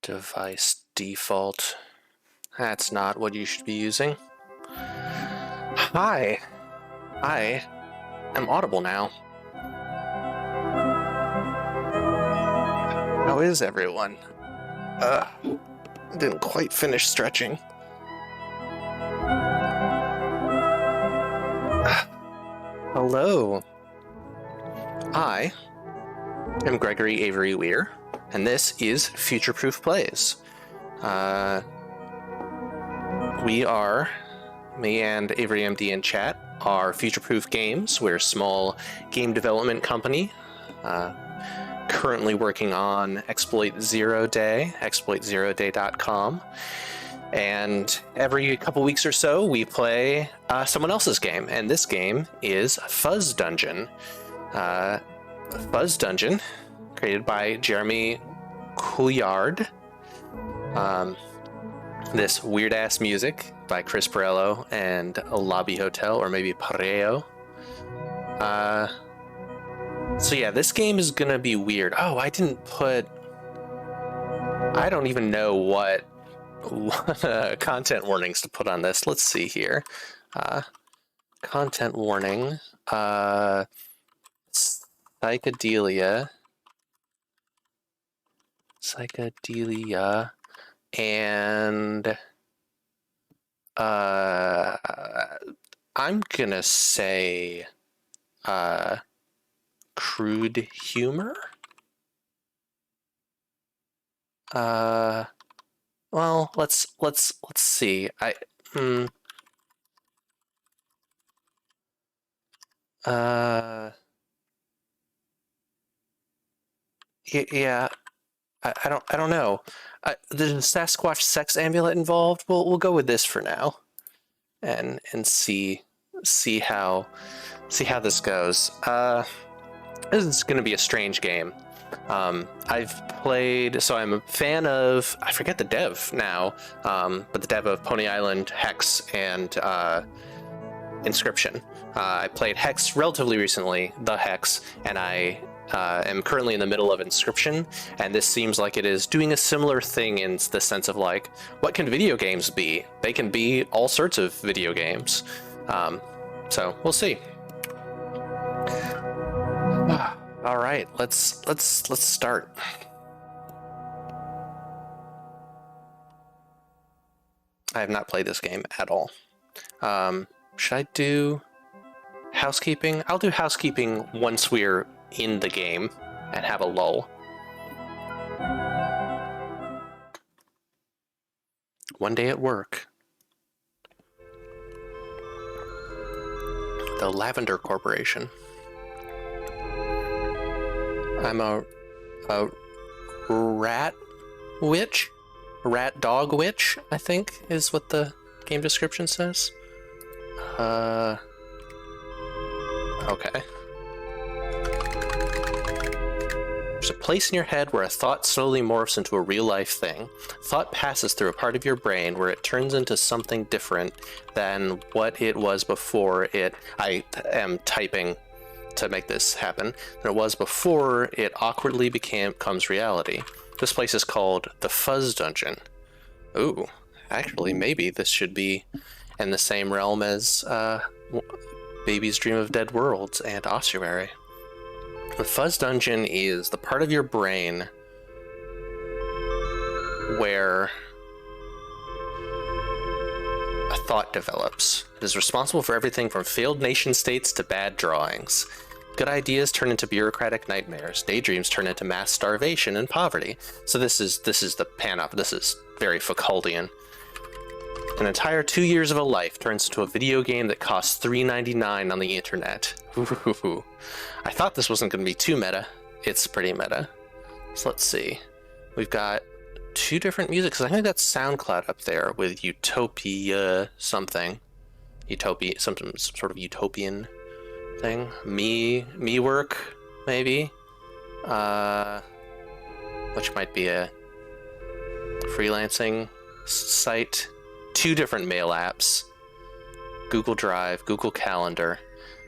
Device default. That's not what you should be using. Hi. I am audible now. How is everyone? Didn't quite finish stretching. Hello. I am Gregory Avery Weir, and this is Future Proof Plays. Me and Avery MD in chat, are Future Proof Games. We're a small game development company, currently working on Exploit Zero Day, exploitzeroday.com. And every couple weeks or so, we play someone else's game, and this game is Fuzz Dungeon. Fuzz Dungeon, created by Jeremy Couillard. This weird-ass music by Chris Perello and Lobby Hotel, or maybe Pareo. So yeah, this game is gonna be weird. Oh, I don't even know what content warnings to put on this. Let's see here. Content warning. Psychedelia, and I'm gonna say crude humor. Well, let's see. Yeah, I don't know. There's a Sasquatch sex amulet involved. We'll go with this for now, and see how this goes. This is going to be a strange game. I've played, so I'm a fan of, I forget the dev now, but the dev of Pony Island, Hex, and Inscription. I played Hex relatively recently, the Hex, and I am currently in the middle of Inscription, and this seems like it is doing a similar thing in the sense of, like, what can video games be? They can be all sorts of video games. So we'll see. All right, let's start. I have not played this game at all. Should I do housekeeping? I'll do housekeeping once we're in the game and have a lull. One day at work. The Lavender Corporation. I'm a rat witch? Rat dog witch, I think, is what the game description says. Okay. There's a place in your head where a thought slowly morphs into a real-life thing. Thought passes through a part of your brain where it turns into something different than what it was before it... I am typing to make this happen. Than it was before it awkwardly becomes reality. This place is called the Fuzz Dungeon. Ooh, actually, maybe this should be in the same realm as Baby's Dream of Dead Worlds and Ossuary. The Fuzz Dungeon is the part of your brain where a thought develops. It is responsible for everything from failed nation states to bad drawings. Good ideas turn into bureaucratic nightmares. Daydreams turn into mass starvation and poverty. So this is the panop. This is very Foucauldian. An entire 2 years of a life turns into a video game that costs $3.99 on the internet. Ooh. I thought this wasn't going to be too meta. It's pretty meta. So let's see. We've got two different music, because I think that's SoundCloud up there with Utopia something. Utopia, some sort of utopian thing. Me work, maybe. Which might be a freelancing site. Two different mail apps. Google Drive, Google Calendar.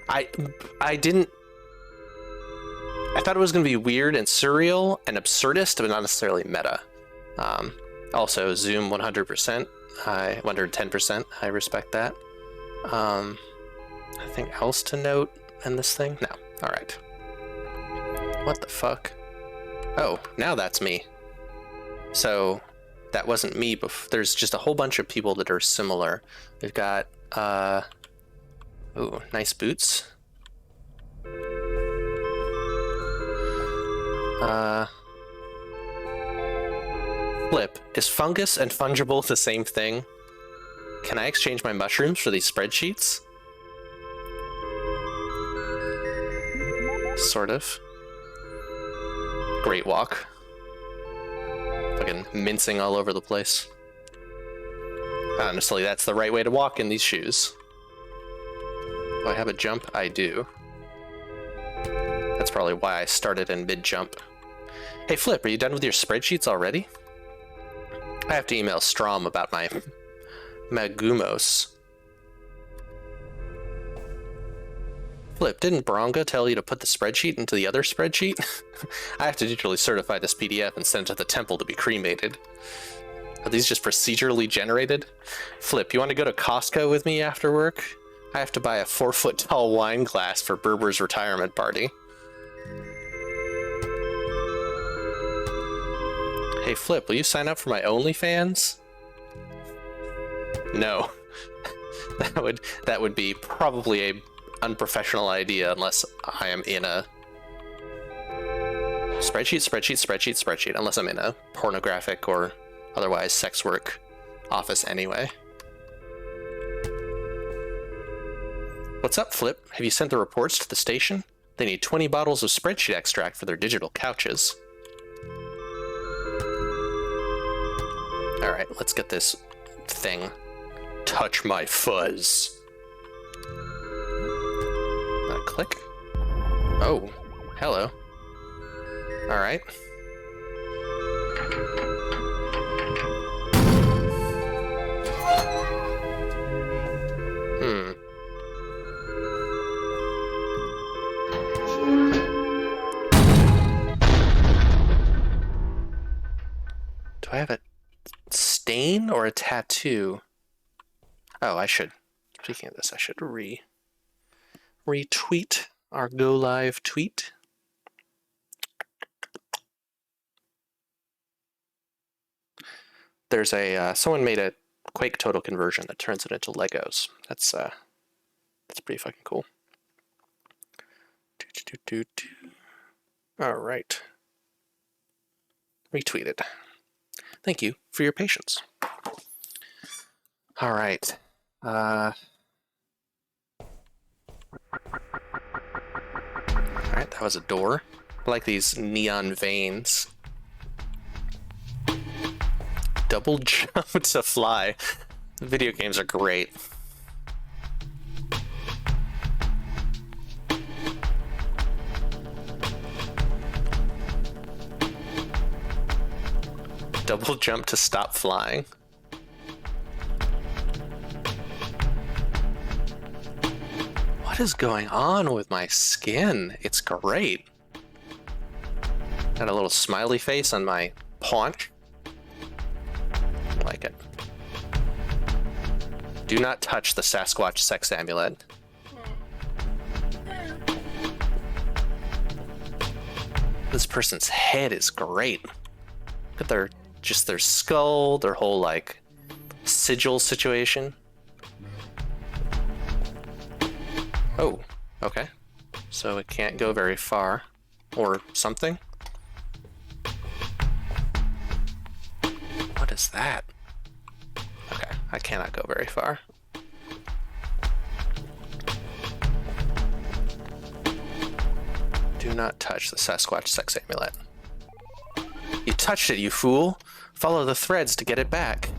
I thought it was going to be weird and surreal and absurdist, but not necessarily meta. Also, zoom 100%. 110%. I respect that. Anything else to note in this thing? No. Alright. What the fuck? Oh, now that's me. So, that wasn't me before. There's just a whole bunch of people that are similar. We've got, ooh, nice boots. Flip, is fungus and fungible the same thing? Can I exchange my mushrooms for these spreadsheets? Sort of. Great walk. Fucking mincing all over the place. Honestly, that's the right way to walk in these shoes. Do I have a jump? I do. That's probably why I started in mid-jump. Hey Flip, are you done with your spreadsheets already? I have to email Strom about my Magumos. Flip, didn't Bronga tell you to put the spreadsheet into the other spreadsheet? I have to digitally certify this PDF and send it to the temple to be cremated. Are these just procedurally generated? Flip, you want to go to Costco with me after work? I have to buy a 4-foot-tall wine glass for Berber's retirement party. Hey Flip, will you sign up for my OnlyFans? No. That would be probably a unprofessional idea unless I am in a spreadsheet, unless I'm in a pornographic or otherwise sex work office anyway. What's up, Flip? Have you sent the reports to the station? They need 20 bottles of spreadsheet extract for their digital couches. Alright, let's get this thing. Touch my fuzz. Click. Oh, hello. Alright. Do I have a stain or a tattoo? Oh, I should. Speaking of this, I should retweet our go live tweet. There's a someone made a Quake total conversion that turns it into Legos. That's pretty fucking cool. All right. Retweeted. Thank you for your patience. All right. Alright, that was a door. I like these neon veins. Double jump to fly. Video games are great. Double jump to stop flying. What is going on with my skin? It's great. Got a little smiley face on my paunch. I like it. Do not touch the Sasquatch sex amulet. This person's head is great. Look at their skull, their whole like sigil situation. Oh, okay. So it can't go very far. Or something. What is that? Okay, I cannot go very far. Do not touch the Sasquatch sex amulet. You touched it, you fool! Follow the threads to get it back.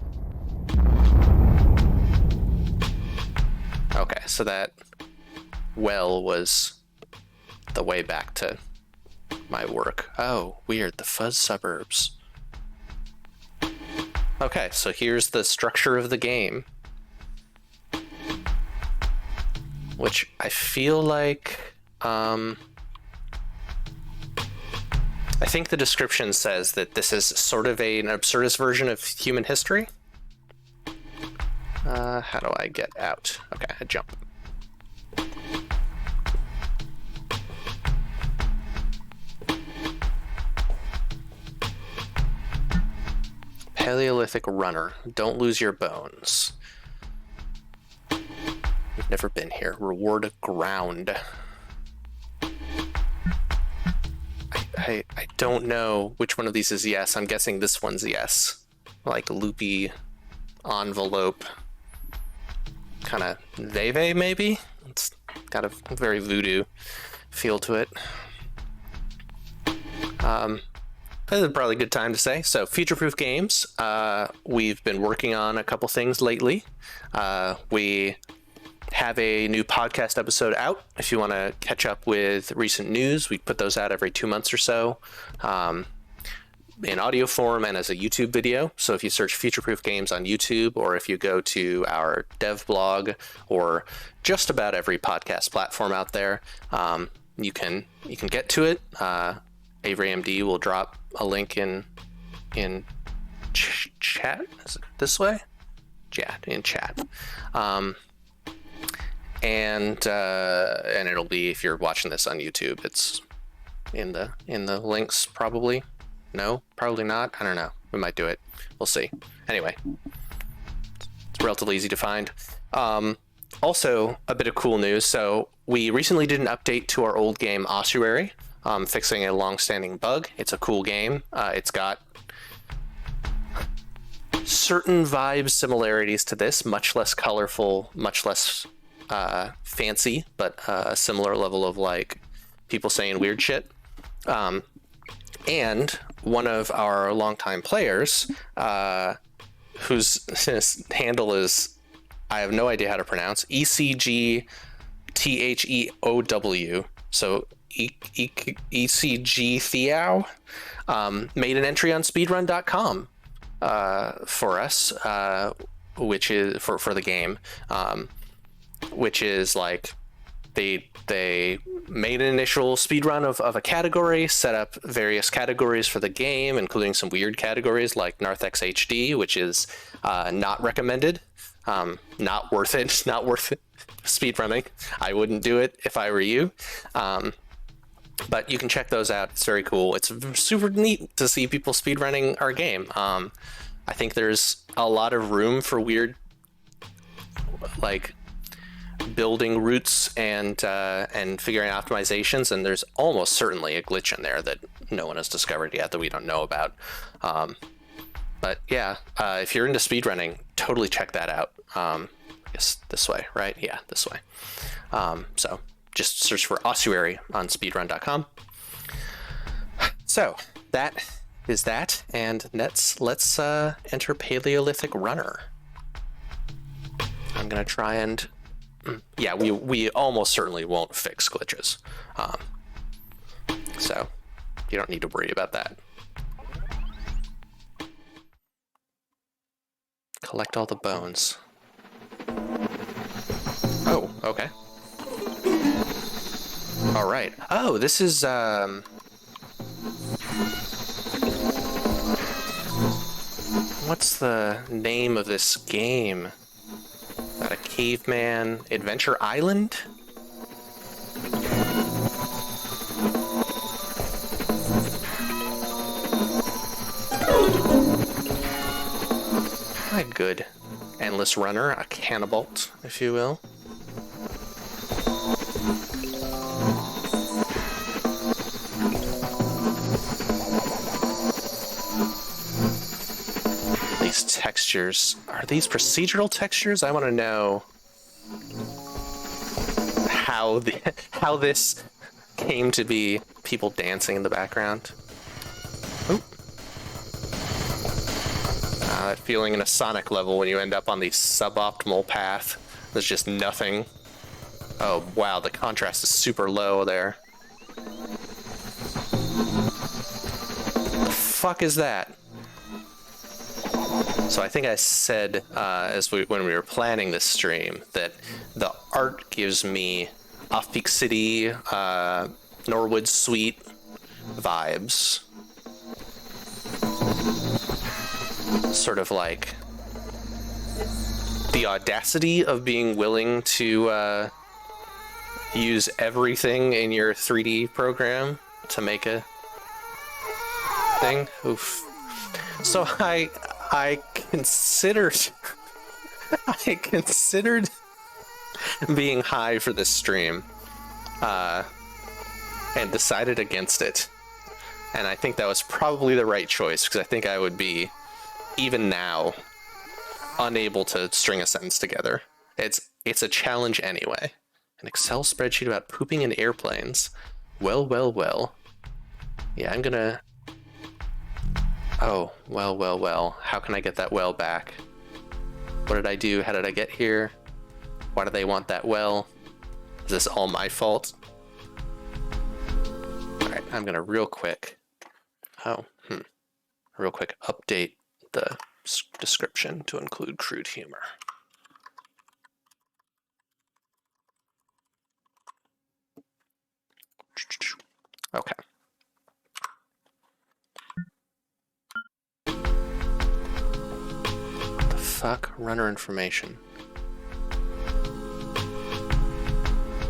Okay, so that well was the way back to my work. Oh, weird, the Fuzz suburbs. Okay, so here's the structure of the game. Which I feel like, I I think the description says that this is sort of an absurdist version of human history. How do I get out? Okay, I jump. Paleolithic runner. Don't lose your bones. We've never been here. Reward ground. I don't know which one of these is yes. I'm guessing this one's yes. Like loopy envelope. Kind of veve maybe? It's got a very voodoo feel to it. This is probably a good time to say. So, future-proof games. We've been working on a couple things lately. We have a new podcast episode out. If you want to catch up with recent news, we put those out every 2 months or so, in audio form and as a YouTube video. So if you search Future-Proof Games on YouTube, or if you go to our dev blog, or just about every podcast platform out there, you can get to it. Avery MD will drop a link in chat. Is it this way? Yeah, in chat. And it'll be, if you're watching this on YouTube, it's in the links probably. No, probably not. I don't know. We might do it. We'll see. Anyway, it's relatively easy to find. Also, a bit of cool news. So we recently did an update to our old game Ossuary, fixing a long-standing bug. It's a cool game. It's got certain vibe similarities to this, much less colorful, much less fancy, but a similar level of like people saying weird shit. And one of our longtime players, whose handle is, I have no idea how to pronounce, ECGTHEOW, so ECG Theow, made an entry on speedrun.com for us, which is for the game, which is like they made an initial speedrun of a category, set up various categories for the game, including some weird categories like Narthex HD, which is not recommended, not worth it, not worth it speedrunning. I wouldn't do it if I were you. But you can check those out. It's very cool. It's super neat to see people speedrunning our game. I think there's a lot of room for weird, like, building routes and figuring out optimizations, and there's almost certainly a glitch in there that no one has discovered yet that we don't know about. But yeah, if you're into speedrunning, totally check that out. I guess this way, right? Yeah, this way. So just search for Ossuary on speedrun.com. So that is that, and let's enter Paleolithic Runner. I'm gonna try and yeah, we almost certainly won't fix glitches, so you don't need to worry about that. Collect all the bones. Oh, okay. All right. Oh, this is what's the name of this game? Got a caveman adventure island? My good endless runner, a cannibalt, if you will. These textures, are these procedural textures? I want to know how this came to be. People dancing in the background. Oop. That feeling in a Sonic level when you end up on the suboptimal path. There's just nothing. Oh wow, the contrast is super low there. The fuck is that? So I think I said when we were planning this stream that the art gives me Off-Peak City, Norwood Suite vibes. sort of like the audacity of being willing to use everything in your 3D program to make a thing. Oof. So I considered I considered being high for this stream, and decided against it. And I think that was probably the right choice, because I think I would be, even now, unable to string a sentence together. It's a challenge anyway. An Excel spreadsheet about pooping in airplanes. Well, well, well. Yeah, I'm gonna... Oh, well, well, well. How can I get that well back? What did I do? How did I get here? Why do they want that well? Is this all my fault? Alright, I'm gonna real quick update the description to include crude humor. Okay. What the fuck? Runner information.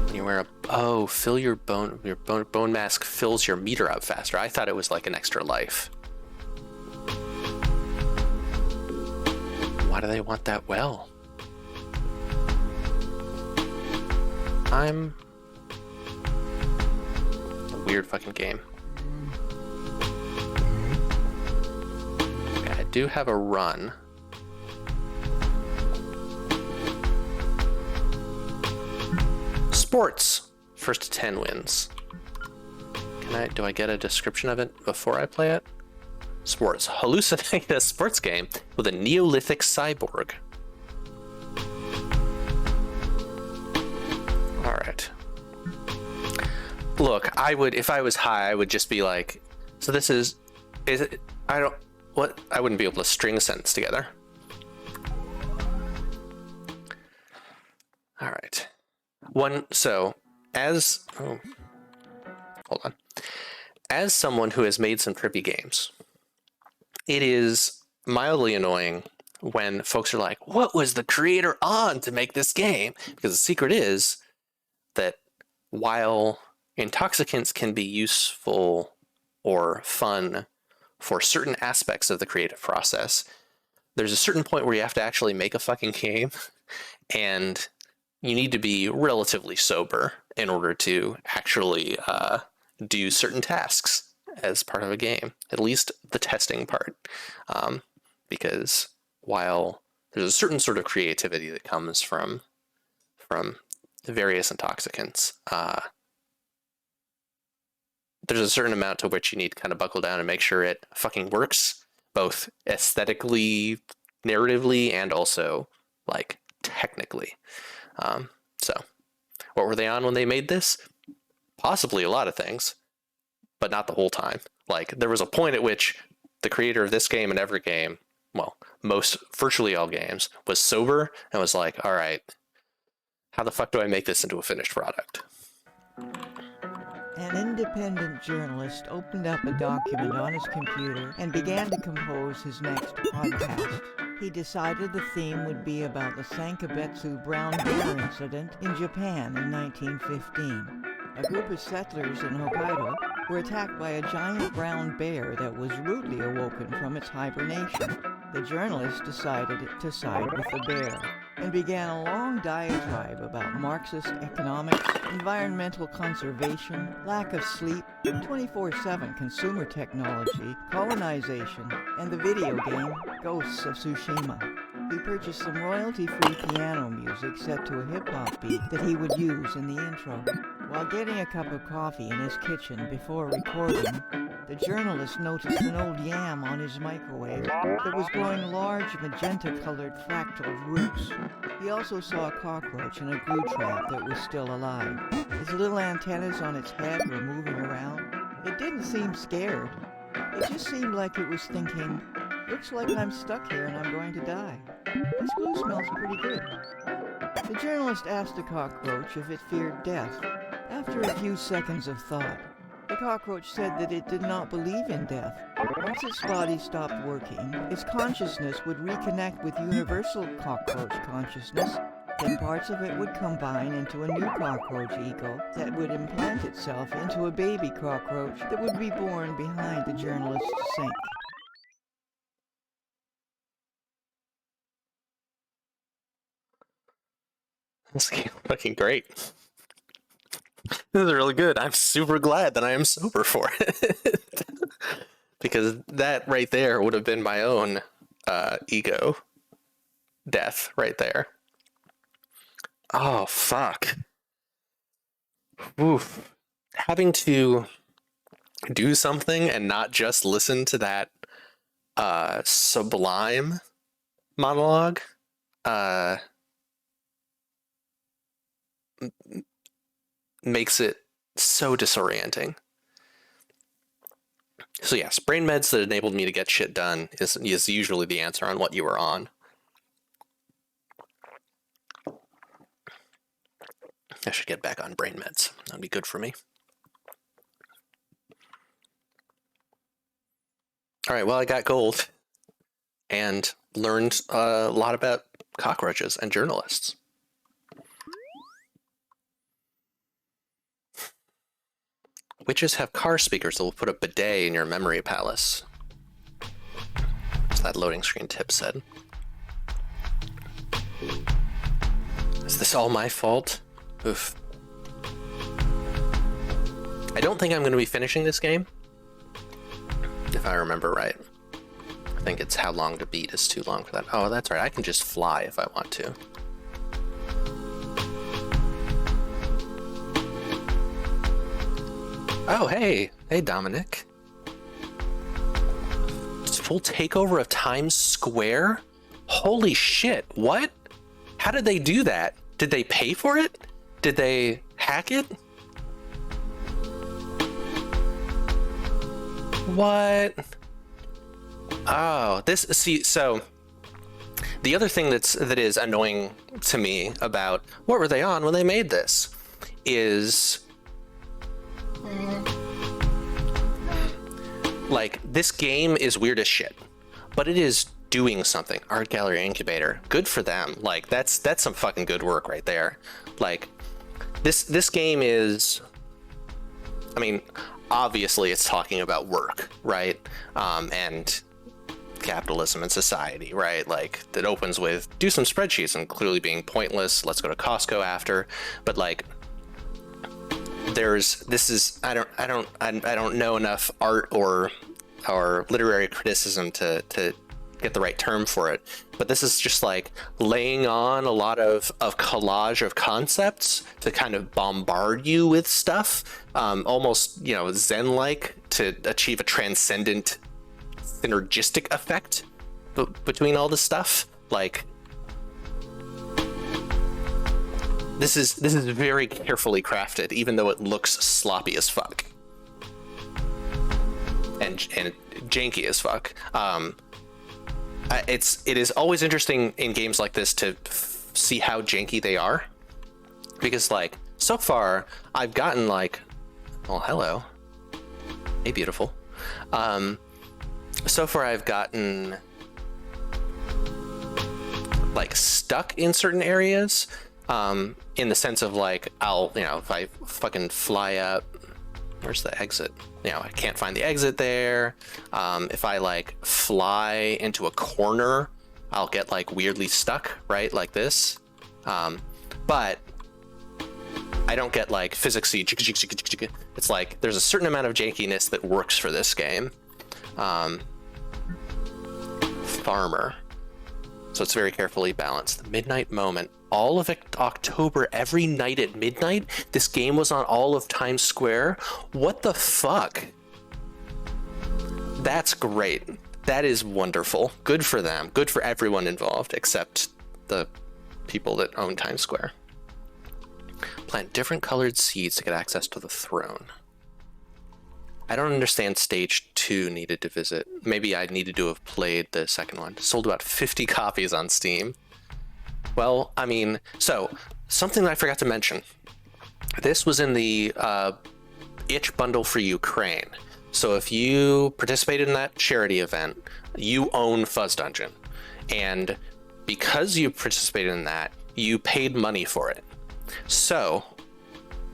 When you wear a... Oh, fill your bone mask fills your meter up faster. I thought it was like an extra life. Why do they want that well? I'm... a weird fucking game. Okay, I do have a run. Sports! First to 10 wins. Do I get a description of it before I play it? Sports. Hallucinate a sports game with a Neolithic cyborg. Alright. Look, if I was high, I would just be like, so this is it, I wouldn't be able to string a sentence together. Alright. Hold on. As someone who has made some trippy games, it is mildly annoying when folks are like, what was the creator on to make this game? Because the secret is that while intoxicants can be useful or fun for certain aspects of the creative process, there's a certain point where you have to actually make a fucking game, and you need to be relatively sober in order to actually do certain tasks as part of a game, at least the testing part, because while there's a certain sort of creativity that comes from the various intoxicants, there's a certain amount to which you need to kind of buckle down and make sure it fucking works, both aesthetically, narratively, and also like technically. So what were they on when they made this? Possibly a lot of things, but not the whole time. Like, there was a point at which the creator of this game and every game, well, virtually all games, was sober and was like, all right, how the fuck do I make this into a finished product? An independent journalist opened up a document on his computer and began to compose his next podcast. He decided the theme would be about the Sankabetsu brown bear incident in Japan in 1915. A group of settlers in Hokkaido were attacked by a giant brown bear that was rudely awoken from its hibernation. The journalist decided to side with the bear and began a long diatribe about Marxist economics, environmental conservation, lack of sleep, 24/7 consumer technology, colonization, and the video game Ghosts of Tsushima. He purchased some royalty-free piano music set to a hip-hop beat that he would use in the intro. While getting a cup of coffee in his kitchen before recording, the journalist noticed an old yam on his microwave that was growing large magenta-colored fractal roots. He also saw a cockroach in a glue trap that was still alive. His little antennas on its head were moving around. It didn't seem scared. It just seemed like it was thinking, looks like I'm stuck here and I'm going to die. This glue smells pretty good. The journalist asked the cockroach if it feared death. After a few seconds of thought, the The cockroach said that it did not believe in death. Once its body stopped working, its consciousness would reconnect with universal cockroach consciousness. Then parts of it would combine into a new cockroach ego that would implant itself into a baby cockroach that would be born behind the journalist's sink. This is fucking great. This is really good. I'm super glad that I am sober for it. Because that right there would have been my own ego death right there. Oh, fuck. Oof. Having to do something and not just listen to that sublime monologue makes it so disorienting. So yes, brain meds that enabled me to get shit done is usually the answer on what you were on. I should get back on brain meds. That'd be good for me. All right, well, I got gold and learned a lot about cockroaches and journalists. Witches have car speakers that will put a bidet in your memory palace. As that loading screen tip said. Is this all my fault? Oof. I don't think I'm going to be finishing this game. If I remember right. I think it's how long to beat is too long for that. Oh, that's right. I can just fly if I want to. Oh, hey. Hey, Dominic. It's full takeover of Times Square? Holy shit. What? How did they do that? Did they pay for it? Did they hack it? What? Oh, so the other thing that is annoying to me about what were they on when they made this is like, this game is weird as shit, but it is doing something. Art Gallery Incubator, good for them. Like, that's some fucking good work right there. Like, this game is, I mean, obviously it's talking about work, right? And capitalism and society, right? Like, that opens with do some spreadsheets and clearly being pointless. Let's go to Costco after. But like, I don't know enough art or literary criticism to get the right term for it, but this is just like laying on a lot of collage of concepts to kind of bombard you with stuff, almost, Zen-like, to achieve a transcendent synergistic effect between all this stuff. Like, this is very carefully crafted, even though it looks sloppy as fuck and janky as fuck. It is always interesting in games like this to see how janky they are, because like, so far I've gotten like, well, hello, hey beautiful. So far I've gotten like stuck in certain areas, in the sense of like, if I fucking fly up, where's the exit? I can't find the exit there. If I like fly into a corner, I'll get like weirdly stuck, right? Like this. But I don't get like physicsy. It's like there's a certain amount of jankiness that works for this game. Farmer. So it's very carefully balanced. The midnight moment. All of October, every night at midnight, this game was on all of Times Square. What the fuck? That's great. That is wonderful. Good for them. Good for everyone involved, except the people that own Times Square. Plant different colored seeds to get access to the throne. I don't understand stage 2 needed to visit. Maybe I needed to have played the second one. Sold about 50 copies on Steam. Well, I mean, so something that I forgot to mention. This was in the itch bundle for Ukraine. So if you participated in that charity event, you own Fuzz Dungeon. And because you participated in that, you paid money for it. So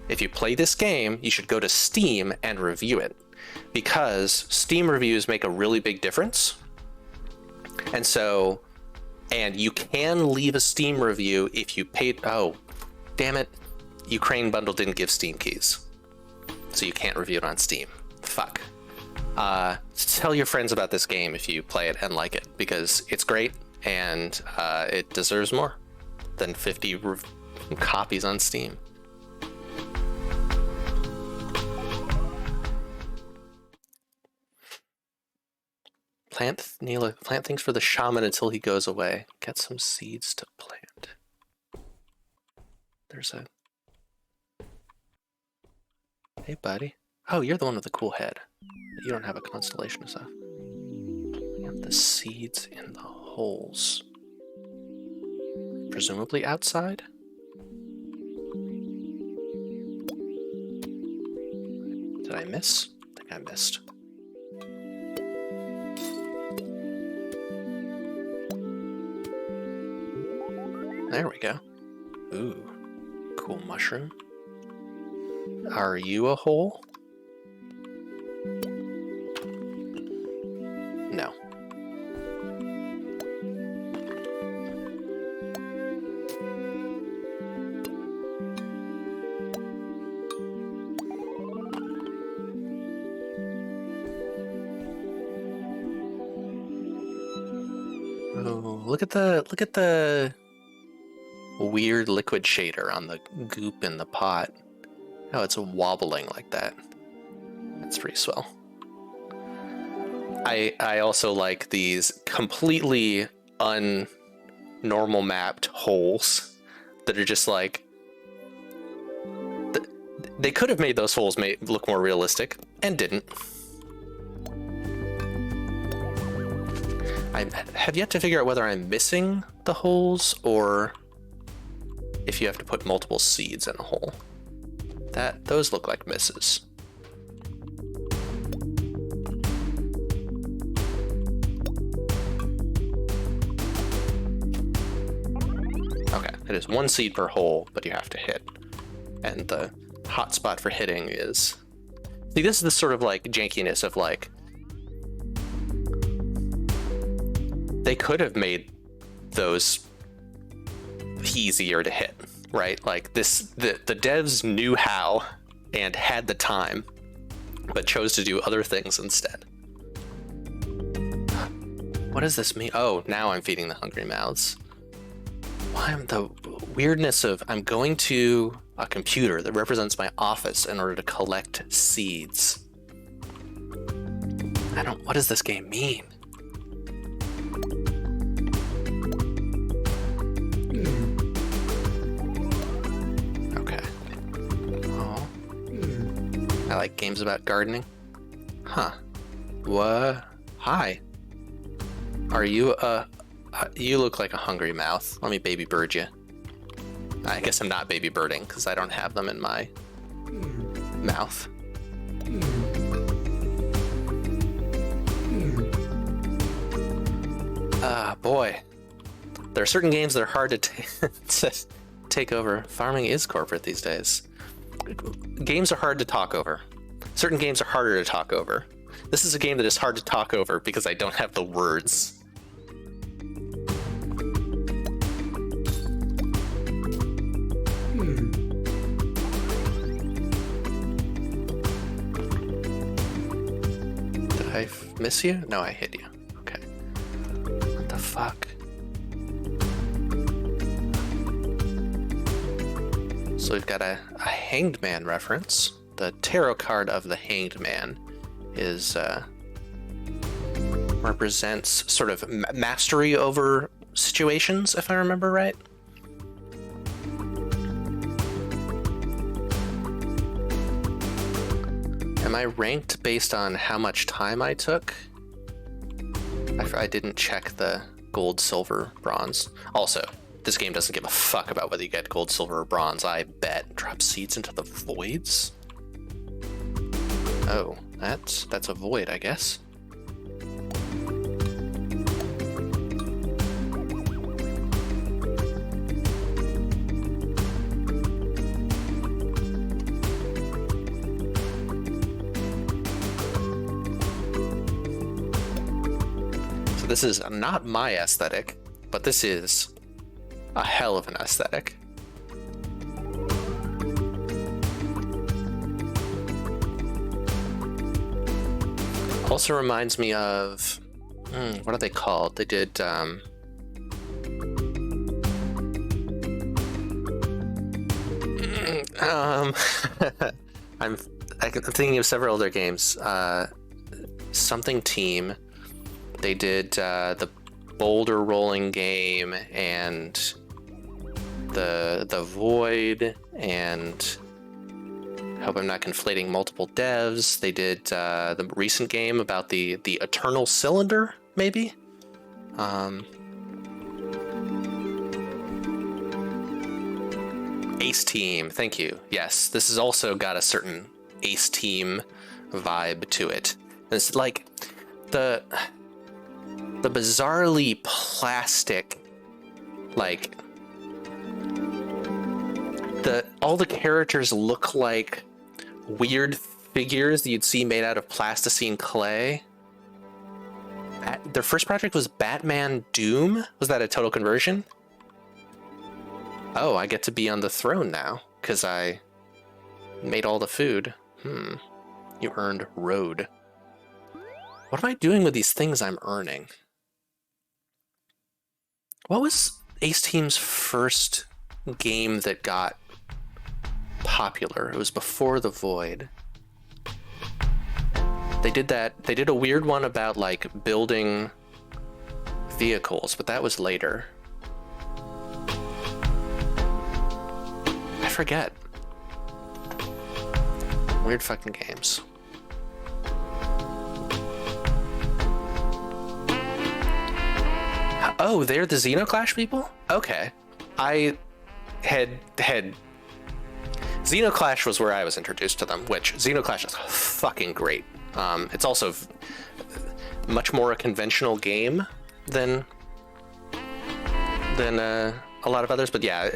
if you play this game, you should go to Steam and review it, because Steam reviews make a really big difference. And you can leave a Steam review if you paid. Oh, damn it. Ukraine bundle didn't give Steam keys, so you can't review it on Steam. Fuck. Tell your friends about this game if you play it and like it, because it's great and it deserves more than 50 copies on Steam. Plant things for the shaman until he goes away. Get some seeds to plant. There's a... Hey, buddy. Oh, you're the one with the cool head. You don't have a constellation of stuff. Plant the seeds in the holes. Presumably outside? Did I miss? I think I missed. There we go. Ooh, cool mushroom. Are you a hole? No. Oh, look at the weird liquid shader on the goop in the pot. Oh, it's wobbling like that. That's pretty swell. I also like these completely unnormal mapped holes that are just like... They could have made those holes look more realistic, and didn't. I have yet to figure out whether I'm missing the holes or if you have to put multiple seeds in a hole. Those look like misses. Okay, it is one seed per hole, but you have to hit. And the hotspot for hitting is... See, this is the sort of like jankiness of like... They could have made those easier to hit, right? Like the devs knew how and had the time, but chose to do other things instead. What does this mean? Oh, now I'm feeding the hungry mouths. Why am the weirdness of I'm going to a computer that represents my office in order to collect seeds. What does this game mean? I like games about gardening. Huh. What? Hi. Are you you look like a hungry mouth. Let me baby bird you. I guess I'm not baby birding because I don't have them in my mouth. Boy. There are certain games that are hard to take over. Farming is corporate these days. Games are hard to talk over. Certain games are harder to talk over. This is a game that is hard to talk over because I don't have the words. Did I miss you? No, I hit you. Okay. What the fuck? So we've got a Hanged Man reference. The tarot card of the Hanged Man is represents sort of mastery over situations, if I remember right. Am I ranked based on how much time I took? I didn't check the gold, silver, bronze. Also, this game doesn't give a fuck about whether you get gold, silver, or bronze, I bet. Drop seeds into the voids? Oh, that's a void, I guess. So this is not my aesthetic, but this is a hell of an aesthetic. Also reminds me of, what are they called? They did, I'm thinking of several other games. Something Team. They did the boulder rolling game and the Void, and hope I'm not conflating multiple devs. They did the recent game about the Eternal Cylinder, maybe? Ace Team, thank you. Yes, this has also got a certain Ace Team vibe to it. It's like the bizarrely plastic, like all the characters look like weird figures that you'd see made out of plasticine clay. Their first project was Batman Doom. Was that a total conversion? Oh, I get to be on the throne now because I made all the food. You earned road. What am I doing with these things I'm earning? What was Ace Team's first game that got popular? It was before the Void. They did a weird one about like building vehicles, but that was later. I forget. Weird fucking games. Oh, they're the Xenoclash people? Okay. I had Xenoclash was where I was introduced to them, which Xenoclash is fucking great. It's also much more a conventional game than a lot of others, but yeah,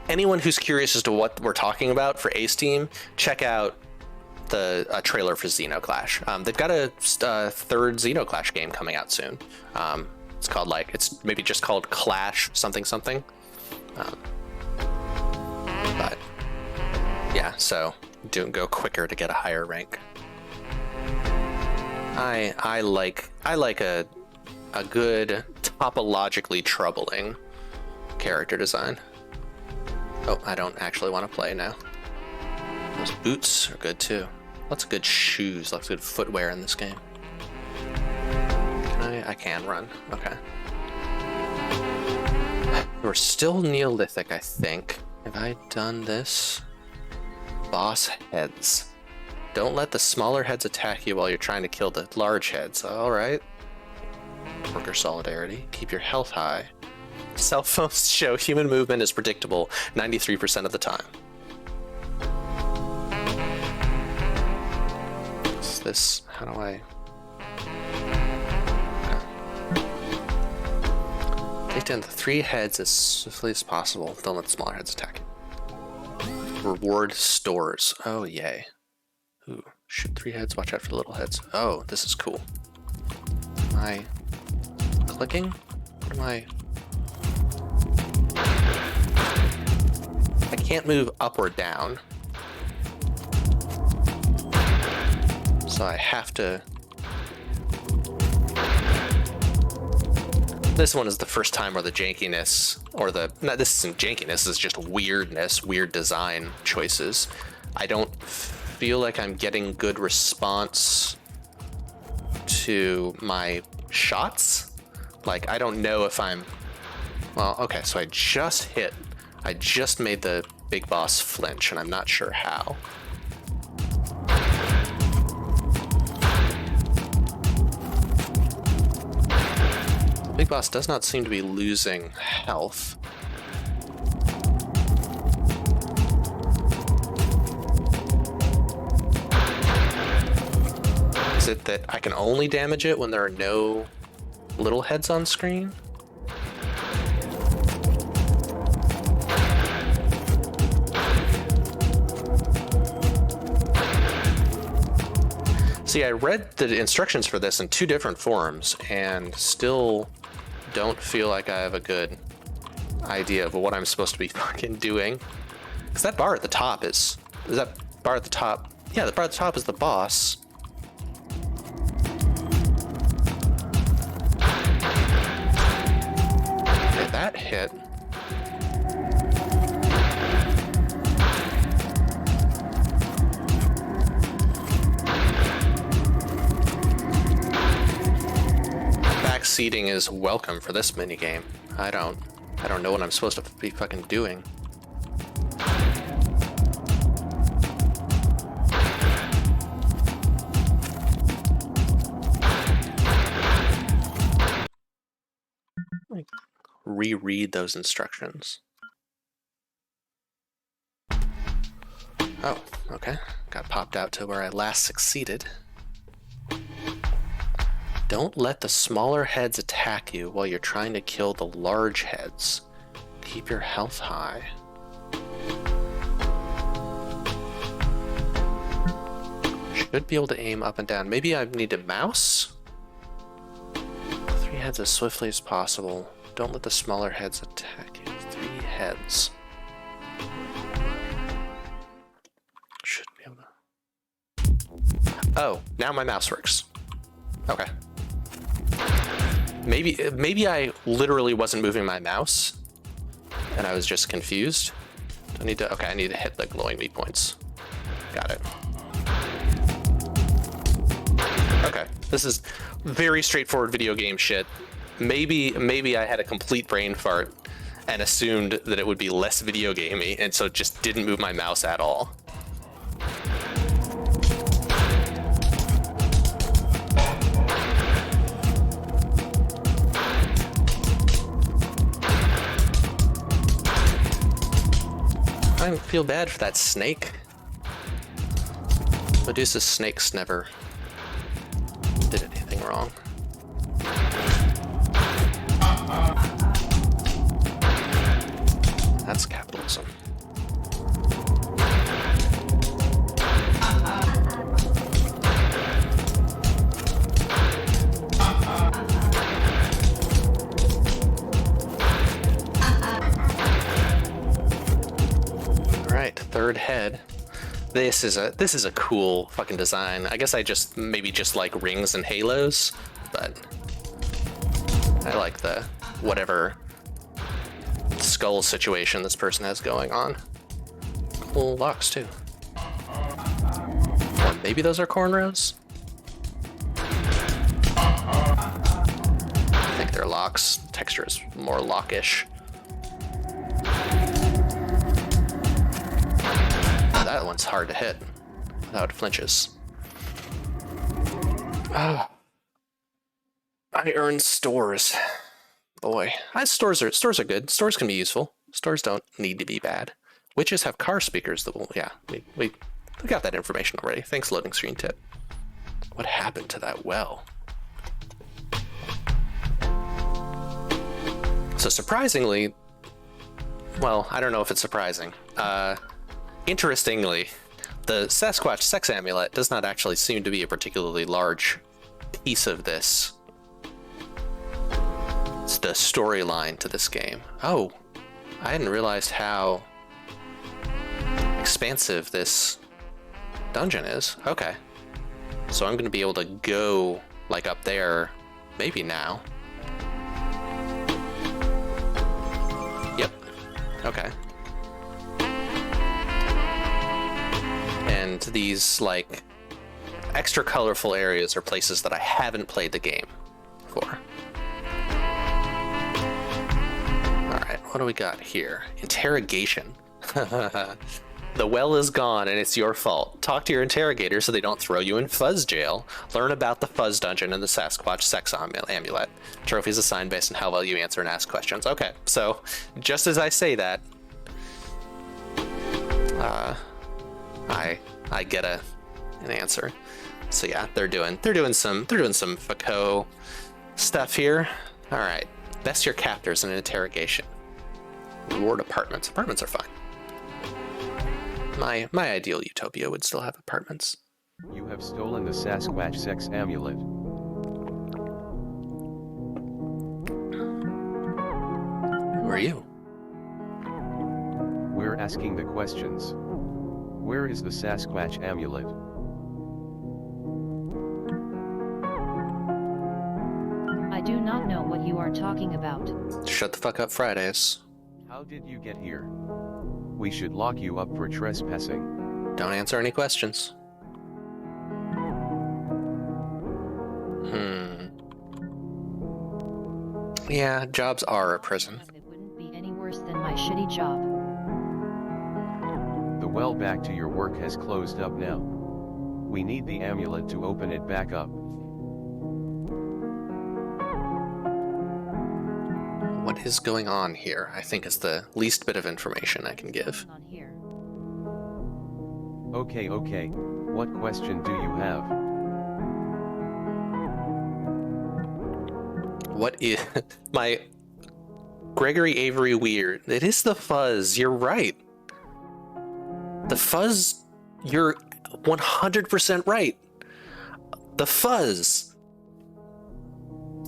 anyone who's curious as to what we're talking about for Ace Team, check out the trailer for Xenoclash. They've got a third Xenoclash game coming out soon. It's called it's maybe just called Clash something. But yeah, so go quicker to get a higher rank. I like a good topologically troubling character design. Oh, I don't actually want to play now. Those boots are good too. Lots of good shoes, lots of good footwear in this game. I can run. Okay. We're still Neolithic, I think. Have I done this? Boss heads. Don't let the smaller heads attack you while you're trying to kill the large heads. Alright. Worker solidarity. Keep your health high. Cell phones show human movement is predictable 93% of the time. What's this? How do I... Take down the 3 heads as swiftly as possible. Don't let the smaller heads attack you. Reward stores. Oh, yay. Ooh, shoot 3 heads, watch out for the little heads. Oh, this is cool. Am I clicking? What am I... I can't move up or down. So I have to... This one is the first time where the jankiness, or the... No, this isn't jankiness, this is just weirdness, weird design choices. I don't feel like I'm getting good response to my shots. Like, I don't know if I'm... Well, okay, so I just made the big boss flinch, and I'm not sure how. Big boss does not seem to be losing health. Is it that I can only damage it when there are no little heads on screen? See, I read the instructions for this in 2 different forms and still don't feel like I have a good idea of what I'm supposed to be fucking doing. Because that bar at the top is that bar at the top? Yeah, the bar at the top is the boss. Okay, that hit. Backseating is welcome for this minigame. I don't know what I'm supposed to be fucking doing. Like, reread those instructions. Oh, okay. Got popped out to where I last succeeded. Don't let the smaller heads attack you while you're trying to kill the large heads. Keep your health high. Should be able to aim up and down. Maybe I need a mouse? 3 heads as swiftly as possible. Don't let the smaller heads attack you. 3 heads. Should be able to... Oh, now my mouse works. Okay. Maybe I literally wasn't moving my mouse and I was just confused. I need to, okay, I need to hit the glowing meat points. Got it. Okay, this is very straightforward video game shit. Maybe I had a complete brain fart and assumed that it would be less video gamey, and so just didn't move my mouse at all. I feel bad for that snake. Medusa's snakes never did anything wrong. That's capitalism. Alright, 3rd head. This is a cool fucking design. I guess I maybe just like rings and halos, but I like the whatever skull situation this person has going on. Cool locks too. Or maybe those are cornrows? I think they're locks. Texture is more lockish. That one's hard to hit without flinches. Oh. I earned stores. Boy, stores are good. Stores can be useful. Stores don't need to be bad. Witches have car speakers that will, yeah, we got that information already. Thanks, loading screen tip. What happened to that well? So surprisingly, well, I don't know if it's surprising. Interestingly, the Sasquatch sex amulet does not actually seem to be a particularly large piece of this. It's the storyline to this game. Oh, I hadn't realized how expansive this dungeon is. Okay. So I'm going to be able to go, like, up there, maybe now. Yep. Okay. And these, like, extra colorful areas are places that I haven't played the game for. Alright, what do we got here? Interrogation. The well is gone and it's your fault. Talk to your interrogator so they don't throw you in Fuzz jail. Learn about the Fuzz dungeon and the Sasquatch sex amulet. Trophies assigned based on how well you answer and ask questions. Okay, so just as I say that, I get an answer. So yeah, they're doing some Foucault stuff here. All right, best your captors in an interrogation. Reward apartments. Apartments are fine. My ideal utopia would still have apartments. You have stolen the Sasquatch sex amulet. Who are you? We're asking the questions. Where is the Sasquatch amulet? I do not know what you are talking about. Shut the fuck up, Fridays. How did you get here? We should lock you up for trespassing. Don't answer any questions. Yeah, jobs are a prison. It wouldn't be any worse than my shitty job. The well back to your work has closed up now. We need the amulet to open it back up. What is going on here? I think is the least bit of information I can give. On here. Okay, what question do you have? What is my Gregory Avery Weird? It is the Fuzz. You're right. The Fuzz. You're 100% right. The Fuzz.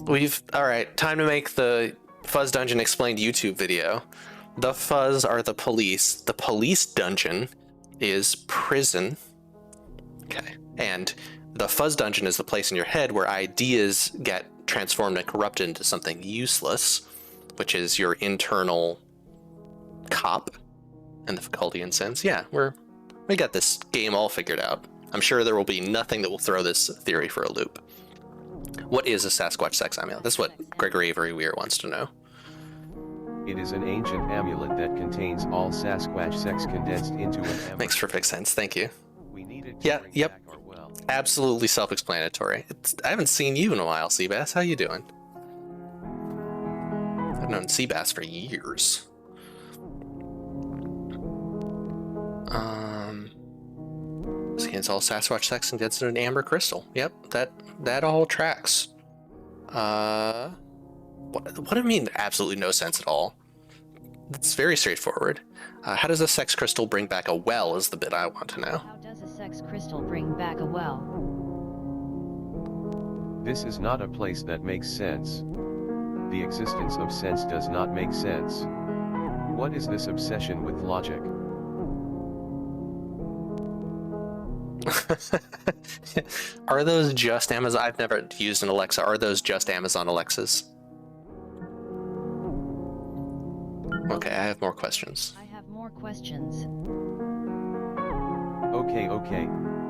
All right. Time to make the Fuzz Dungeon Explained YouTube video. The Fuzz are the police. The police dungeon is prison. Okay. And the Fuzz Dungeon is the place in your head where ideas get transformed and corrupted into something useless, which is your internal cop in the Foucauldian sense. Yeah, we got this game all figured out. I'm sure there will be nothing that will throw this theory for a loop. What is a Sasquatch sex amulet? That's what Gregory Avery Weir wants to know. It is an ancient amulet that contains all Sasquatch sex condensed into an amulet. Makes perfect sense. Thank you. We needed to Yeah, bring yep. back our well. Absolutely self-explanatory. I haven't seen you in a while, Seabass. How you doing? I've known Seabass for years. Scans all Sasquatch sex and gets an amber crystal. Yep, that all tracks. What do I mean? Absolutely no sense at all. It's very straightforward. How does a sex crystal bring back a well is the bit I want to know. How does a sex crystal bring back a well? This is not a place that makes sense. The existence of sense does not make sense. What is this obsession with logic? Are those just Amazon? I've never used an Alexa. Are those just Amazon Alexas? Okay, I have more questions. I have more questions. Okay,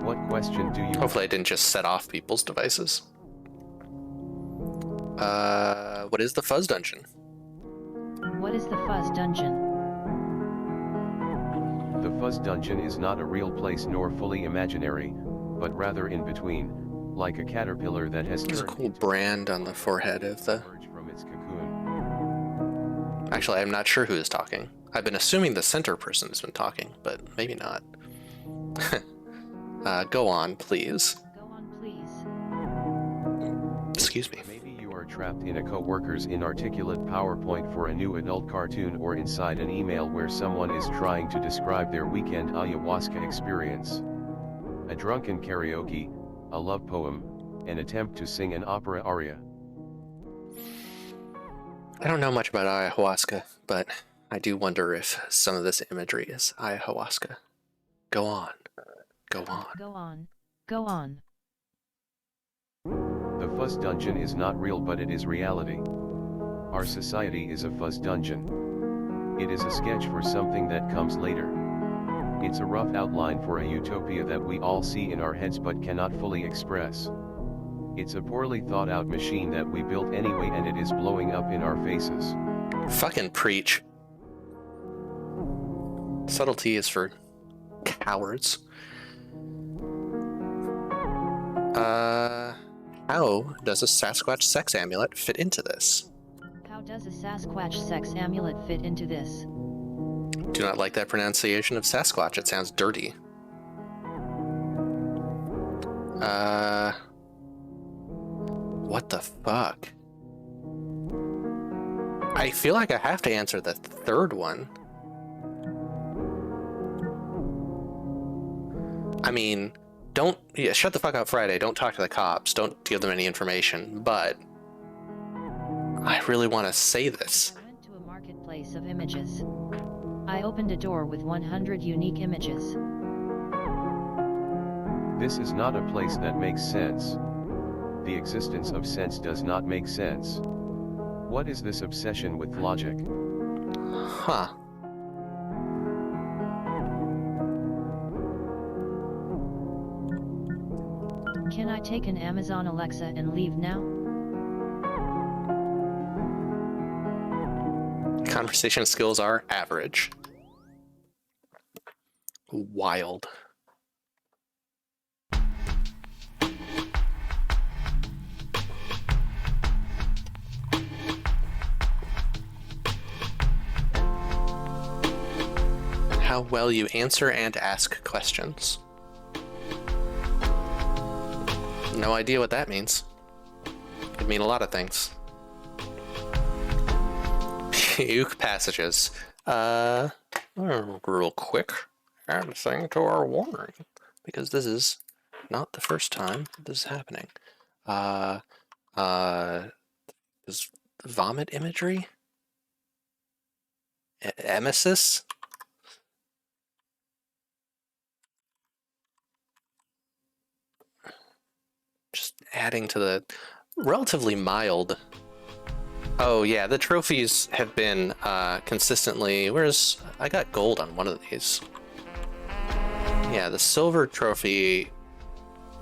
what question do you Hopefully I didn't just set off people's devices. What is the Fuzz Dungeon? What is the Fuzz Dungeon? The Fuzz Dungeon is not a real place nor fully imaginary, but rather in between, like a caterpillar that has There's a turned cool into brand on the forehead of the... emerge from its cocoon. Actually, I'm not sure who is talking. I've been assuming the center person has been talking, but maybe not. Go on, please. Go on, please. Excuse me. Maybe you are trapped in a coworker's inarticulate PowerPoint for a new adult cartoon or inside an email where someone is trying to describe their weekend ayahuasca experience. A drunken karaoke, a love poem, an attempt to sing an opera aria. I don't know much about ayahuasca, but I do wonder if some of this imagery is ayahuasca. Go on. Go on. Go on. Go on. The Fuzz Dungeon is not real, but it is reality. Our society is a Fuzz Dungeon. It is a sketch for something that comes later. It's a rough outline for a utopia that we all see in our heads but cannot fully express. It's a poorly thought out machine that we built anyway, and it is blowing up in our faces. Fucking preach. Subtlety is for cowards. How does a Sasquatch sex amulet fit into this? How does a Sasquatch sex amulet fit into this? Do not like that pronunciation of Sasquatch. It sounds dirty. What the fuck? I feel like I have to answer the third one. I mean, shut the fuck up Friday. Don't talk to the cops. Don't give them any information. But I really want to say this. I went to a marketplace of images. I opened a door with 100 unique images. This is not a place that makes sense. The existence of sense does not make sense. What is this obsession with logic? Huh. Can I take an Amazon Alexa and leave now? Conversation skills are average. Wild. How well you answer and ask questions. No idea what that means. Could mean a lot of things. Puke passages. Real quick, add a thing to our warning, because this is not the first time this is happening. Is vomit imagery? Emesis? Just adding to the relatively mild. Oh yeah, the trophies have been consistently. I got gold on one of these. Yeah, the silver trophy.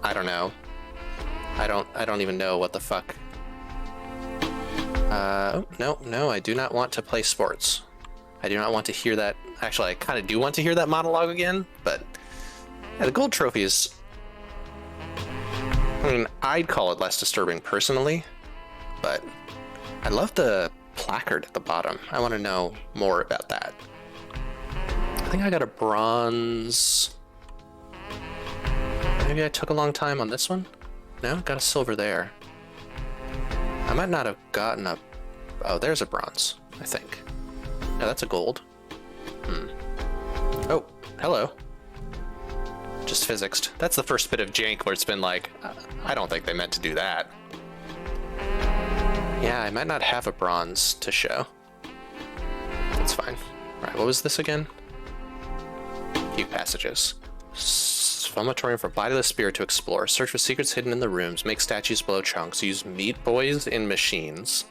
I don't know. I don't even know what the fuck. No, I do not want to play sports. I do not want to hear that. Actually, I kind of do want to hear that monologue again, but yeah, the gold trophies. I mean, I'd call it less disturbing personally, but I love the placard at the bottom. I want to know more about that. I think I got a bronze. Maybe I took a long time on this one? No, got a silver there. I might not have gotten a... Oh, there's a bronze, I think. No, that's a gold. Oh, hello. Just physicsed. That's the first bit of jank where it's been like, I don't think they meant to do that. Yeah, I might not have a bronze to show. That's fine. Alright, what was this again? Puke passages. Vomitorium for bodiless spirit to explore. Search for secrets hidden in the rooms. Make statues blow chunks. Use meat boys in machines.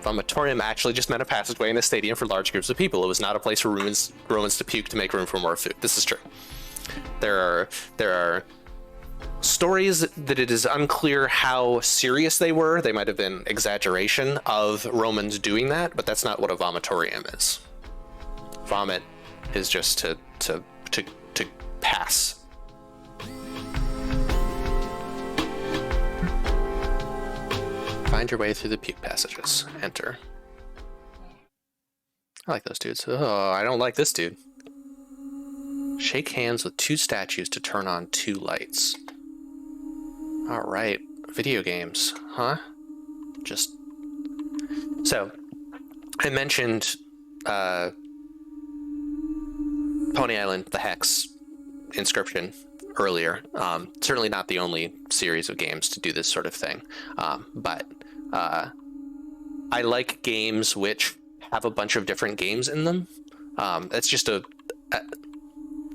Vomitorium actually just meant a passageway in a stadium for large groups of people. It was not a place for Romans to puke to make room for more food. This is true. There are stories that it is unclear how serious they were. They might have been exaggeration of Romans doing that, but that's not what a vomitorium is. Vomit is just to pass. Find your way through the puke passages. Enter. I like those dudes. Oh, I don't like this dude. Shake hands with 2 statues to turn on 2 lights. Alright. Video games, huh? Just... So, I mentioned Pony Island, the Hex inscription earlier. Certainly not the only series of games to do this sort of thing. But I like games which have a bunch of different games in them. It's just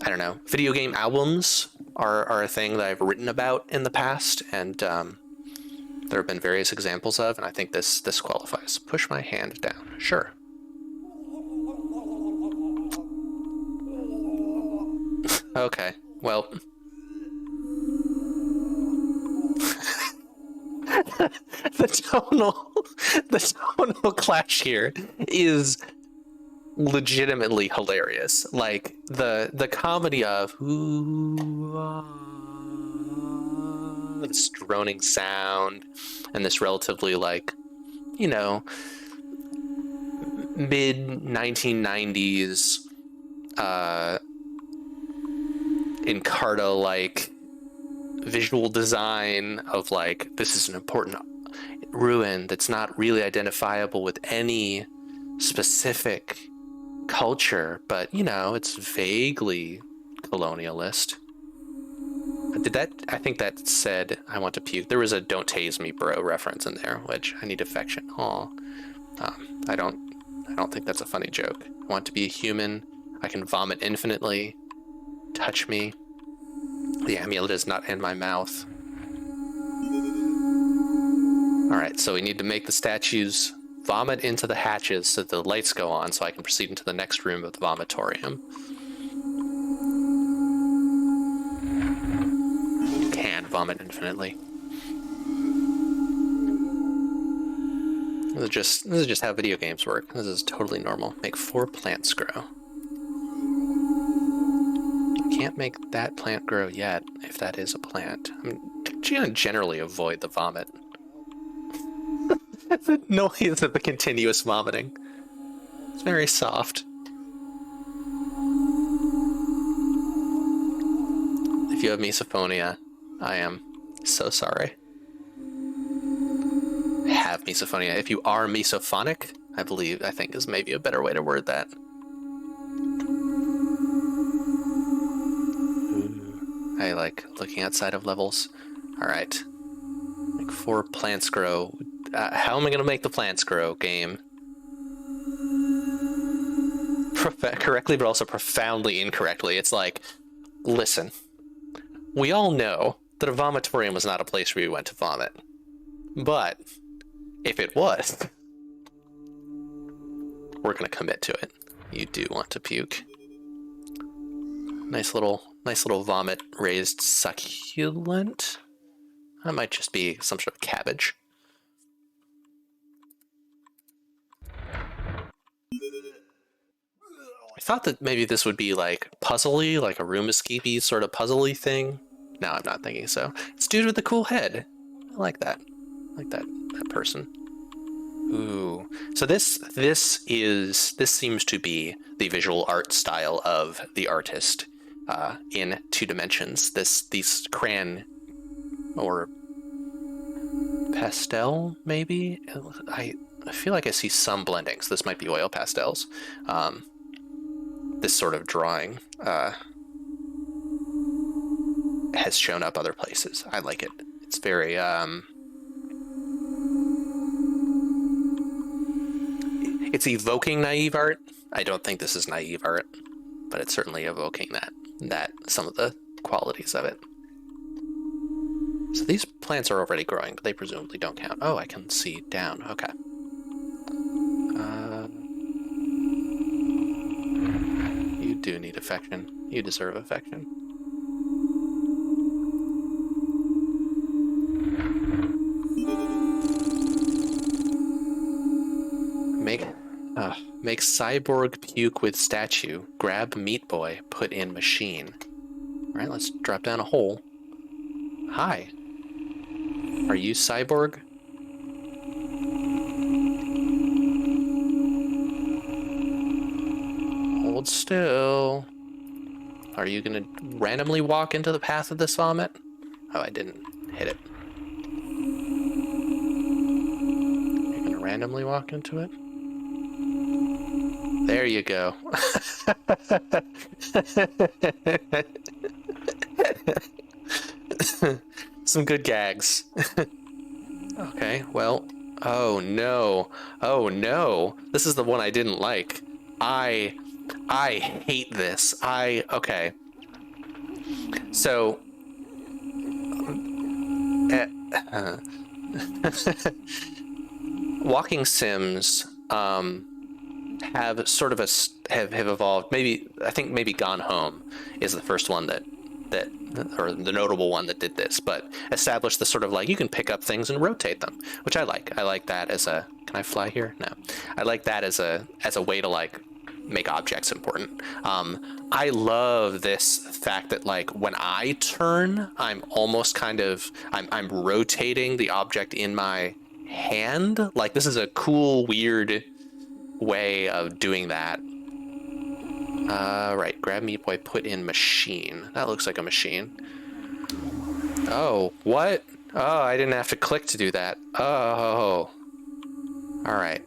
I don't know. Video game albums are a thing that I've written about in the past, and there have been various examples of, and I think this qualifies. Push my hand down. Sure. Okay. Well. the tonal clash here is legitimately hilarious. Like the comedy of this droning sound and this relatively, like, you know, mid 1990s Encarta like visual design of like, this is an important ruin that's not really identifiable with any specific culture, but you know, it's vaguely colonialist. I think that said I want to puke. There was a "don't tase me, bro" reference in there, which I need affection. Aw. I don't think that's a funny joke. I want to be a human. I can vomit infinitely. Touch me. The amulet is not in my mouth. Alright, so we need to make the statues vomit into the hatches so the lights go on so I can proceed into the next room of the vomitorium. You can vomit infinitely. This is just how video games work. This is totally normal. Make 4 plants grow. Can't make that plant grow yet, if that is a plant. I'm gonna generally avoid the vomit. The noise of the continuous vomiting. It's very soft. If you have misophonia, I am so sorry. Have misophonia. If you are misophonic, I think is maybe a better way to word that. I like looking outside of levels. Alright. Make 4 plants grow. How am I going to make the plants grow, game? Correctly, but also profoundly incorrectly. It's like, listen. We all know that a vomitorium was not a place where you went to vomit. But, if it was, we're going to commit to it. You do want to puke. Nice little vomit raised succulent. That might just be some sort of cabbage. I thought that maybe this would be like puzzly, like a room escapey sort of puzzly thing. No, I'm not thinking so. It's dude with the cool head. I like that. I like that person. Ooh. So this seems to be the visual art style of the artist. In 2 dimensions. These crayon or pastel, maybe? I feel like I see some blendings. This might be oil pastels. This sort of drawing has shown up other places. I like it. It's very it's evoking naive art. I don't think this is naive art, but it's certainly evoking that some of the qualities of it. So these plants are already growing, but they presumably don't count. Oh, I can see down. Okay. You do need affection. You deserve affection. Make cyborg puke with statue. Grab meat boy. Put in machine. All right, let's drop down a hole. Hi. Are you cyborg? Hold still. Are you gonna randomly walk into the path of this vomit? Oh, I didn't hit it. You're gonna randomly walk into it? There you go. Some good gags. Okay, well, oh no. Oh no. This is the one I didn't like. I hate this. Okay. So walking sims have sort of have evolved. I think maybe Gone Home is the first one that or the notable one that did this, but established the sort of like you can pick up things and rotate them, which I like. I like that as a, can I fly here? No. I like that as a way to like make objects important. I love this fact that like when I turn, I'm almost kind of I'm rotating the object in my hand. Like this is a cool, weird way of doing that. Right, grab meat boy, put in machine. That looks like a machine. Oh, what? Oh, I didn't have to click to do that. Oh. Alright.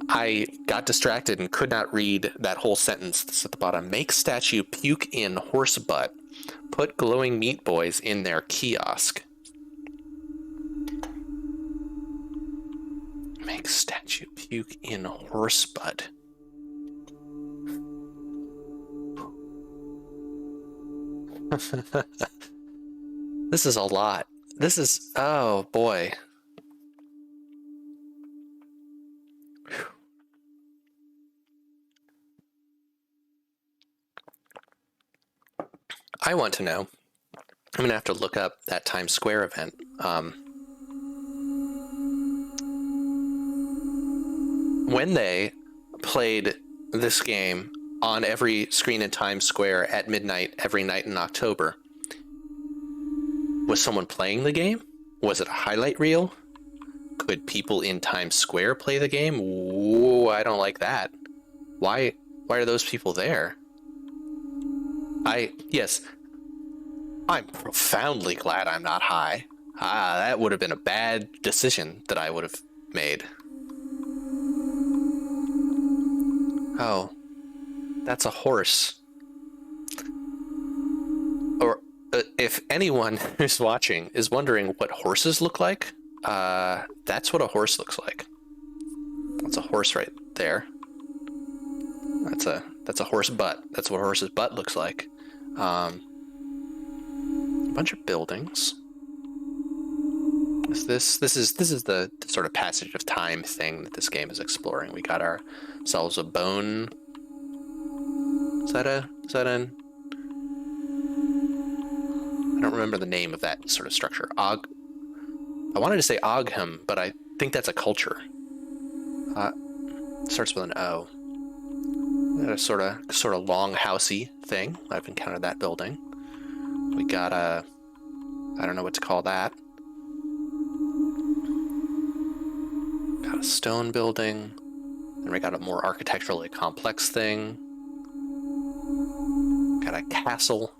I got distracted and could not read that whole sentence that's at the bottom. Make statue puke in horse butt. Put glowing meat boys in their kiosk. Make statue puke in horse butt. This is a lot. This is... Oh, boy. I want to know. I'm going to have to look up that Times Square event. When they played this game on every screen in Times Square at midnight every night in October, was someone playing the game? Was it a highlight reel? Could people in Times Square play the game? Ooh, I don't like that. Why are those people there? Yes, I'm profoundly glad I'm not high. That would have been a bad decision that I would have made. Oh, that's a horse. Or if anyone who's watching is wondering what horses look like, that's what a horse looks like. That's a horse right there. That's a horse butt. That's what a horse's butt looks like. A bunch of buildings. This is the sort of passage of time thing that this game is exploring. We got ourselves a bone. Is that an? I don't remember the name of that sort of structure. I wanted to say Ogham, but I think that's a culture. Starts with an O. A sort of long housey thing. I've encountered that building. We got I don't know what to call that. Got a stone building. Then we got a more architecturally complex thing. Got a castle.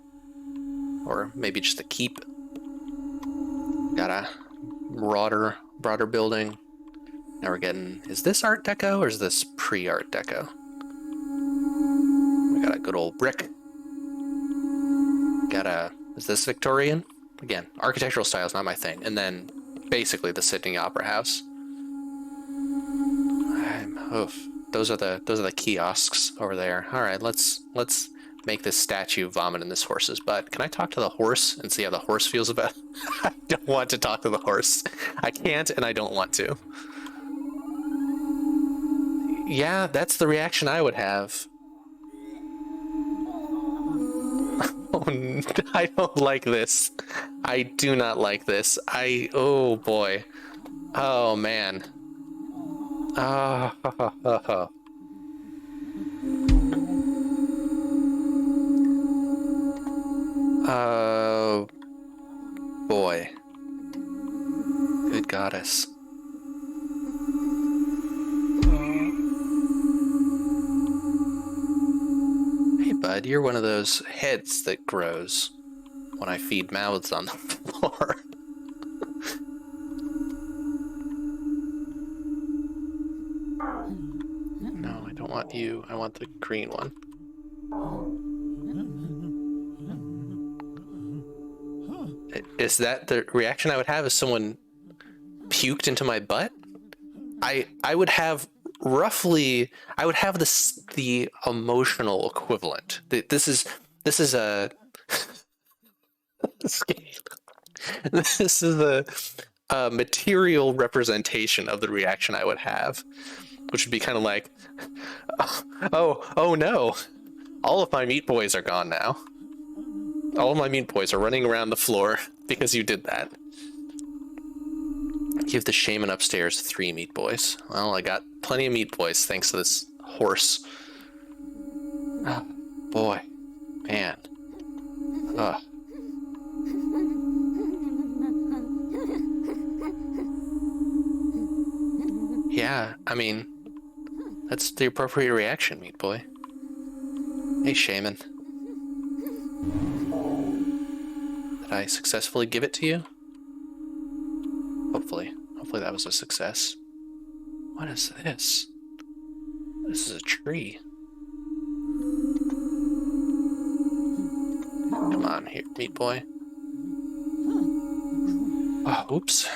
Or maybe just a keep. Got a broader building. Now we're getting, is this Art Deco or is this pre-Art Deco? We got a good old brick. Is this Victorian? Again, architectural style is not my thing. And then basically the Sydney Opera House. Those are the kiosks over there. All right, let's make this statue vomit in this horse's butt. Can I talk to the horse and see how the horse feels about it? I don't want to talk to the horse. I can't and I don't want to. Yeah, that's the reaction I would have. Oh, I don't like this. I do not like this. Oh boy. Oh man. Oh. Oh boy. Good goddess. Hey bud, you're one of those heads that grows when I feed mouths on the floor. No, I don't want you. I want the green one. Is that the reaction I would have if someone puked into my butt? I would have roughly, I would have the emotional equivalent. This is a this is a material representation of the reaction I would have, which would be kind of like, oh no, all of my meat boys are gone now. All of my meat boys are running around the floor because you did that. Give the shaman upstairs 3 meat boys. Well, I got plenty of meat boys thanks to this horse. Oh, boy. Man. Ugh. Yeah, I mean, that's the appropriate reaction, meat boy. Hey, shaman. Did I successfully give it to you? Hopefully. Hopefully that was a success. What is this? This is a tree. Come on here, meat boy. Oh, oops.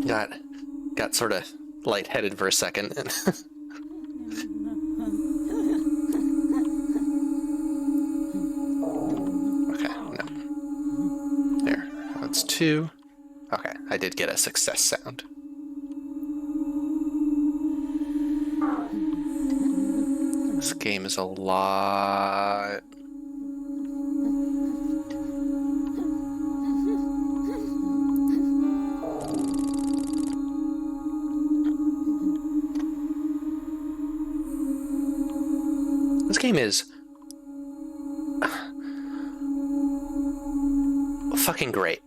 Got sort of lightheaded for a second. And okay, no. There, that's 2. Okay, I did get a success sound. This game is a lot. This game is fucking great.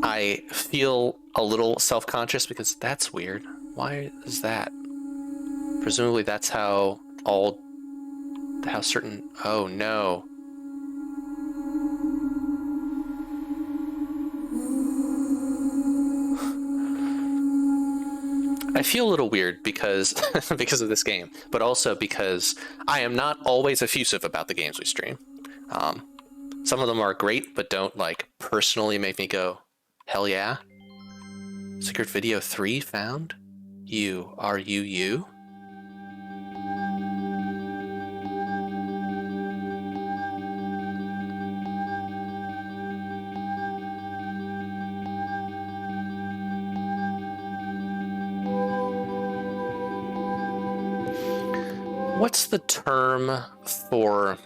I feel a little self-conscious because that's weird. Why is that? Presumably that's how certain... Oh no. I feel a little weird because because of this game, but also because I am not always effusive about the games we stream. Some of them are great, but don't like personally make me go, hell yeah. Secret video 3 found? You, are you? What's the term for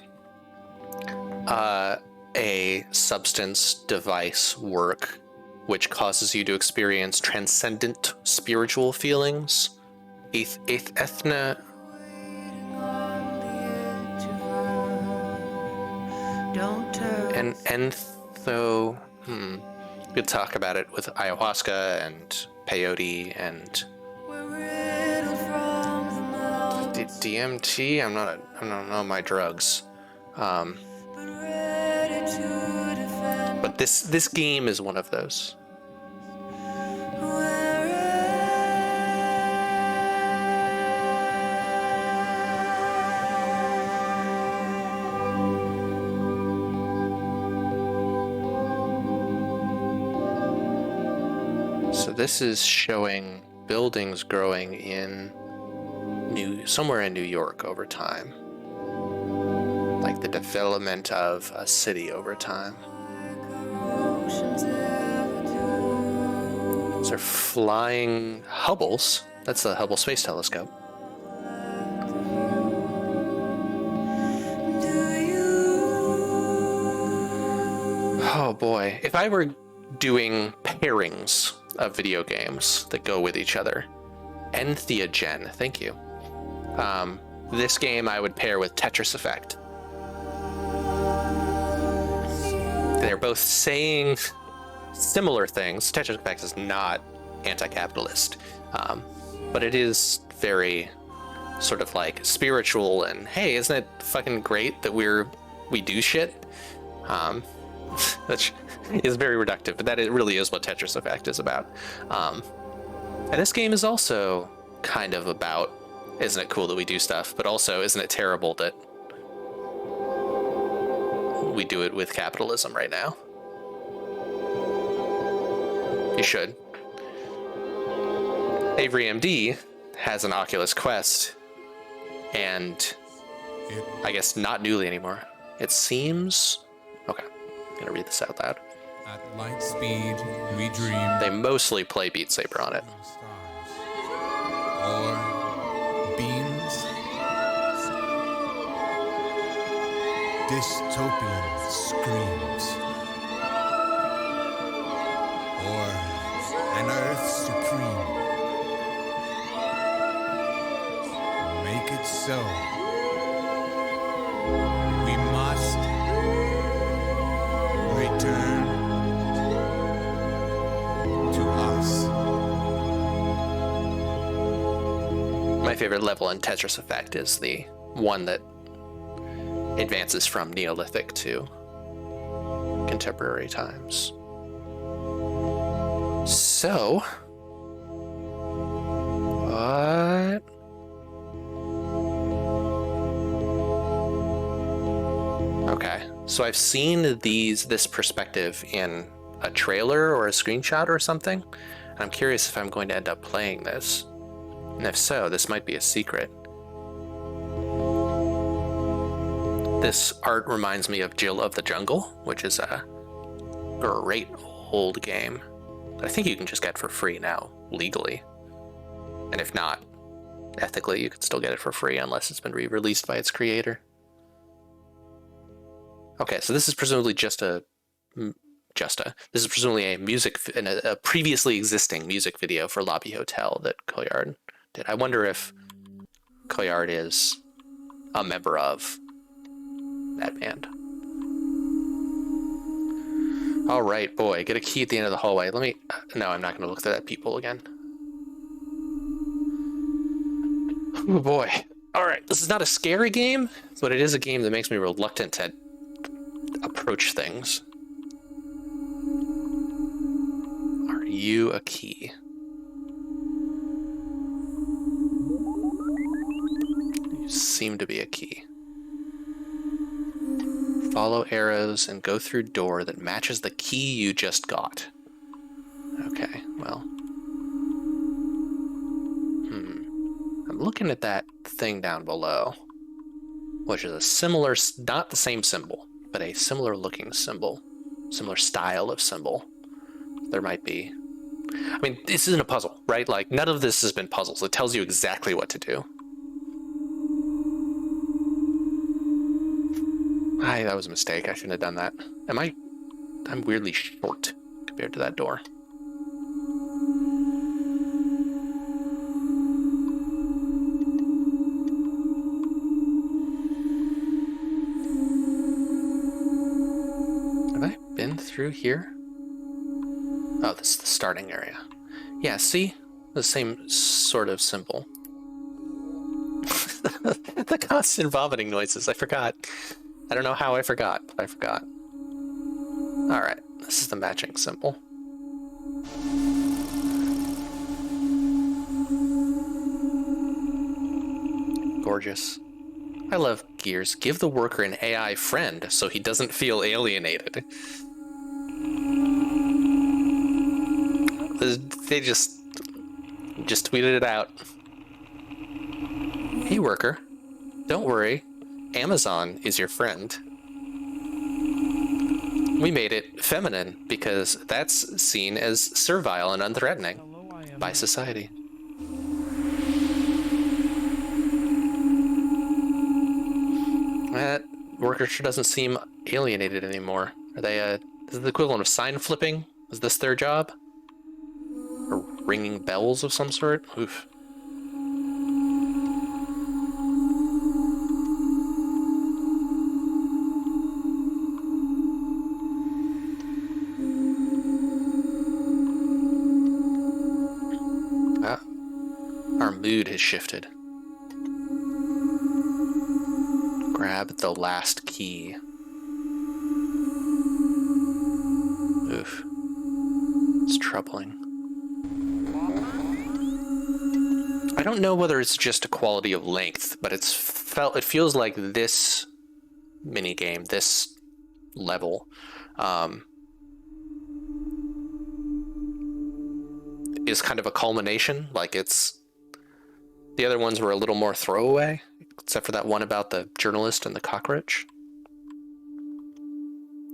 a substance device work which causes you to experience transcendent spiritual feelings? Ethna... And entho... We could talk about it with ayahuasca and peyote and... DMT? I don't know my drugs. But this game is one of those. So this is showing buildings growing in somewhere in New York over time. Like the development of a city over time. Those are flying Hubbles. That's the Hubble Space Telescope. Oh boy. If I were doing pairings of video games that go with each other, Entheogen, thank you. This game I would pair with Tetris Effect. They're both saying similar things. Tetris Effect is not anti-capitalist, but it is very sort of like spiritual and, hey, isn't it fucking great that we do shit? That is very reductive, but that really is what Tetris Effect is about. And this game is also kind of about, isn't it cool that we do stuff, but also isn't it terrible that we do it with capitalism right now? You should. Avery MD has an Oculus Quest, and I guess not newly anymore. It seems... Okay, I'm gonna read this out loud. At light speed, we dream. They mostly play Beat Saber on it. Or beams. Dystopian screams. Or an earth supreme. Make it so. We must return to us. My favorite level in Tetris Effect is the one that advances from Neolithic to contemporary times. So, what? Okay, so I've seen this perspective in a trailer or a screenshot or something, and I'm curious if I'm going to end up playing this. And if so, this might be a secret. This art reminds me of Jill of the Jungle, which is a great old game that I think you can just get for free now, legally. And if not, ethically, you can still get it for free unless it's been re-released by its creator. Okay, so this is presumably this is presumably a previously existing music video for Lobby Hotel that Koyard did. I wonder if Koyard is a member of that band. All right, boy, get a key at the end of the hallway. No, I'm not going to look at that people again. Oh boy. All right, this is not a scary game, but it is a game that makes me reluctant to approach things. Are you a key? You seem to be a key. Follow arrows and go through door that matches the key you just got. Okay, well. I'm looking at that thing down below, which is a similar, not the same symbol, but a similar looking symbol, similar style of symbol. There might be. I mean, this isn't a puzzle, right? Like, none of this has been puzzles. It tells you exactly what to do. That was a mistake. I shouldn't have done that. I'm weirdly short compared to that door. Have I been through here? Oh, this is the starting area. Yeah, see? The same sort of symbol. The constant vomiting noises, I forgot. I don't know how I forgot, but I forgot. Alright, this is the matching symbol. Gorgeous. I love Gears. Give the worker an AI friend so he doesn't feel alienated. They just tweeted it out. Hey worker, don't worry. Amazon is your friend. We made it feminine because that's seen as servile and unthreatening by society. That worker sure doesn't seem alienated anymore. Are they is it the equivalent of sign flipping? Is this their job? Or ringing bells of some sort? Oof. Our mood has shifted. Grab the last key. Oof. It's troubling. I don't know whether it's just a quality of length, but it feels like this minigame, this level, is kind of a culmination. Like the other ones were a little more throwaway, except for that one about the journalist and the cockroach.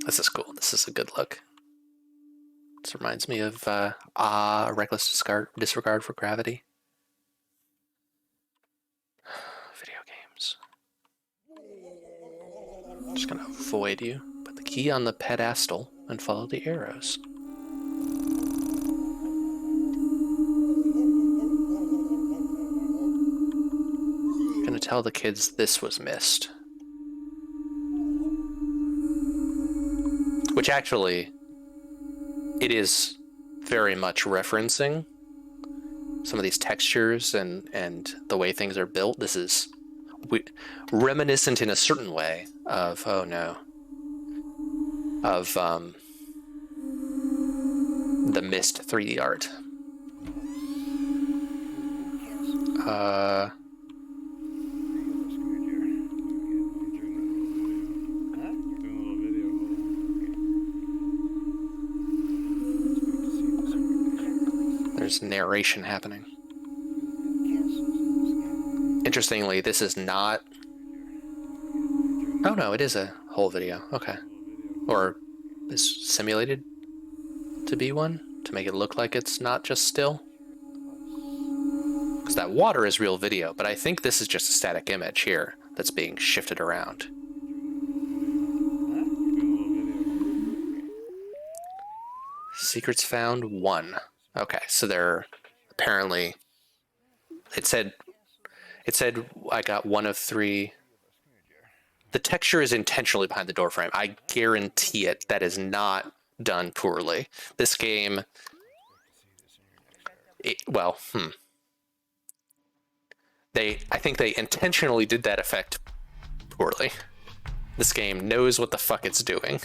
This is cool. This is a good look. This reminds me of reckless disregard for gravity. Video games. I'm just gonna avoid you. Put the key on the pedestal and follow the arrows. Gonna tell the kids this was missed. Which actually, it is very much referencing some of these textures and the way things are built. This is reminiscent in a certain way of, oh no, of the Mist 3D art. There's narration happening. Interestingly, this is not... Oh no, it is a whole video. Okay. Or is simulated to be one, to make it look like it's not just still. Because that water is real video, but I think this is just a static image here that's being shifted around. Secrets found 1. Okay, so they're apparently... It said I got 1 of 3. The texture is intentionally behind the door frame. I guarantee it. That is not done poorly. This game... I think they intentionally did that effect poorly. This game knows what the fuck it's doing.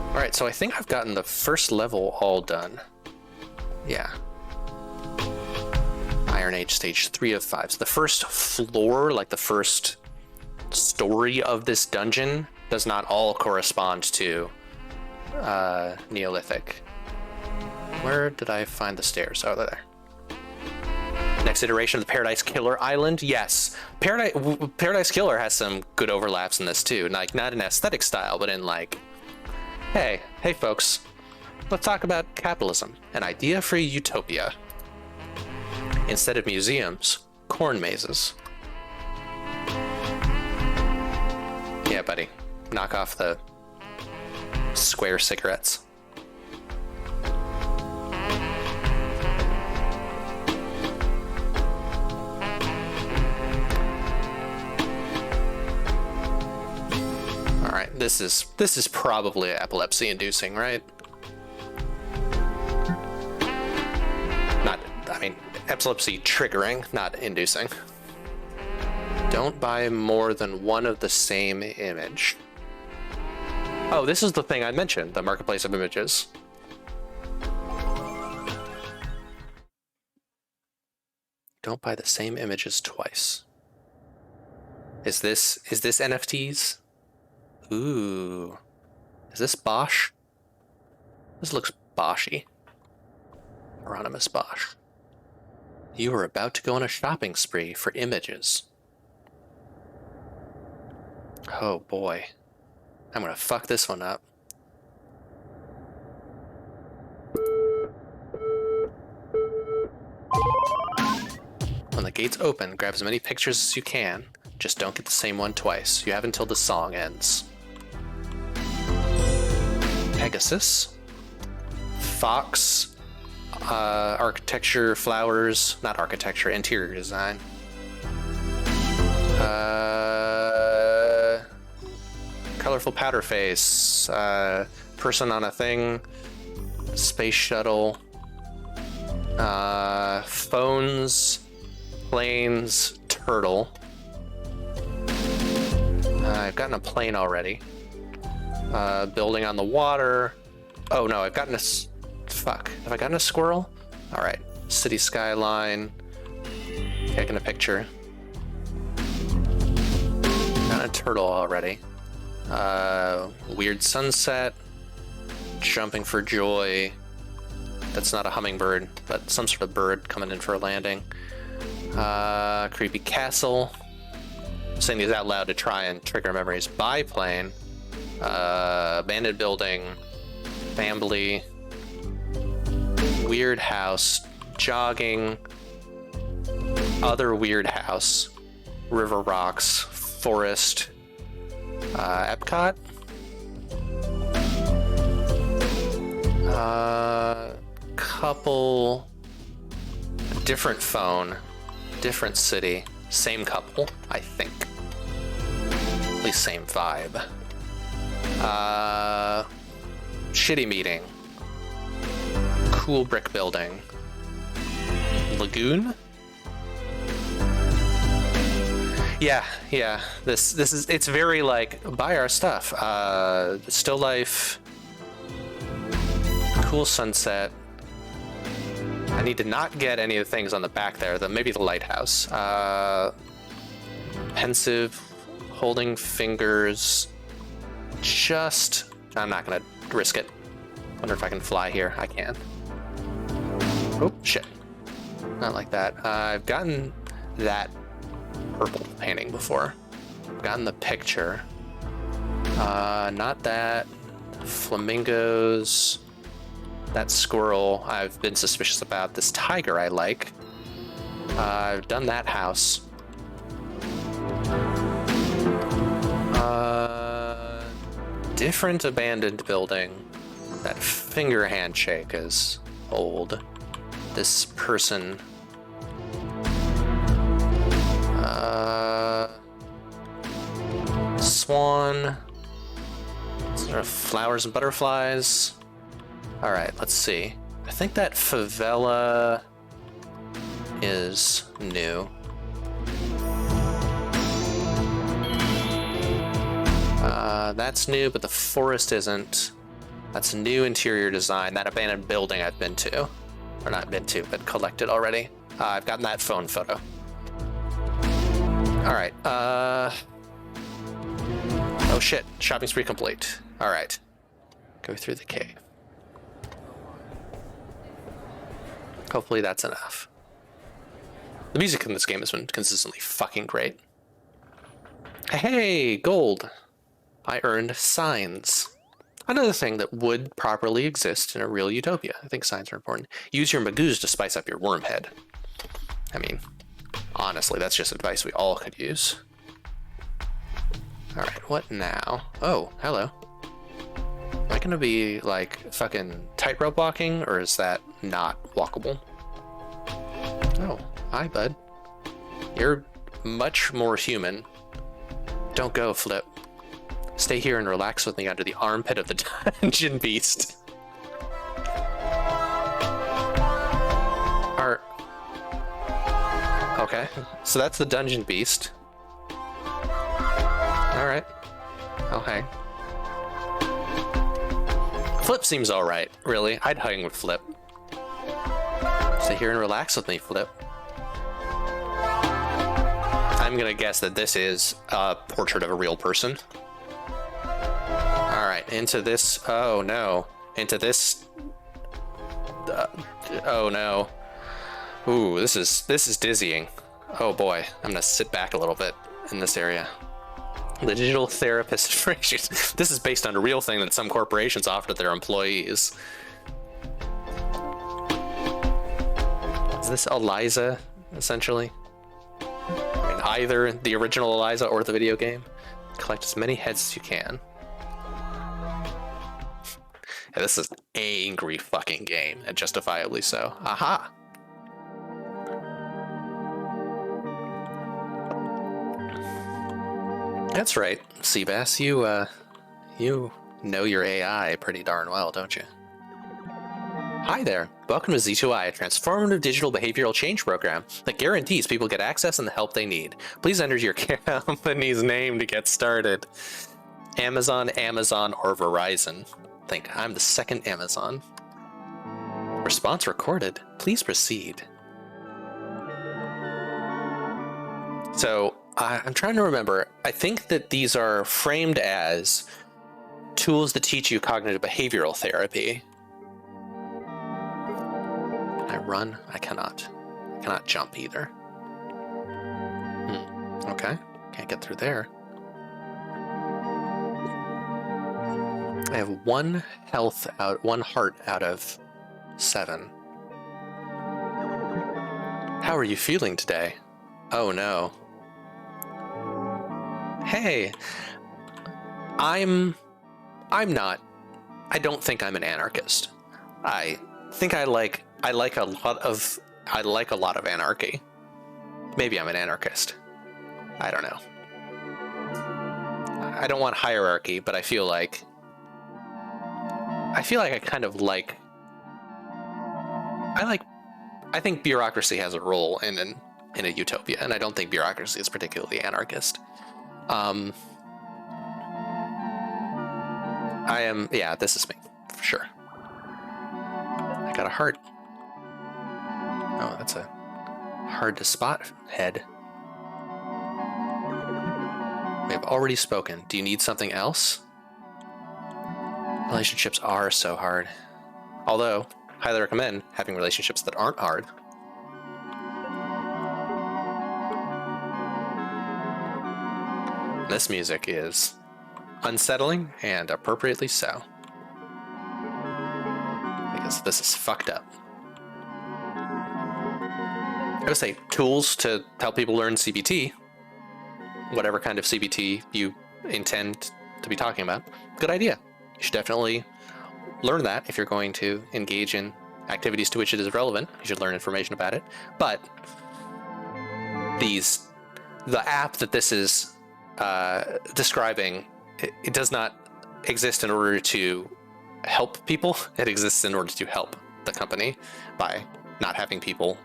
Alright, so I think I've gotten the first level all done. Yeah. Iron Age stage 3 of 5. So the first floor, like the first story of this dungeon, does not all correspond to Neolithic. Where did I find the stairs? Oh, they're there. Next iteration of the Paradise Killer Island. Yes, Paradise Killer has some good overlaps in this too. Like, not in aesthetic style, but in like, hey folks, let's talk about capitalism, an idea for a utopia. Instead of museums, corn mazes. Yeah, buddy, knock off the square cigarettes. All right, this is probably epilepsy inducing, right? Epilepsy triggering, not inducing. Don't buy more than 1 of the same image. Oh, this is the thing I mentioned, the marketplace of images. Don't buy the same images twice. Is this NFTs? Ooh. Is this Bosch? This looks Boshy. Hieronymus Bosch. You are about to go on a shopping spree for images. Oh boy. I'm gonna fuck this one up. When the gates open, grab as many pictures as you can. Just don't get the same one twice. You have until the song ends. Pegasus. Fox. Architecture, flowers. Not architecture, interior design. Colorful powder face. Person on a thing. Space shuttle. Phones. Planes. Turtle. I've gotten a plane already. Building on the water. Oh no, I've gotten a... Fuck. Have I gotten a squirrel? Alright. City skyline. Taking a picture. Got a turtle already. Weird sunset. Jumping for joy. That's not a hummingbird, but some sort of bird coming in for a landing. Creepy castle. I'm saying these out loud to try and trigger memories. Biplane. Abandoned building. Family. Weird house. Jogging. Other weird house. River rocks. Forest. Epcot. Couple. Different phone. Different city. Same couple, I think. At least same vibe. Shitty meeting. cool brick building. Lagoon? Yeah. It's very like, buy our stuff. Still life. Cool sunset. I need to not get any of the things on the back there, maybe the lighthouse. Pensive, holding fingers. I'm not gonna risk it. Wonder if I can fly here. I can. Oh, shit. Not like that. I've gotten that purple painting before. I've gotten the picture. Not that. Flamingos. That squirrel I've been suspicious about. This tiger I like. I've done that house. Different abandoned building. That finger handshake is old. This person. Swan. Sort of flowers and butterflies. Alright, let's see. I think that favela is new. That's new, but the forest isn't. That's new interior design. That abandoned building I've been to. Or not been to, but collected already. I've gotten that phone photo. Alright, oh shit, shopping spree complete. Alright. Go through the cave. Hopefully that's enough. The music in this game has been consistently fucking great. Hey, gold! I earned signs. Another thing that would properly exist in a real utopia. I think signs are important. Use your magoos to spice up your worm head. I mean, honestly, that's just advice we all could use. Alright, what now? Oh, hello. Am I gonna be, like, fucking tightrope walking, or is that not walkable? Oh, hi, bud. You're much more human. Don't go, Flip. Stay here and relax with me under the armpit of the dungeon beast. Okay, so that's the dungeon beast. Alright. I'll hang. Flip seems alright, really. I'd hang with Flip. Stay here and relax with me, Flip. I'm gonna guess that this is a portrait of a real person. Alright, into this. Oh no. Into this. Oh no. Ooh, this is dizzying. Oh boy, I'm gonna sit back a little bit in this area. The digital therapist phrase. This is based on a real thing that some corporations offer to their employees. Is this Eliza, essentially? I mean, either the original Eliza or the video game. Collect as many heads as you can. Yeah, this is an angry fucking game, and justifiably so. Aha! That's right, Seabass. You know your AI pretty darn well, don't you? Hi there. Welcome to Z2I, a transformative digital behavioral change program that guarantees people get access and the help they need. Please enter your company's name to get started. Amazon, or Verizon. Think I'm the second Amazon. Response recorded. Please proceed. So, I'm trying to remember. I think that these are framed as tools that teach you cognitive behavioral therapy. Can I run? I cannot. I cannot jump either. Okay. Can't get through there. I have one heart out of 7. How are you feeling today? Oh no. Hey, I'm not. I don't think I'm an anarchist. I think I like a lot of anarchy. Maybe I'm an anarchist. I don't know. I don't want hierarchy, but I feel like I kind of like I think bureaucracy has a role in a utopia, and I don't think bureaucracy is particularly anarchist. Yeah, this is me, for sure. I got a heart. Oh, that's a hard to spot head. We have already spoken. Do you need something else? Relationships are so hard. Although, highly recommend having relationships that aren't hard. This music is unsettling, and appropriately so. Because this is fucked up. I would say tools to help people learn CBT, whatever kind of CBT you intend to be talking about. Good idea. You should definitely learn that if you're going to engage in activities to which it is relevant. You should learn information about it. But the app that this is describing, it does not exist in order to help people. It exists in order to help the company by not having people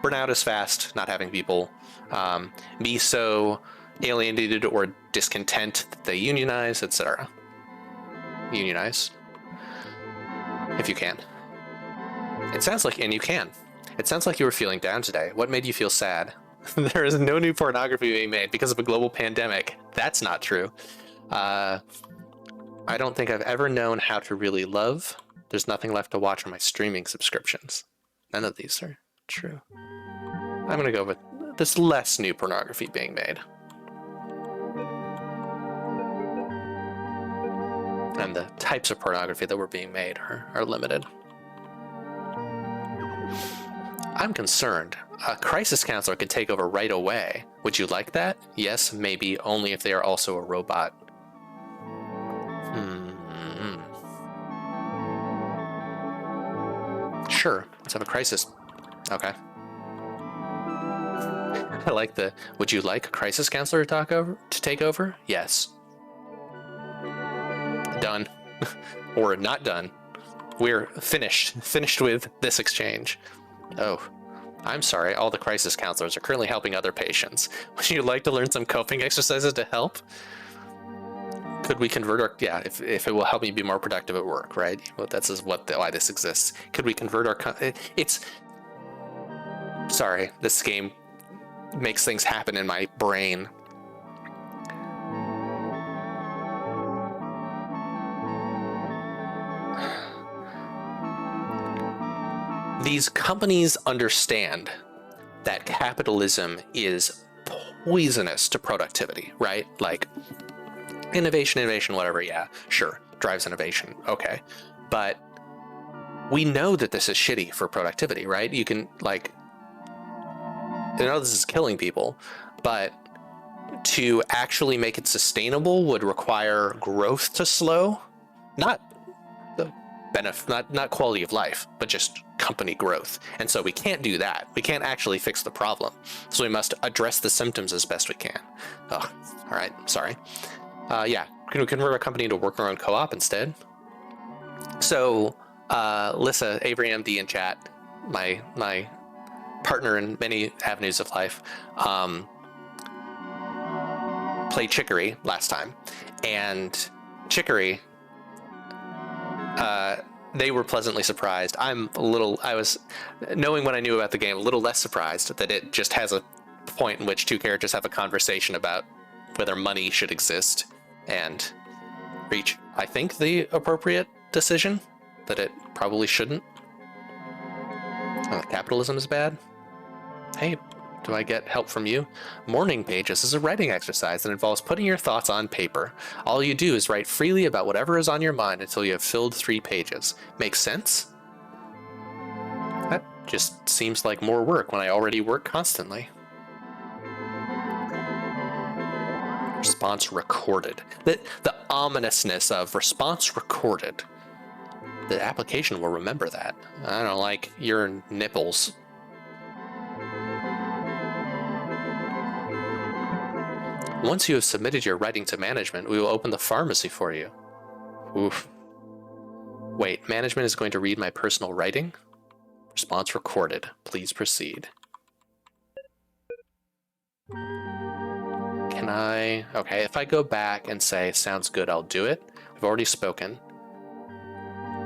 burn out as fast, not having people be so alienated or discontent that they unionize, etc. Unionize if you can. It sounds like, and you can. It sounds like you were feeling down today. What made you feel sad? There is no new pornography being made because of a global pandemic. That's not true. I don't think I've ever known how to really love. There's nothing left to watch on my streaming subscriptions. None of these are true. I'm gonna go with there's less new pornography being made. And the types of pornography that were being made are limited. I'm concerned. A crisis counselor could take over right away. Would you like that? Yes, maybe, only if they are also a robot. Sure, let's have a crisis. Okay. I like the, would you like a crisis counselor to take over? Yes. Done. Or not done. We're finished with this exchange. Oh, I'm sorry, all the crisis counselors are currently helping other patients. Would you like to learn some coping exercises to help? Could we convert our, yeah, if it will help me be more productive at work, right? Well, that's why this exists. Could we convert our, sorry, this game makes things happen in my brain. These companies understand that capitalism is poisonous to productivity, right? Like innovation, whatever, yeah, sure, drives innovation, okay. But we know that this is shitty for productivity, right? You can, like, I know this is killing people, but to actually make it sustainable would require growth to slow, not the benefit, not quality of life, but just company growth. And so we can't do that. We can't actually fix the problem. So we must address the symptoms as best we can. Oh, all right, sorry. Yeah, can we convert our company to worker-owned co-op instead? So, Lissa, Avery MD in chat, my partner in many avenues of life, played Chicory last time, and Chicory, they were pleasantly surprised. I was, knowing what I knew about the game, a little less surprised that it just has a point in which two characters have a conversation about whether money should exist and reach, I think, the appropriate decision that it probably shouldn't. Capitalism is bad. Hey, do I get help from you? Morning Pages is a writing exercise that involves putting your thoughts on paper. All you do is write freely about whatever is on your mind until you have filled 3 pages. Makes sense? That just seems like more work when I already work constantly. Response recorded. The ominousness of response recorded. The application will remember that. I don't like your nipples. Once you have submitted your writing to management, we will open the pharmacy for you. Oof. Wait, management is going to read my personal writing? Response recorded. Please proceed. Can I... Okay, if I go back and say, sounds good, I'll do it. I've already spoken.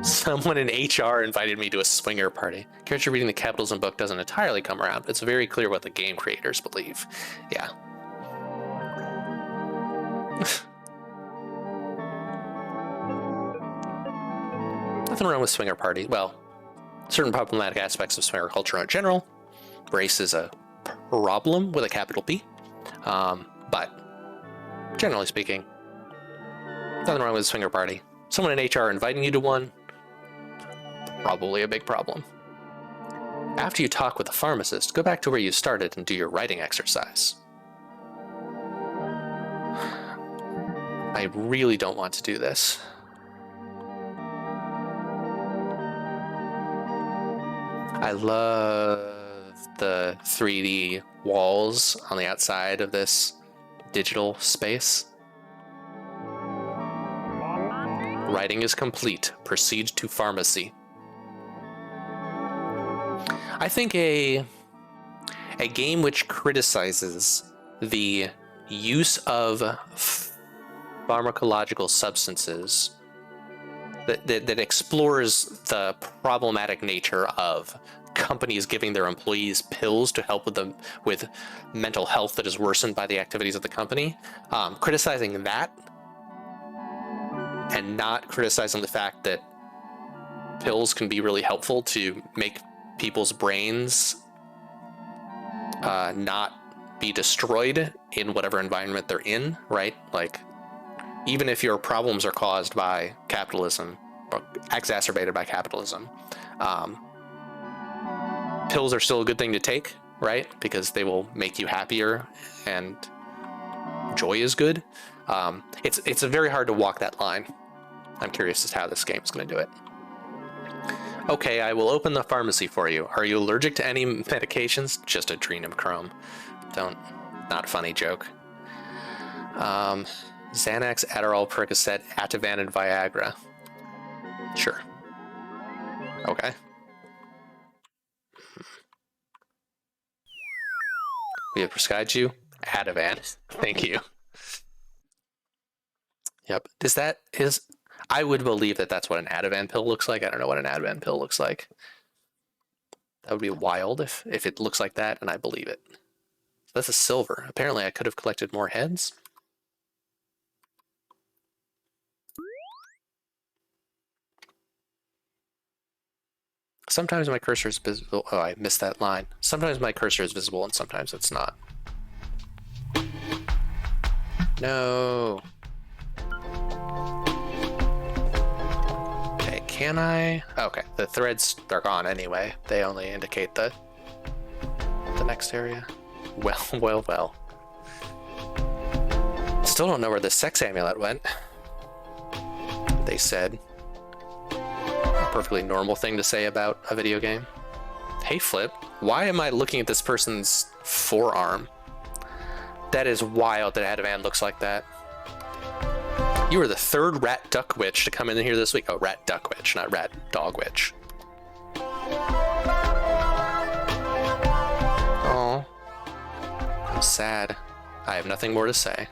Someone in HR invited me to a swinger party. Character reading the capitalism book doesn't entirely come around. It's very clear what the game creators believe. Yeah. Nothing wrong with swinger party. Well, certain problematic aspects of swinger culture in general. Race is a problem with a capital P. But generally speaking, nothing wrong with a swinger party. Someone in HR inviting you to one, probably a big problem. After you talk with the pharmacist, go back to where you started and do your writing exercise. I really don't want to do this. I love the 3D walls on the outside of this digital space. Writing is complete. Proceed to pharmacy. I think a game which criticizes the use of pharmacological substances, that explores the problematic nature of companies giving their employees pills to help with mental health that is worsened by the activities of the company, criticizing that and not criticizing the fact that pills can be really helpful to make people's brains not be destroyed in whatever environment they're in, right? Like, even if your problems are caused by capitalism or exacerbated by capitalism, pills are still a good thing to take, right? Because they will make you happier and joy is good. It's very hard to walk that line. I'm curious as to how this game is going to do it. Okay, I will open the pharmacy for you. Are you allergic to any medications? Just adrenochrome. Not a funny joke. Xanax, Adderall, Percocet, Ativan, and Viagra. Sure. Okay. We have prescribed you Ativan. Thank you. Yep. I would believe that that's what an Ativan pill looks like. I don't know what an Ativan pill looks like. That would be wild if it looks like that, and I believe it. That's a silver. Apparently I could have collected more heads. Sometimes my cursor is visible. Oh, I missed that line. Sometimes my cursor is visible and sometimes it's not. No. Okay, can I? Okay, the threads are gone anyway. They only indicate the next area. Well. Still don't know where the sex amulet went. They said. A perfectly normal thing to say about a video game. Hey Flip, why am I looking at this person's forearm? That is wild that Ativan looks like that. You were the third rat duck witch to come in here this week. Oh, rat duck witch, not rat dog witch. Oh, I'm sad. I have nothing more to say.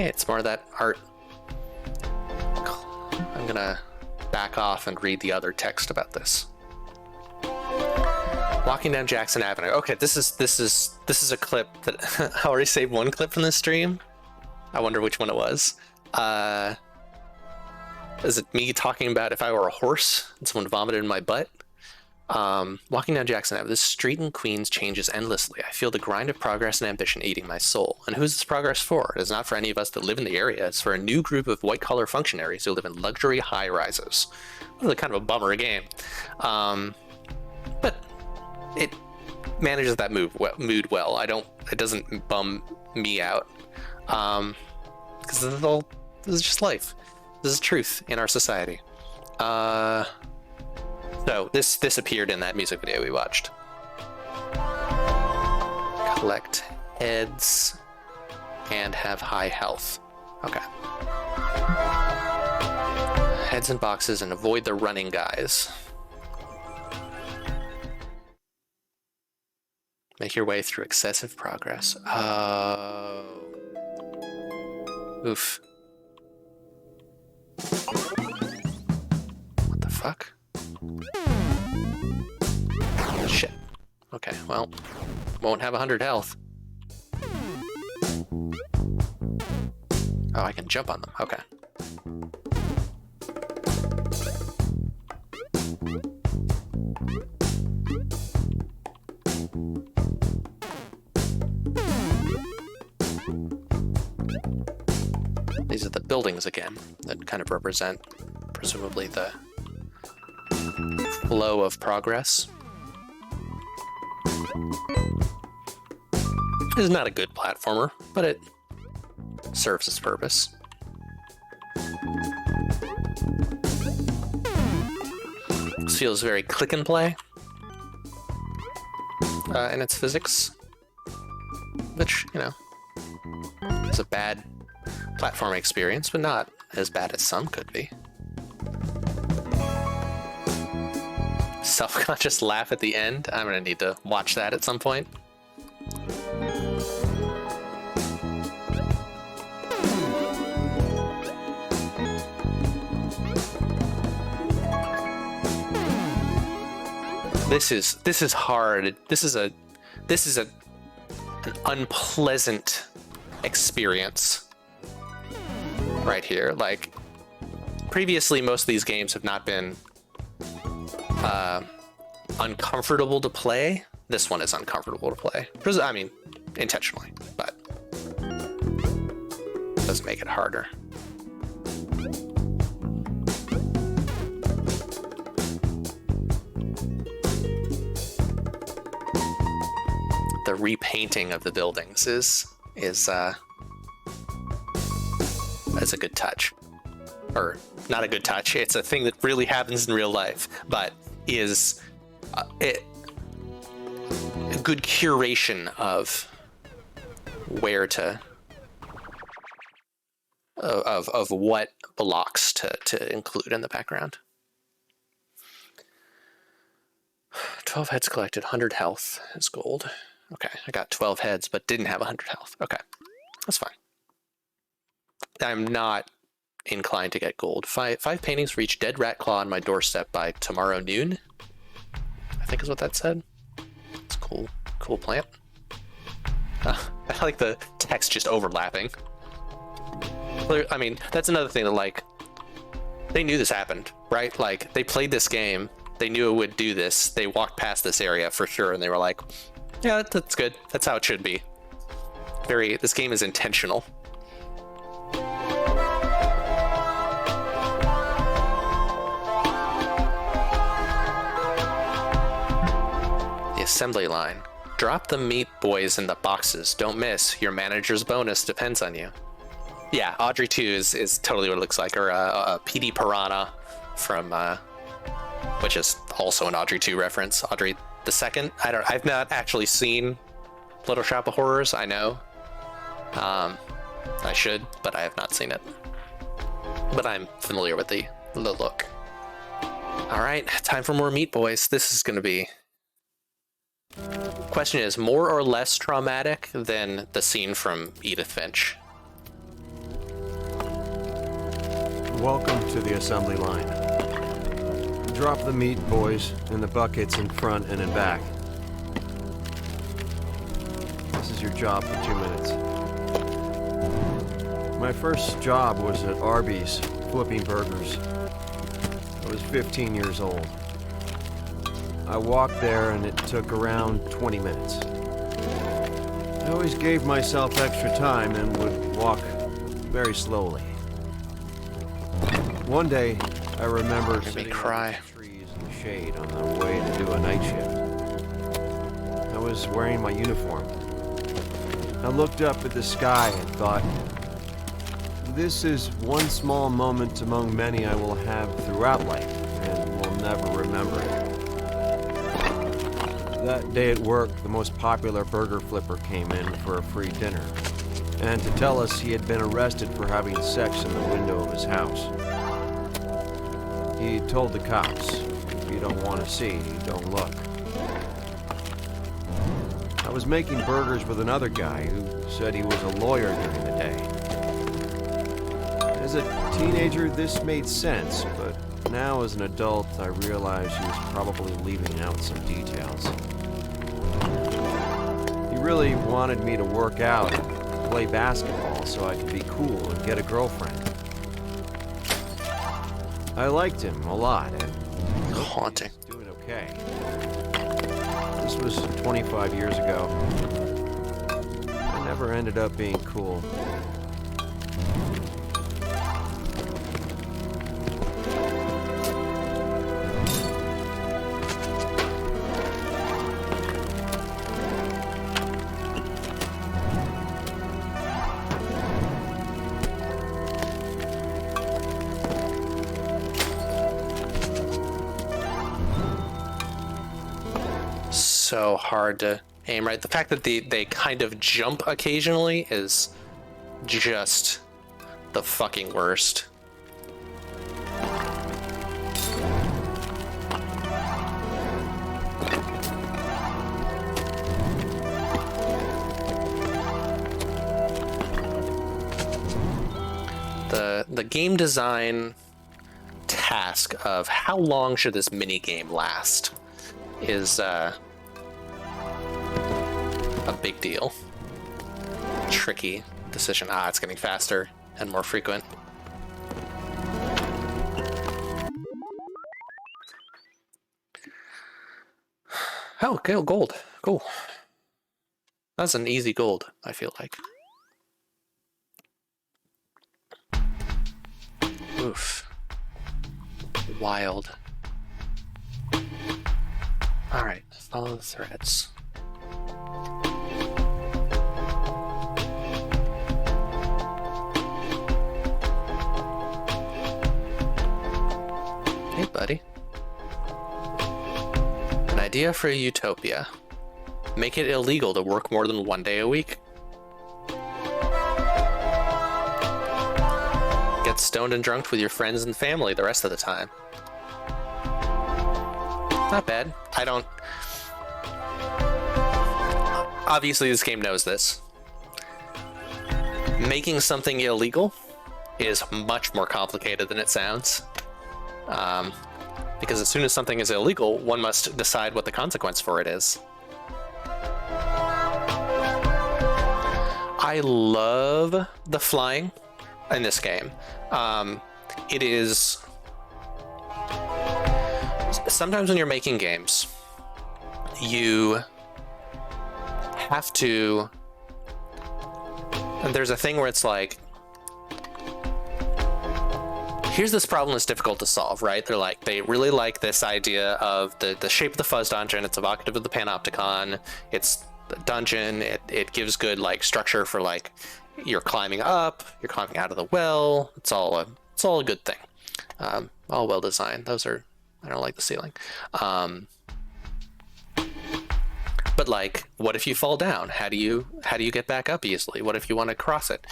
It's more of that art. I'm gonna back off and read the other text about this. Walking down Jackson Avenue. Okay, this is a clip that I already saved one clip from this stream. I wonder which one it was. Is it me talking about if I were a horse and someone vomited in my butt? Walking down Jackson Avenue, this street in Queens changes endlessly. I feel the grind of progress and ambition eating my soul. And who's this progress for? It is not for any of us that live in the area. It's for a new group of white-collar functionaries who live in luxury high-rises. Really kind of a bummer game. But it manages that mood well. It doesn't bum me out. Because this is just life. This is truth in our society. So this appeared in that music video we watched. Collect heads and have high health. Okay. Heads in boxes and avoid the running guys. Make your way through excessive progress. Oh. Oof. What the fuck? Shit. Okay, well, won't have 100 health. Oh, I can jump on them. Okay. These are the buildings again that kind of represent, presumably, the flow of progress. This is not a good platformer, but it serves its purpose. This feels very click and play in its physics, which, you know, is a bad platform experience, but not as bad as some could be. Self-conscious laugh at the end. I'm gonna need to watch that at some point. This is hard. This is an unpleasant experience right here. Like, previously most of these games have not been uncomfortable to play. This one is uncomfortable to play. I mean, intentionally, but it does make it harder. The repainting of the buildings is a good touch. Or not a good touch. It's a thing that really happens in real life, but is a good curation of where to of what blocks to include in the background. 12 heads collected, 100 health is gold. Okay, I got 12 heads, but didn't have 100 health. Okay, that's fine. I'm not inclined to get gold. Five paintings for each dead rat claw on my doorstep by tomorrow noon, I think is what that said. It's cool. Cool plant. I like the text just overlapping. I mean, that's another thing that, like, they knew this happened, right? Like, they played this game, they knew it would do this, they walked past this area for sure, and they were like, yeah, that's good. That's how it should be. This game is intentional. The assembly line. Drop the meat, boys, in the boxes. Don't miss. Your manager's bonus depends on you. Yeah, Audrey 2 is totally what it looks like. Or PD Piranha from, which is also an Audrey 2 reference. Audrey the Second. I've not actually seen Little Shop of Horrors. I know. I should, but I have not seen it. But I'm familiar with the look. All right, time for more Meat Boys. This is going to be... Question is, more or less traumatic than the scene from Edith Finch? Welcome to the assembly line. Drop the meat, boys, in the buckets in front and in back. This is your job for 2 minutes. My first job was at Arby's, flipping burgers. I was 15 years old. I walked there and it took around 20 minutes. I always gave myself extra time and would walk very slowly. One day, I remember sitting under the trees in the shade on the way to do a night shift. I was wearing my uniform. I looked up at the sky and thought, This is one small moment among many I will have throughout life, and will never remember it. That day at work, the most popular burger flipper came in for a free dinner, and to tell us he had been arrested for having sex in the window of his house. He told the cops, "If you don't want to see, don't look." I was making burgers with another guy who said he was a lawyer during the day. As a teenager, this made sense, but now as an adult, I realize he was probably leaving out some details. He really wanted me to work out and play basketball so I could be cool and get a girlfriend. I liked him a lot, and Haunting. he was doing okay. This was 25 years ago. I never ended up being cool. So hard to aim right. The fact that they kind of jump occasionally is just the fucking worst. The game design task of how long should this mini game last is a big deal. Tricky decision. It's getting faster and more frequent. Oh, okay, gold. Cool. That's an easy gold, I feel like. Oof. Wild. Alright, follow the threads. Hey, buddy. An idea for a utopia. Make it illegal to work more than 1 day a week. Get stoned and drunk with your friends and family the rest of the time. Not bad. Obviously, this game knows this. Making something illegal is much more complicated than it sounds. Because as soon as something is illegal, one must decide what the consequence for it is. I love the flying in this game. It is... Sometimes when you're making games, you have to... There's a thing where it's like, here's this problem that's difficult to solve, right? They really like this idea of the shape of the Fuzz dungeon. It's evocative of the Panopticon. It's the dungeon. It gives good structure for you're climbing up, you're climbing out of the well. It's all a good thing. All well designed. I don't like the ceiling. But what if you fall down? How do you get back up easily? What if you want to cross it?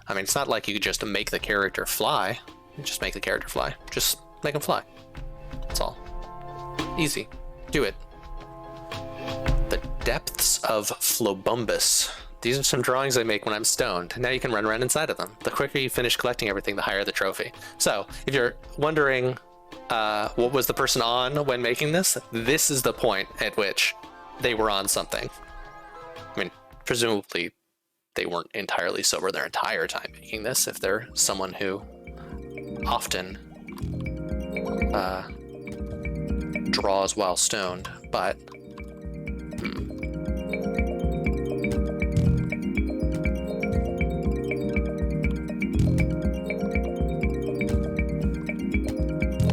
I mean, it's not like you could just make the character fly. You just make the character fly. Just make him fly. That's all. Easy. Do it. The depths of Flobumbus. These are some drawings I make when I'm stoned. Now you can run around inside of them. The quicker you finish collecting everything, the higher the trophy. So, if you're wondering what was the person on when making this, this is the point at which they were on something. I mean, presumably they weren't entirely sober their entire time making this, if they're someone who often draws while stoned, but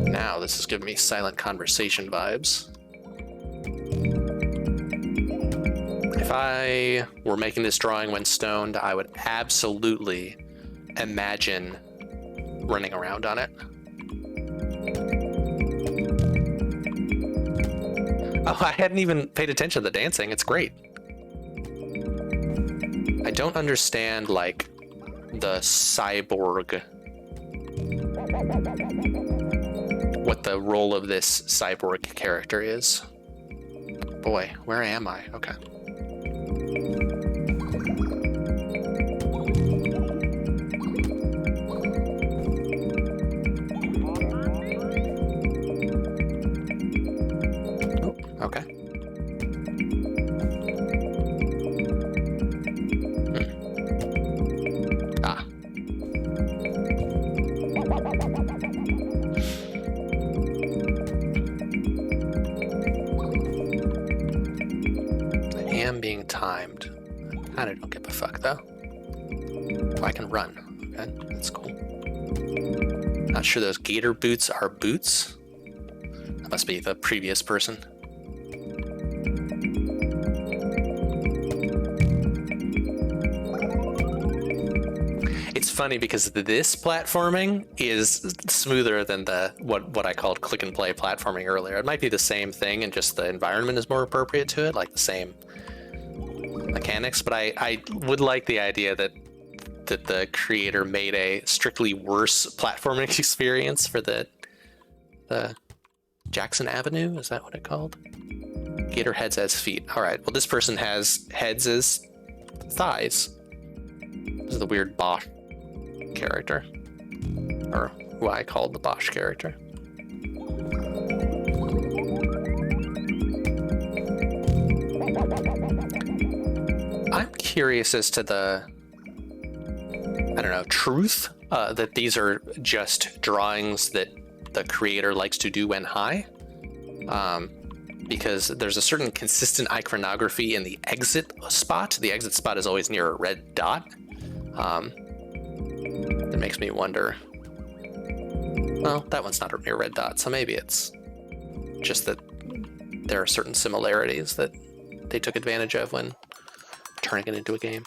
now this is giving me silent conversation vibes. If I were making this drawing when stoned, I would absolutely imagine running around on it. Oh, I hadn't even paid attention to the dancing. It's great. I don't understand, like, the cyborg, what the role of this cyborg character is. Boy, where am I? Okay. Oh, okay. Ah. I am being timed. I kinda don't give a fuck though. Oh, I can run. Okay, that's cool. Not sure those gator boots are boots. That must be the previous person. It's funny because this platforming is smoother than the what I called click and play platforming earlier. It might be the same thing and just the environment is more appropriate to it, like the same mechanics, but I would like the idea that the creator made a strictly worse platforming experience for the Jackson Avenue, is that what it called? Gator heads as feet. All right, well this person has heads as thighs. This is the weird Bosch character, or who I called the Bosch character. I'm curious as to the, I don't know, truth that these are just drawings that the creator likes to do when high, because there's a certain consistent iconography in the exit spot. The exit spot is always near a red dot. That makes me wonder, well, that one's not near a red dot, so maybe it's just that there are certain similarities that they took advantage of when turning it into a game.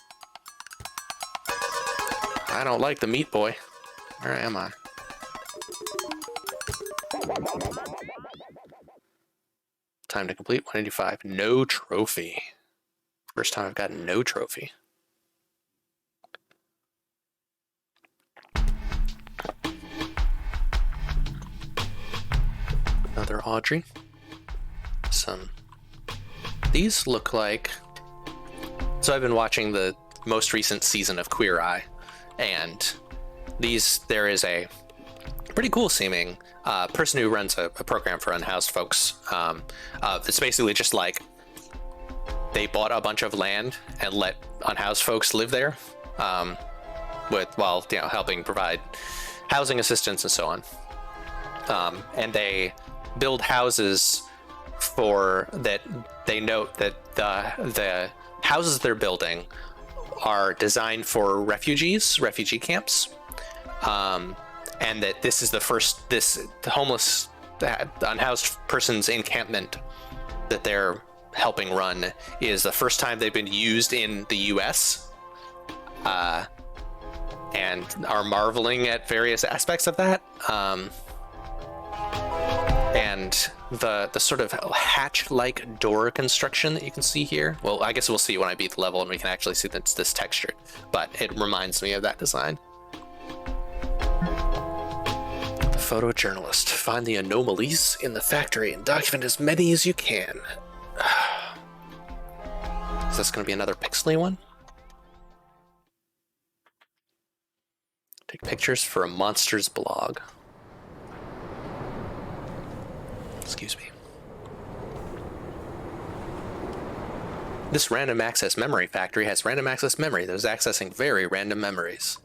I don't like the meat boy. Where am I? Time to complete 185. No trophy. First time I've gotten no trophy. Another Audrey. These look like... So I've been watching the most recent season of Queer Eye, and there is a pretty cool seeming person who runs a program for unhoused folks. It's basically just like they bought a bunch of land and let unhoused folks live there, while helping provide housing assistance and so on. And they build houses for that. They note that the houses they're building are designed for refugee camps, and that this is the homeless, the unhoused person's encampment that they're helping run is the first time they've been used in the US, and are marveling at various aspects of that. And the sort of hatch-like door construction that you can see here. Well, I guess we'll see when I beat the level and we can actually see that it's this textured, but it reminds me of that design. The photojournalist. Find the anomalies in the factory and document as many as you can. Is this going to be another pixely one? Take pictures for a monster's blog. Excuse me. This random access memory factory has random access memory that is accessing very random memories.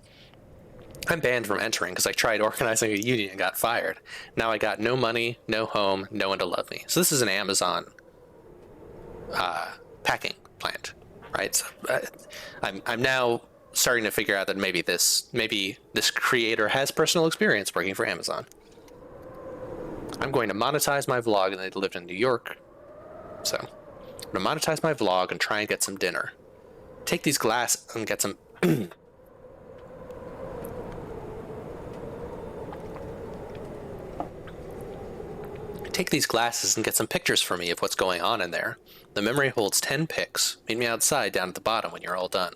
I'm banned from entering because I tried organizing a union and got fired. Now I got no money, no home, no one to love me. So this is an Amazon packing plant, right? So, I'm now starting to figure out that maybe this creator has personal experience working for Amazon. I'm going to monetize my vlog, and they lived in New York. So I'm going to monetize my vlog and try and get some dinner. Take these glass and get some take these glasses and get some pictures for me of what's going on in there. The memory holds 10 pics. Meet me outside down at the bottom when you're all done.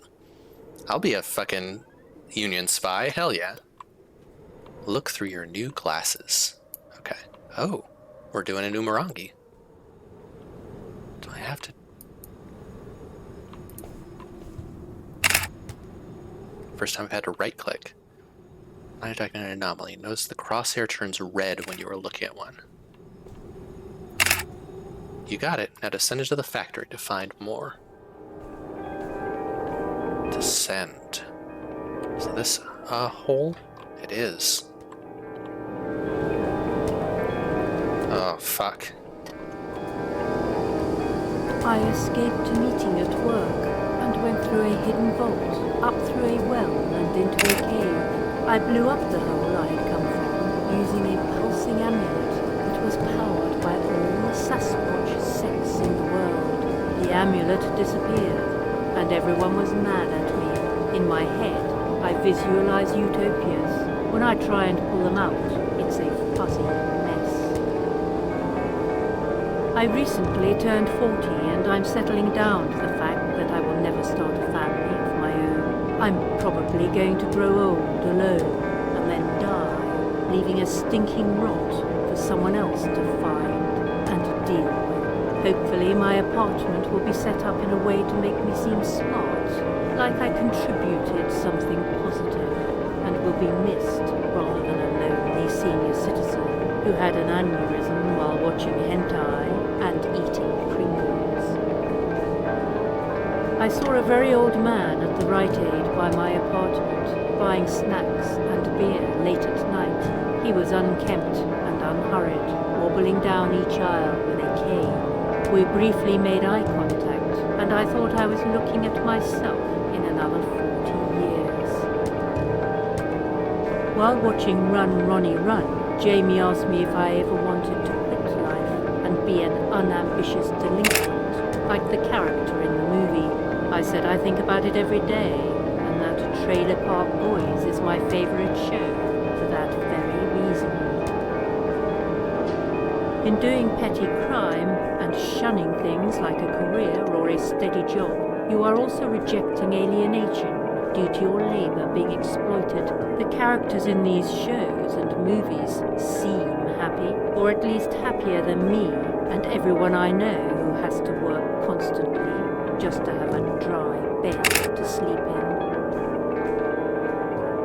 I'll be a fucking Union spy. Hell yeah. Look through your new glasses. Okay. Oh, we're doing a new Morangi. Do I have to... First time I've had to right-click. I detect an anomaly. Notice the crosshair turns red when you are looking at one. You got it. Now descend into the factory to find more. Descend. Is this a hole? It is. Oh, fuck. I escaped a meeting at work and went through a hidden vault, up through a well and into a cave. I blew up the hole I had come from using a pulsing amulet that was powered by all the Sasquatch sects in the world. The amulet disappeared, and everyone was mad at me. In my head, I visualize utopias. When I try and pull them out, it's a fuzzy mess. I recently turned 40 and I'm settling down to the fact that I will never start a family of my own. I'm probably going to grow old alone and then die, leaving a stinking rot for someone else to find and deal with. Hopefully my apartment will be set up in a way to make me seem smart, like I contributed something positive and will be missed rather than a lonely senior citizen who had an aneurysm while watching hentai and eating Pringles. I saw a very old man at the Rite Aid by my apartment, buying snacks and beer late at night. He was unkempt and unhurried, wobbling down each aisle with a cane. We briefly made eye contact, and I thought I was looking at myself in another 40 years. While watching Run, Ronnie, Run, Jamie asked me if I ever wanted to quit life and be an unambitious delinquent, like the character in the movie. I said I think about it every day, and that Trailer Park Boys is my favorite show for that very reason. In doing petty crime and shunning things like a career or a steady job, you are also rejecting alienation due to your labor being exploited. The characters in these shows and movies seem happy, or at least happier than me and everyone I know who has to work constantly just to have a dry bed to sleep in.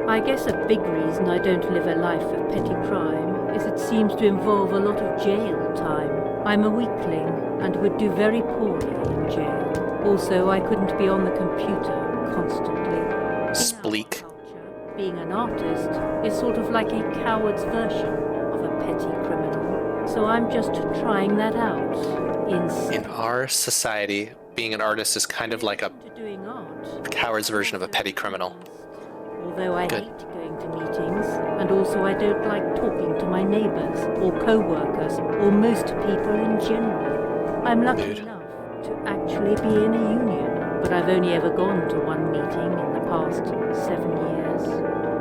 I guess a big reason I don't live a life of petty crime is it seems to involve a lot of jail time. I'm a weakling and would do very poorly in jail. Also, I couldn't be on the computer constantly. Spleak. Being an artist is sort of like a coward's version of a petty criminal. So I'm just trying that out. In our society, being an artist is kind of like a coward's version of a petty criminal. Although I hate going to meetings, and also I don't like talking to my neighbors, or co-workers, or most people in general. I'm lucky enough to actually be in a union, but I've only ever gone to one meeting in the past 7 years.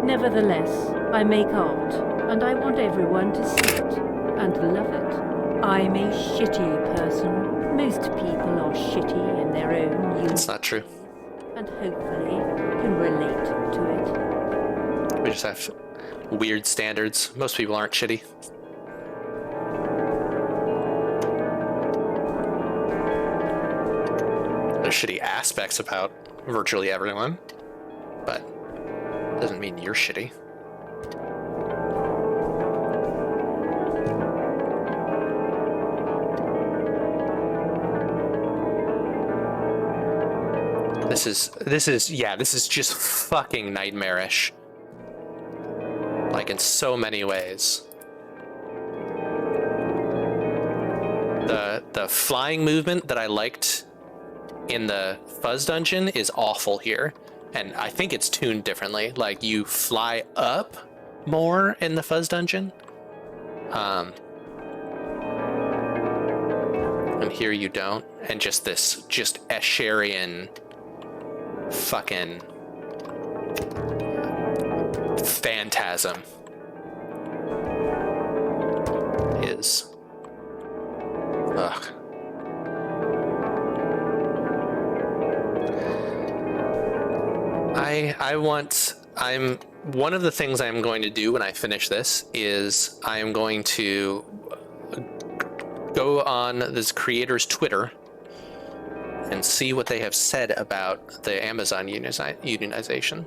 Nevertheless, I make art, and I want everyone to see it, and love it. I'm a shitty person. Most people are shitty in their own union. It's not true. And hopefully can relate to it. We just have weird standards. Most people aren't shitty. There's shitty aspects about virtually everyone, but doesn't mean you're shitty. This is just fucking nightmarish. Like in so many ways. The flying movement that I liked in the Fuzz dungeon is awful here. And I think it's tuned differently. Like you fly up more in the Fuzz dungeon. And here you don't. And just Escherian fucking phantasm is Ugh. One of the things I'm going to do when I finish this is I am going to go on this creator's Twitter and see what they have said about the Amazon unionization.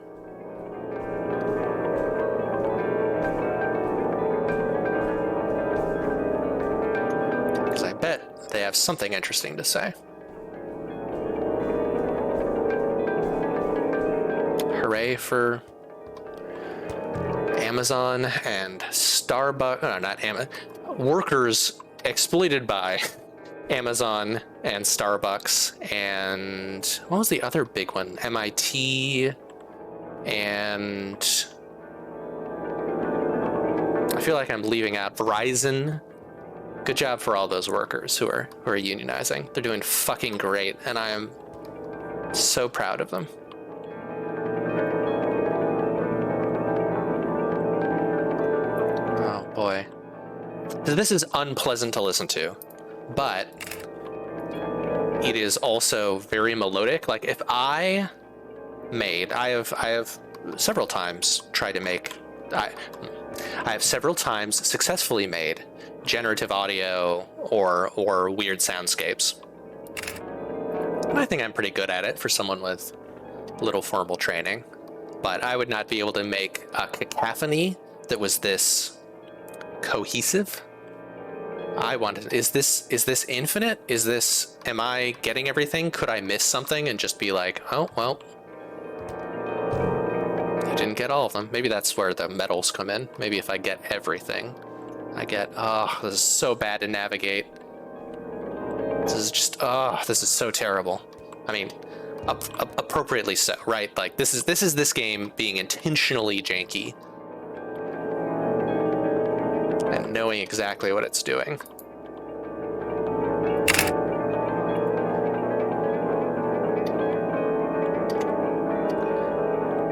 Because I bet they have something interesting to say. Hooray for Amazon and Starbucks, no, not Amazon, workers exploited by Amazon and Starbucks, and what was the other big one? MIT, and I feel like I'm leaving out Verizon. Good job for all those workers who are unionizing. They're doing fucking great, and I am so proud of them. Oh boy. So this is unpleasant to listen to, but it is also very melodic. Like if I have several times tried to make, I have several times successfully made generative audio or weird soundscapes. I think I'm pretty good at it for someone with little formal training, but I would not be able to make a cacophony that was this cohesive. I wanted, is this infinite? Am I getting everything? Could I miss something and just be like, oh, well, I didn't get all of them. Maybe that's where the medals come in. Maybe if I get everything, oh, this is so bad to navigate. This is just, oh, this is so terrible. I mean, appropriately so, right? Like this is this game being intentionally janky and knowing exactly what it's doing.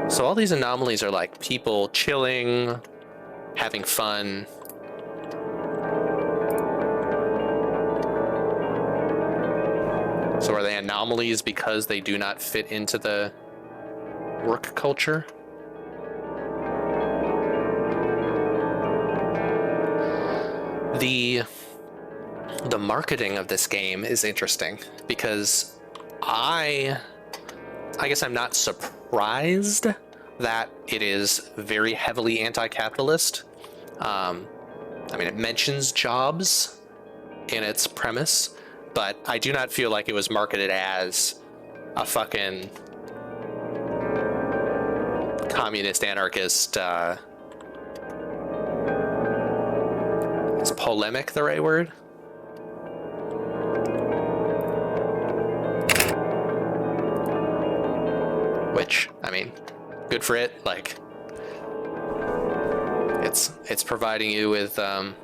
So all these anomalies are like people chilling, having fun. So are they anomalies because they do not fit into the work culture? The marketing of this game is interesting because I guess I'm not surprised that it is very heavily anti-capitalist. I mean, it mentions jobs in its premise, but I do not feel like it was marketed as a fucking communist anarchist. Is polemic the right word? Which, I mean, good for it. Like, it's providing you with a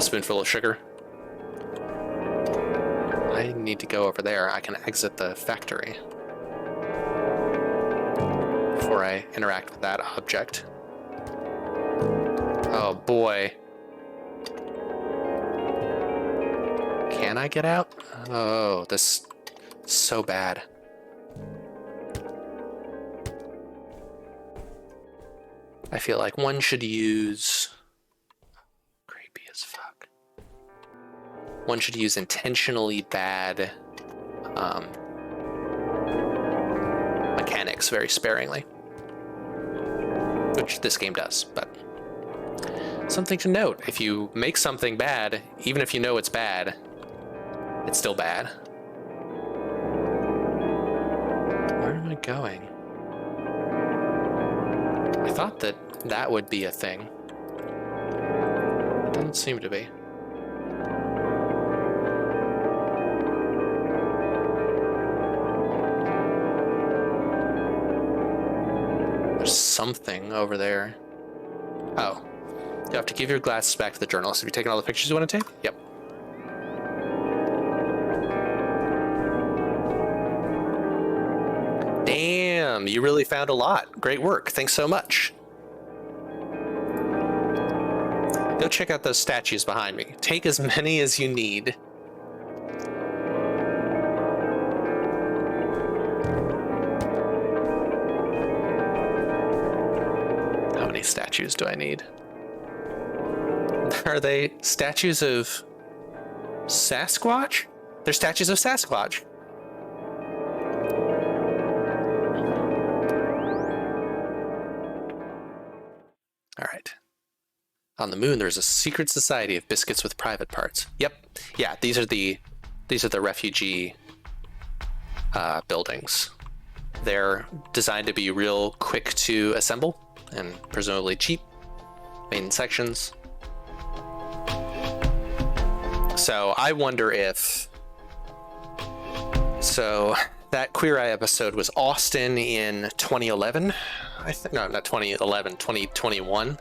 spoonful of sugar. I need to go over there. I can exit the factory before I interact with that object. Oh boy. Can I get out? Oh, this is so bad. I feel like one should use... Creepy as fuck. One should use intentionally bad mechanics very sparingly. Which this game does, but... Something to note, if you make something bad, even if you know it's bad, it's still bad. Where am I going? I thought that would be a thing. It doesn't seem to be. There's something over there. Oh. You have to give your glasses back to the journalist. Have you taken all the pictures you want to take? Yep. Damn, you really found a lot. Great work. Thanks so much. Go check out those statues behind me. Take as many as you need. How many statues do I need? Are they statues of Sasquatch? They're statues of Sasquatch. All right. On the moon, there's a secret society of biscuits with private parts. Yep. Yeah, these are the refugee buildings. They're designed to be real quick to assemble and presumably cheap. Main sections. So I wonder if... So that Queer Eye episode was Austin in 2011. I think, no, not 2011, 2021.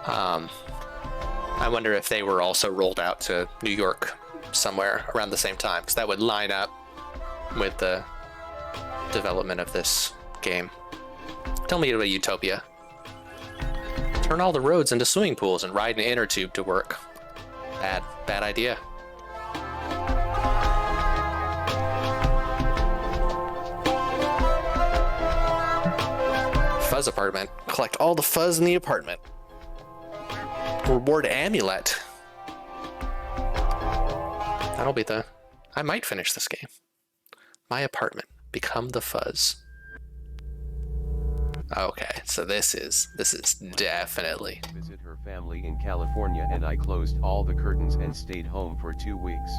I wonder if they were also rolled out to New York somewhere around the same time, because that would line up with the development of this game. Tell me about Utopia. Turn all the roads into swimming pools and ride an inner tube to work. Bad idea. Fuzz apartment. Collect all the fuzz in the apartment. Reward amulet. That'll be the... I might finish this game. My apartment. Become the fuzz. Okay, so this is definitely... Visit her family in California and I closed all the curtains and stayed home for 2 weeks.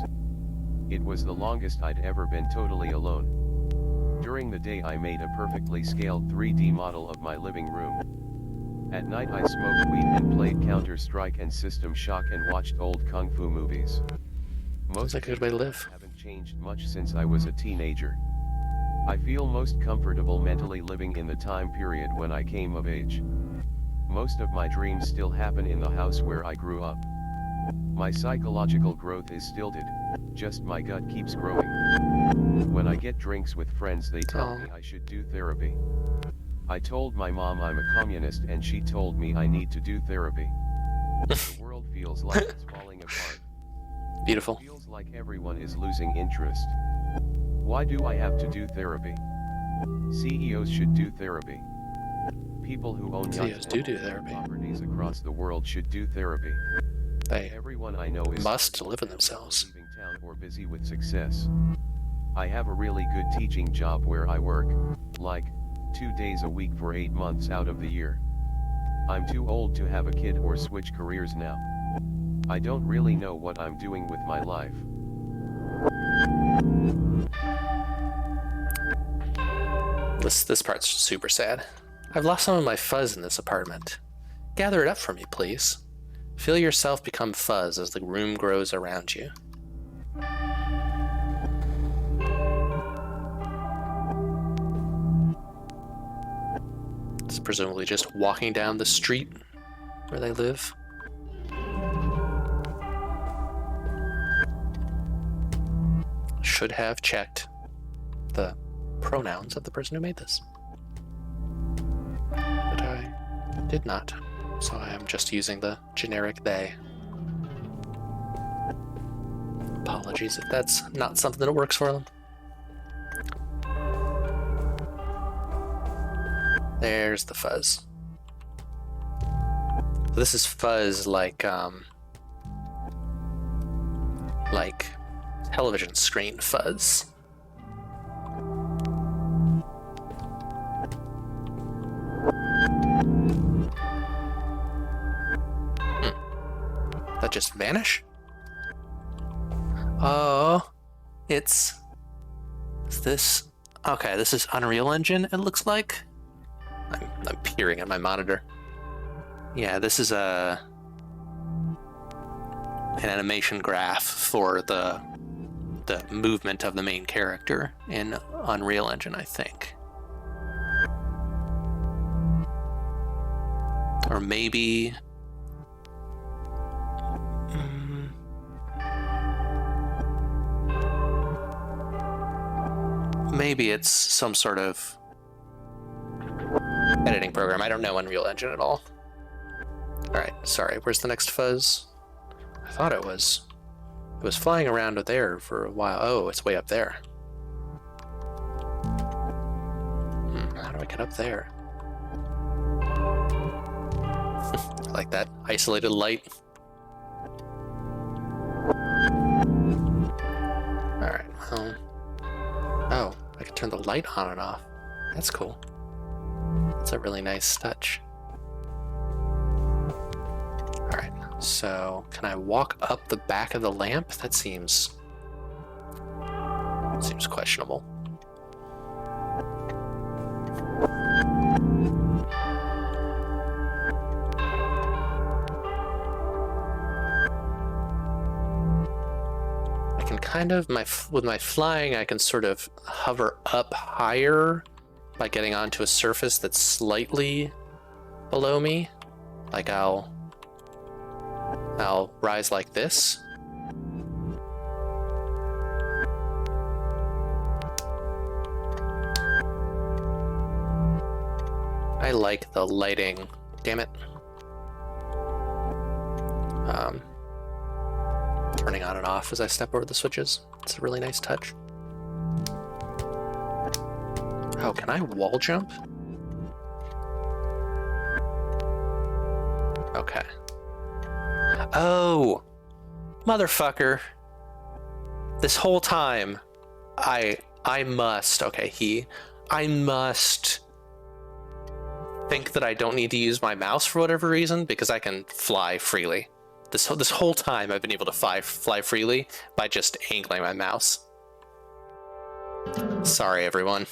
It was the longest I'd ever been totally alone. During the day I made a perfectly scaled 3D model of my living room. At night I smoked weed and played Counter-Strike and System Shock and watched old kung fu movies. Most like a good way to live. Haven't changed much since I was a teenager. I feel most comfortable mentally living in the time period when I came of age. Most of my dreams still happen in the house where I grew up. My psychological growth is stilted, just my gut keeps growing. When I get drinks with friends they tell me I should do therapy. I told my mom I'm a communist and she told me I need to do therapy. The world feels like it's falling apart. Beautiful. It feels like everyone is losing interest. Why do I have to do therapy? CEOs should do therapy. People who own CEOs do therapy. Properties across the world should do therapy. Everyone I know is must live in themselves. Leaving town or busy with success. I have a really good teaching job where I work, like, 2 days a week for 8 months out of the year. I'm too old to have a kid or switch careers now. I don't really know what I'm doing with my life. This part's super sad. I've lost some of my fuzz in this apartment. Gather it up for me, please. Feel yourself become fuzz as the room grows around you. It's presumably just walking down the street where they live. Should have checked the pronouns of the person who made this. But I did not, so I am just using the generic they. Apologies if that's not something that works for them. There's the fuzz. So this is fuzz like television screen fuzz. That just vanish? Oh, is this, okay, this is Unreal Engine, it looks like. I'm peering at my monitor. Yeah, this is an animation graph for the movement of the main character in Unreal Engine, I think. Or maybe... maybe it's some sort of editing program. I don't know Unreal Engine at all. Alright, sorry, where's the next fuzz? I thought it was flying around there for a while. Oh, it's way up there. How do I get up there? I like that isolated light. Alright, well... Oh, I can turn the light on and off. That's cool. That's a really nice touch. Alright, so can I walk up the back of the lamp? That seems questionable. I can kind of, with my flying, I can sort of hover up higher by getting onto a surface that's slightly below me. Like I'll rise like this. I like the lighting. Damn it. Turning on and off as I step over the switches. It's a really nice touch. Oh, can I wall jump? Okay. Oh, motherfucker. This whole time, I must think that I don't need to use my mouse for whatever reason, because I can fly freely. This whole time I've been able to fly freely by just angling my mouse. Sorry, everyone.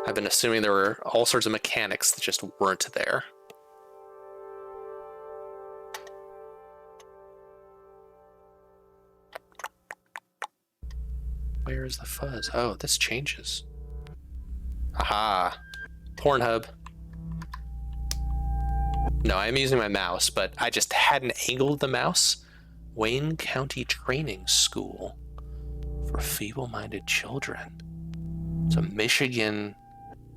I've been assuming there were all sorts of mechanics that just weren't there. Where is the fuzz? Oh, this changes. Aha! Pornhub. No, I'm using my mouse, but I just hadn't angled the mouse. Wayne County Training School for Feeble-Minded Children. It's a Michigan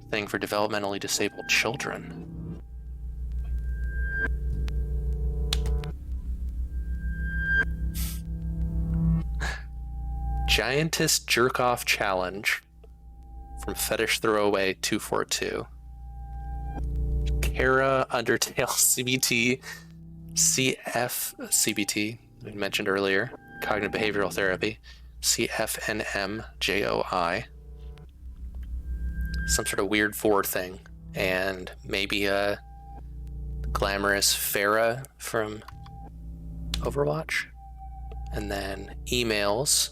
thing for developmentally disabled children. Giantest Jerk-Off Challenge from Fetish Throwaway 242. Kara Undertale CBT, CF CBT, we mentioned earlier, Cognitive Behavioral Therapy, CFNM-JOI. Some sort of weird 4 thing, and maybe a glamorous Farah from Overwatch, and then emails,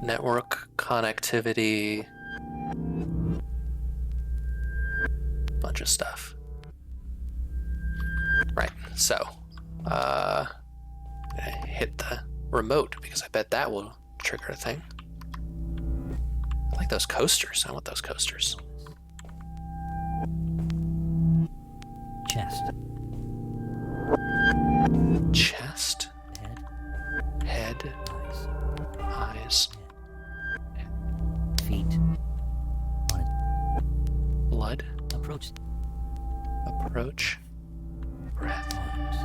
network connectivity, bunch of stuff. Right, so I'm gonna hit the remote because I bet that will trigger a thing. I like those coasters. I want those coasters. Chest. Chest. Head. Eyes. Feet. On it. Blood. Approach. Breath. Arms.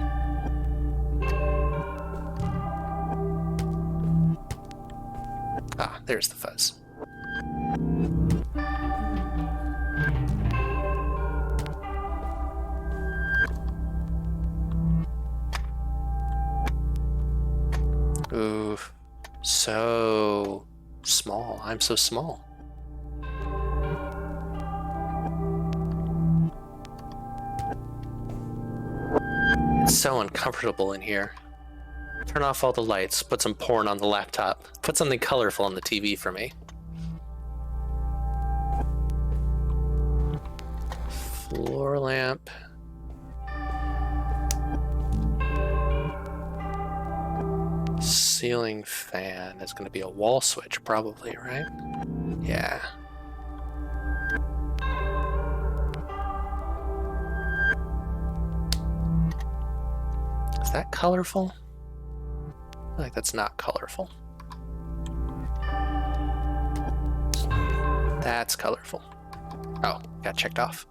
Ah, there's the fuzz. Ooh, so small. I'm so small. It's so uncomfortable in here. Turn off all the lights, put some porn on the laptop, put something colorful on the TV for me. Floor lamp. Ceiling fan is going to be a wall switch, probably, right? Yeah. Is that colorful? Like, that's not colorful. That's colorful. Oh, got checked off.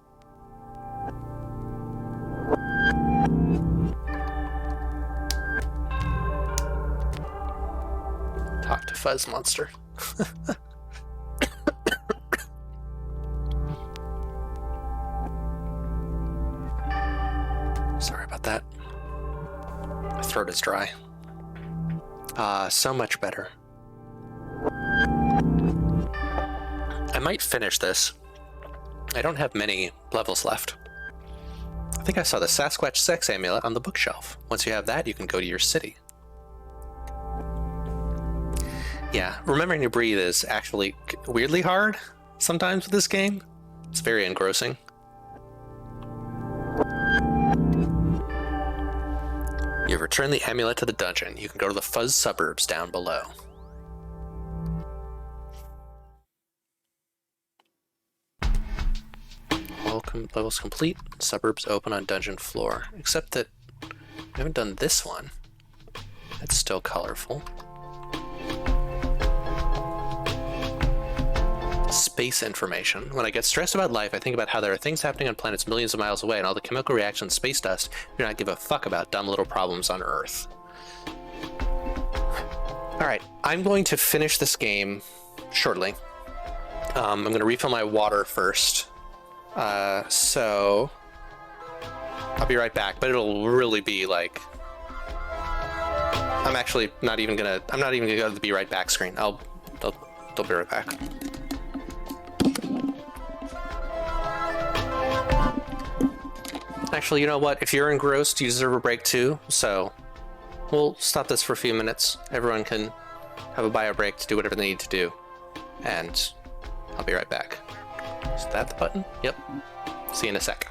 Talk to Fuzz monster. Sorry about that. My throat is dry. So much better. I might finish this. I don't have many levels left. I think I saw the Sasquatch sex amulet on the bookshelf. Once you have that, you can go to your city. Yeah, remembering to breathe is actually weirdly hard sometimes with this game. It's very engrossing. You've returned the amulet to the dungeon. You can go to the Fuzz suburbs down below. Levels complete. Suburbs open on dungeon floor. Except that we haven't done this one. It's still colorful. Space information. When I get stressed about life, I think about how there are things happening on planets millions of miles away and all the chemical reactions, space dust. Do not give a fuck about dumb little problems on Earth. Alright, I'm going to finish this game shortly. I'm going to refill my water first. So I'll be right back, but it'll really be like, I'm not even gonna go to the be right back screen. They'll be right back. Actually, you know what? If you're engrossed, you deserve a break too. So we'll stop this for a few minutes. Everyone can have a bio break to do whatever they need to do. And I'll be right back. Is that the button? Yep. See you in a sec.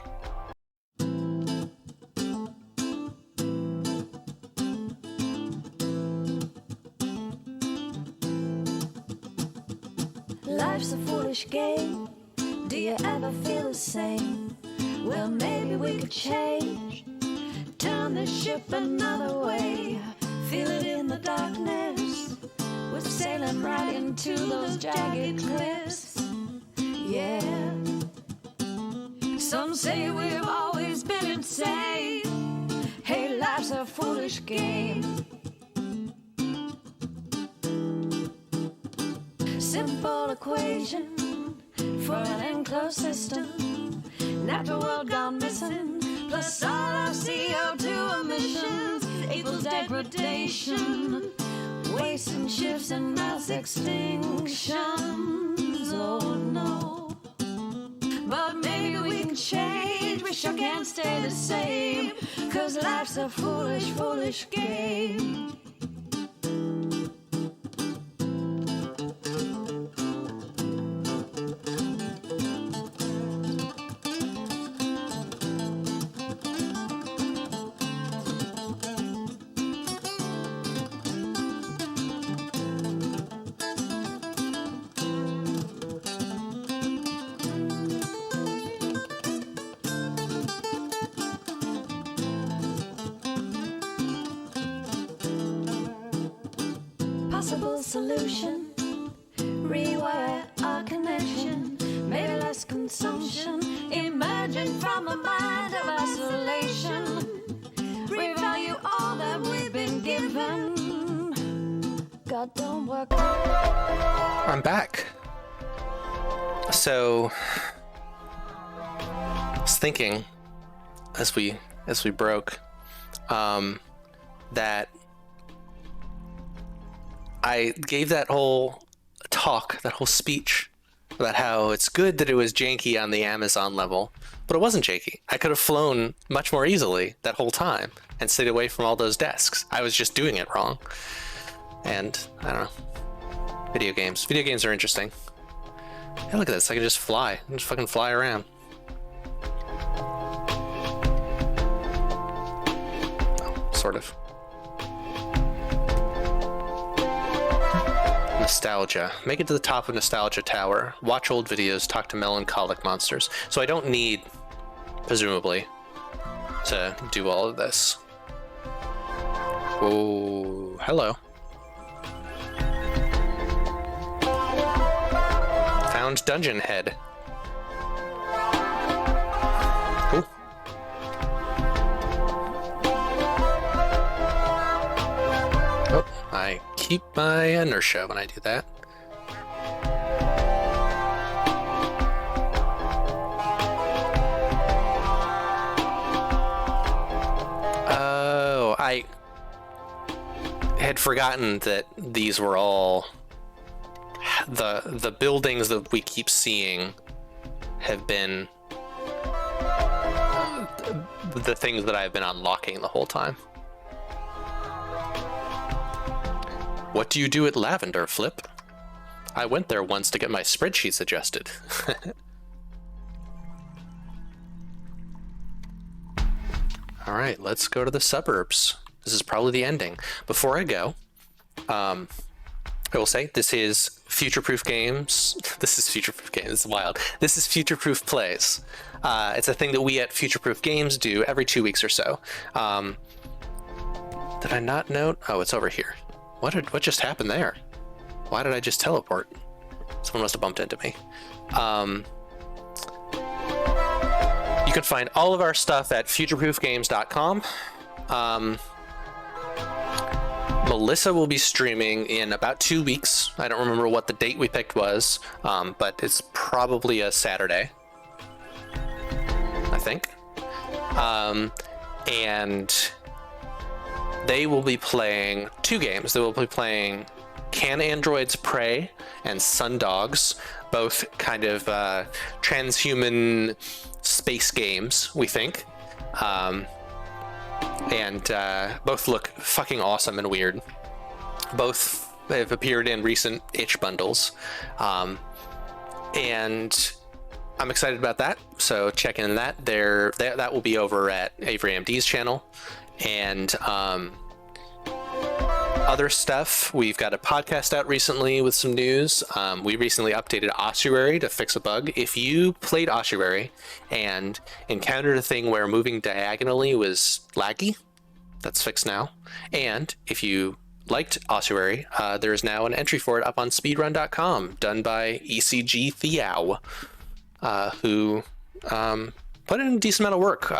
Life's a foolish game. Do you ever feel the same? Well, maybe we could change. Turn the ship another way. Feel it in the darkness. We're sailing right into those jagged cliffs. Yeah. Some say we've always been insane. Hey, life's a foolish game. Simple equation for an enclosed system. Natural world gone missing. Plus all our CO2 emissions equals degradation. Wasting ships and mass extinctions. Oh no. But maybe we can change. We sure can't stay the same. 'Cause life's a foolish, foolish game. Possible solution, rewire our connection, maybe less consumption, emerging from a mind of isolation, revalue all that we've been given. God don't work. I'm back. So I was thinking as we broke that I gave that whole talk, that whole speech about how it's good that it was janky on the Amazon level, but it wasn't janky. I could have flown much more easily that whole time and stayed away from all those desks. I was just doing it wrong. And I don't know. Video games. Video games are interesting. Hey, look at this. I can just fly. I can just fucking fly around. Oh, sort of. Nostalgia. Make it to the top of Nostalgia Tower. Watch old videos. Talk to melancholic monsters. So I don't need, presumably, to do all of this. Whoa, hello. Found dungeon head. Cool. Oh, I keep my inertia when I do that. Oh, I had forgotten that these were all the buildings that we keep seeing have been the things that I've been unlocking the whole time. What do you do at Lavender, Flip? I went there once to get my spreadsheets adjusted. All right, let's go to the suburbs. This is probably the ending. Before I go, I will say this is Future-Proof Games. This is Future-Proof Games. It's wild. This is Future-Proof Plays. It's a thing that we at Future-Proof Games do every 2 weeks or so. Did I not note? Oh, it's over here. What just happened there? Why did I just teleport? Someone must have bumped into me. You can find all of our stuff at futureproofgames.com. Melissa will be streaming in about 2 weeks. I don't remember what the date we picked was, but it's probably a Saturday, I think. And they will be playing 2 games. They will be playing Can Androids Pray and Sundogs, both kind of transhuman space games, we think. And both look fucking awesome and weird. Both have appeared in recent itch bundles. And I'm excited about that, so check in that. That will be over at Avery MD's channel. And other stuff, we've got a podcast out recently with some news. We recently updated Ossuary to fix a bug. If you played Ossuary and encountered a thing where moving diagonally was laggy, that's fixed now. And if you liked Ossuary, there is now an entry for it up on speedrun.com, done by ECG Theow, who put in a decent amount of work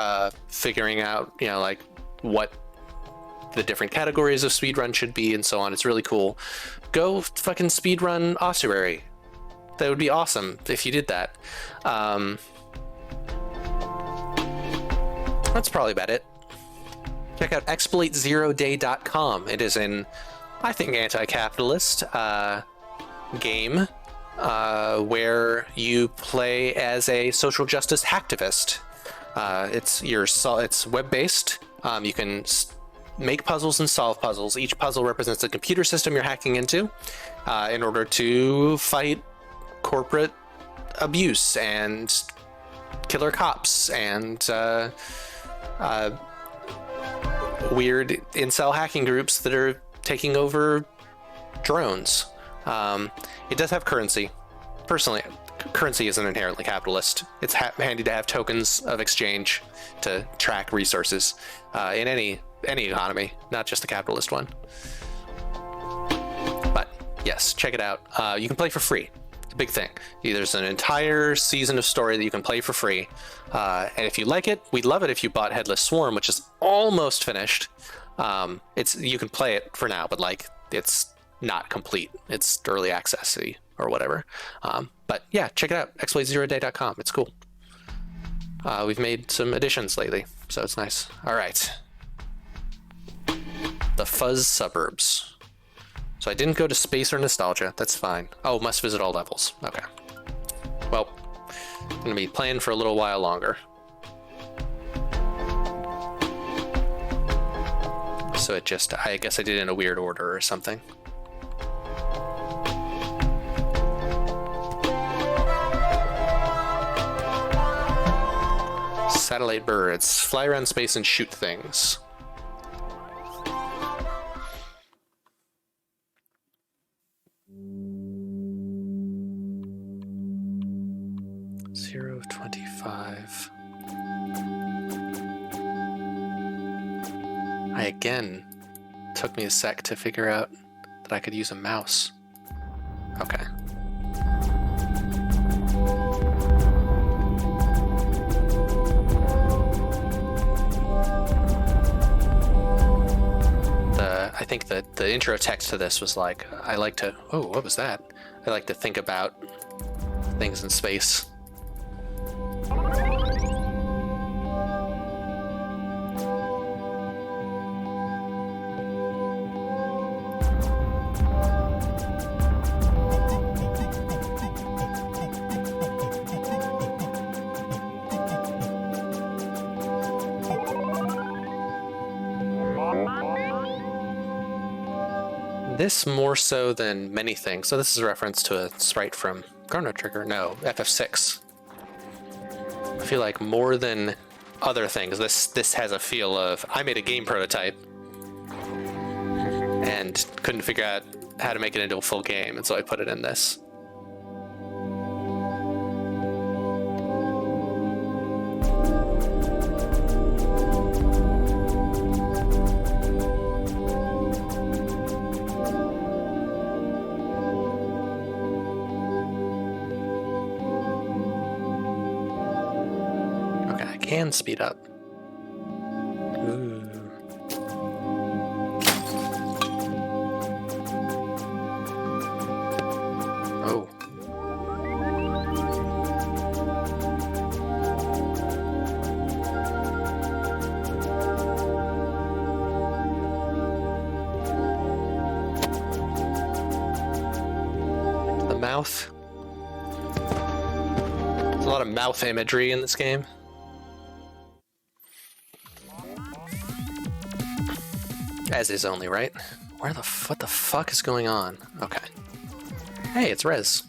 figuring out, like what the different categories of speedrun should be and so on. It's really cool. Go fucking speedrun Ossuary. That would be awesome if you did that. That's probably about it. Check out exploitzeroday.com. It is an, I think, anti-capitalist game where you play as a social justice hacktivist. It's web-based. You can make puzzles and solve puzzles. Each puzzle represents a computer system you're hacking into in order to fight corporate abuse and killer cops and weird incel hacking groups that are taking over drones. It does have currency. Personally, currency isn't inherently capitalist. It's handy to have tokens of exchange to track resources in any economy, not just the capitalist one. But yes, check it out. You can play for free. It's a big thing. There's an entire season of story that you can play for free. And if you like it, we'd love it if you bought Headless Swarm, which is almost finished. You can play it for now, but it's not complete. It's early access or whatever. But yeah, check it out. exploitzeroday.com. It's cool. We've made some additions lately, so it's nice. All right. The Fuzz suburbs. So I didn't go to space or nostalgia. That's fine. Oh, must visit all levels. Okay. Well, I'm gonna be playing for a little while longer. So I guess I did it in a weird order or something. Satellite birds. Fly around space and shoot things. Zero of 25. I again took me a sec to figure out that I could use a mouse. Okay. I think that the intro text to this was like, I like to, oh, what was that? I like to think about things in space. This more so than many things. So this is a reference to a sprite from Chrono Trigger. No, FF6. I feel like more than other things, this has a feel of, I made a game prototype and couldn't figure out how to make it into a full game, and so I put it in this. Can speed up. Ooh. Oh. The mouth. There's a lot of mouth imagery in this game. As is only, right? What the fuck is going on? Okay. Hey, it's Rez.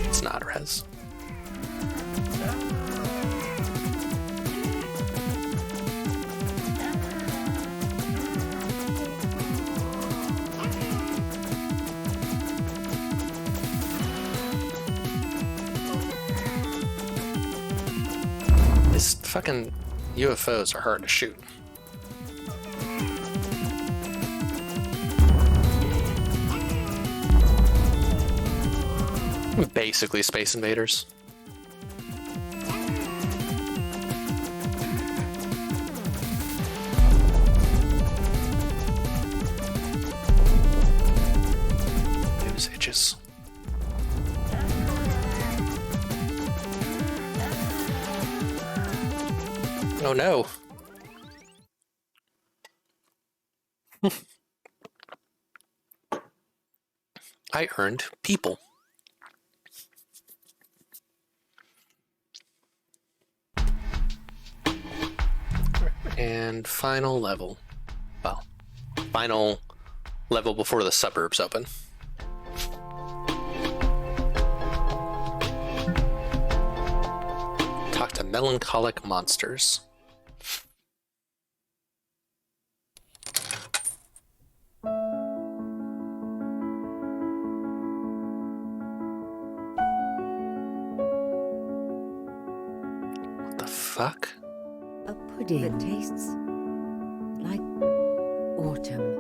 It's not Rez. These fucking UFOs are hard to shoot. Basically Space Invaders. News itches. Oh no. I earned people. And final level. Well, final level before the suburbs open. Talk to melancholic monsters. What the fuck? A pudding that tastes like autumn.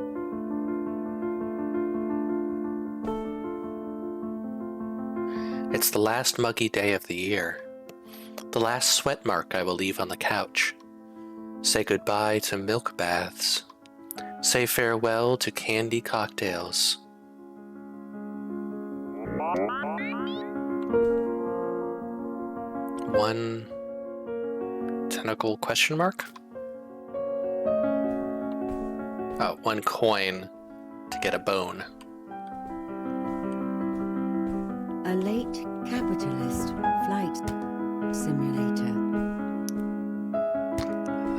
It's the last muggy day of the year. The last sweat mark I will leave on the couch. Say goodbye to milk baths. Say farewell to candy cocktails. One tentacle question mark? Oh, one coin to get a bone. A late capitalist flight simulator.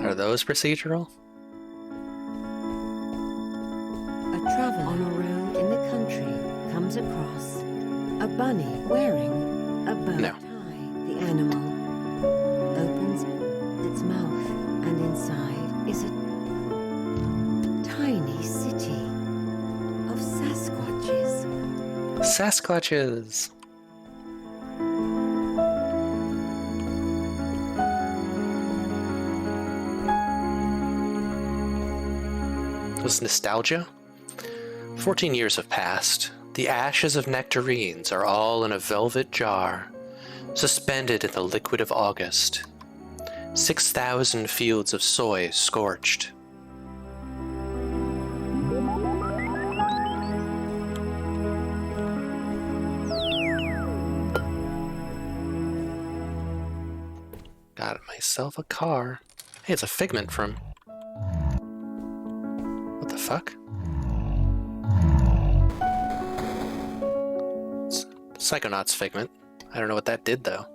Are those procedural? A traveler on a road in the country comes across a bunny wearing a bow tie. The animal opens its mouth, and inside is a tiny city of Sasquatches. Sasquatches. Was nostalgia? 14 years have passed. The ashes of nectarines are all in a velvet jar, suspended in the liquid of August. 6,000 fields of soy scorched. Got myself a car. Hey, it's a figment from... What the fuck? It's Psychonaut's figment. I don't know what that did, though.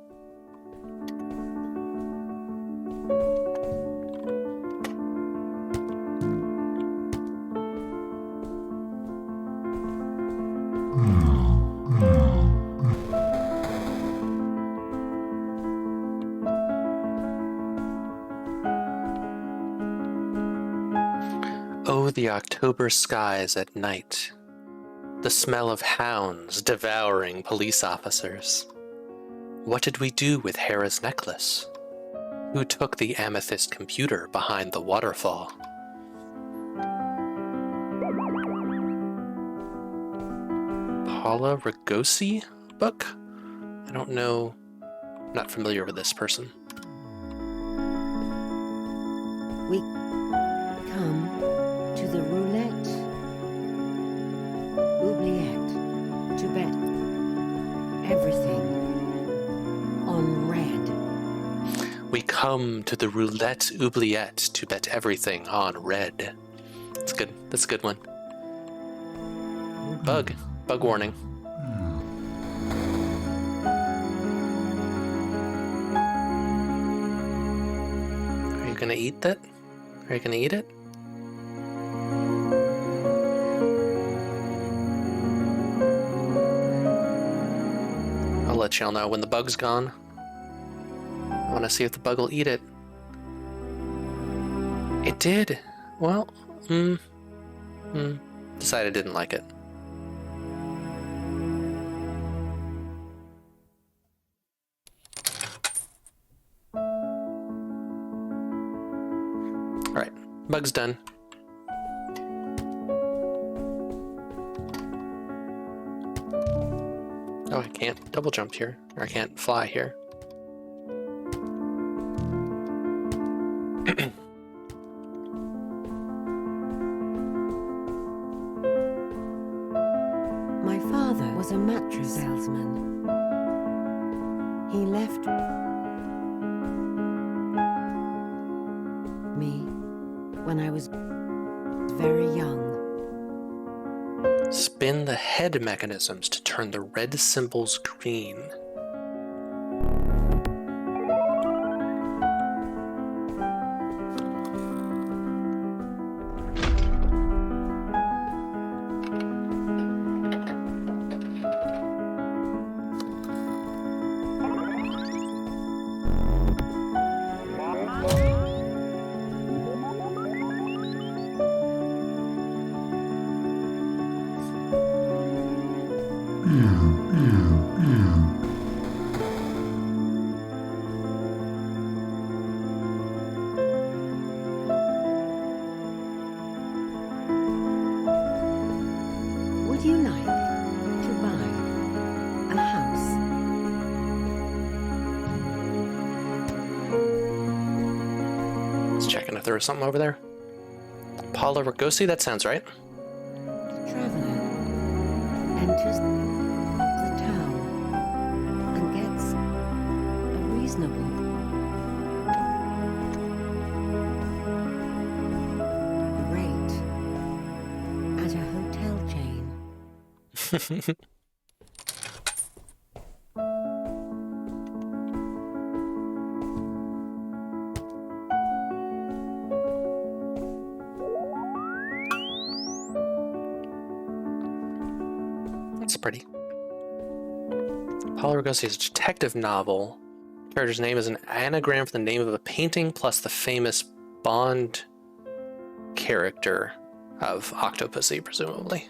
Oh, the October skies at night. The smell of hounds devouring police officers. What did we do with Hera's necklace? Who took the amethyst computer behind the waterfall? Paula Ragosi book? I don't know. I'm not familiar with this person. We come to the roulette, oubliette, to bet everything on red. We come to the roulette oubliette to bet everything on red. That's good. That's a good one. Bug. Bug warning. Are you gonna eat that? Are you gonna eat it? I'll let y'all know when the bug's gone. I want to see if the bug will eat it. It did. Well, decided didn't like it. Alright, bug's done. Oh, I can't double jump here. Or I can't fly here. My father was a mattress salesman. He left me when I was very young. Spin the head mechanisms to turn the red symbols green. Would you like to buy a house? Just checking if there was something over there. Paula Ragosi, that sounds right. The traveler enters the town and gets a reasonable rate at a hotel chain. That's pretty. Paula Ragosi is a detective novel. Character's name is an anagram for the name of a painting plus the famous Bond character of Octopussy, presumably.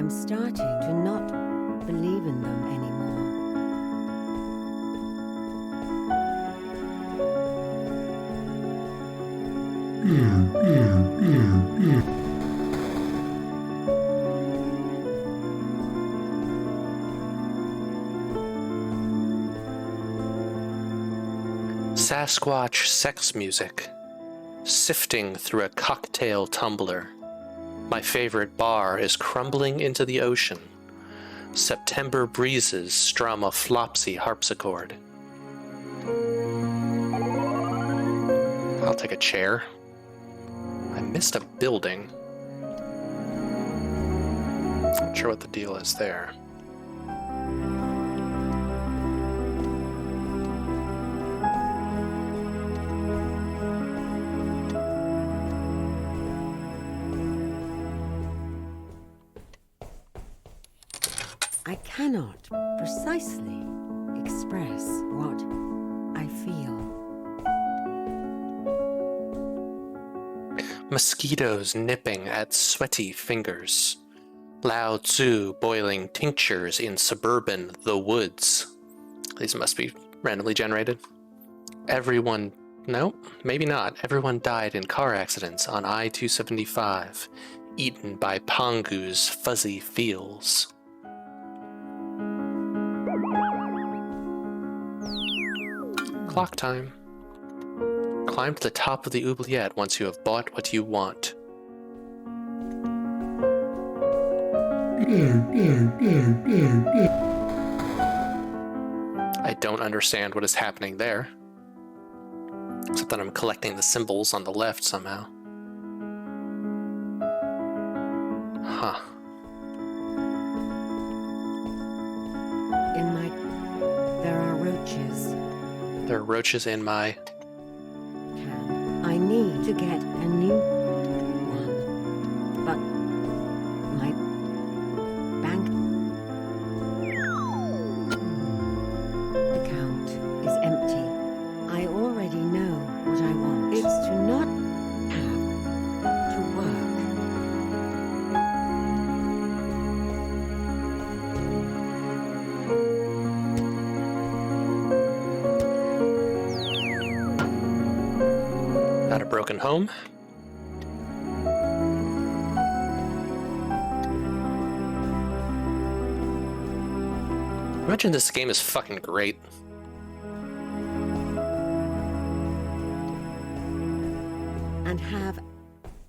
I'm starting to not believe in them anymore. Sasquatch sex music, sifting through a cocktail tumbler. My favorite bar is crumbling into the ocean. September breezes strum a flopsy harpsichord. I'll take a chair. I missed a building. Not sure what the deal is there. I cannot precisely express what I feel. Mosquitoes nipping at sweaty fingers. Lao Tzu boiling tinctures in suburban The Woods. These must be randomly generated. Everyone... no, maybe not. Everyone died in car accidents on I-275, eaten by Pongu's fuzzy fields. Clock time. Climb to the top of the oubliette once you have bought what you want. I don't understand what is happening there. Except that I'm collecting the symbols on the left somehow. Huh. There are roaches. There are roaches in my... I need to get a new one, but my bank account is empty. I already know what I want. It's to not have to work. Got a broken home. Imagine this game is fucking great. And have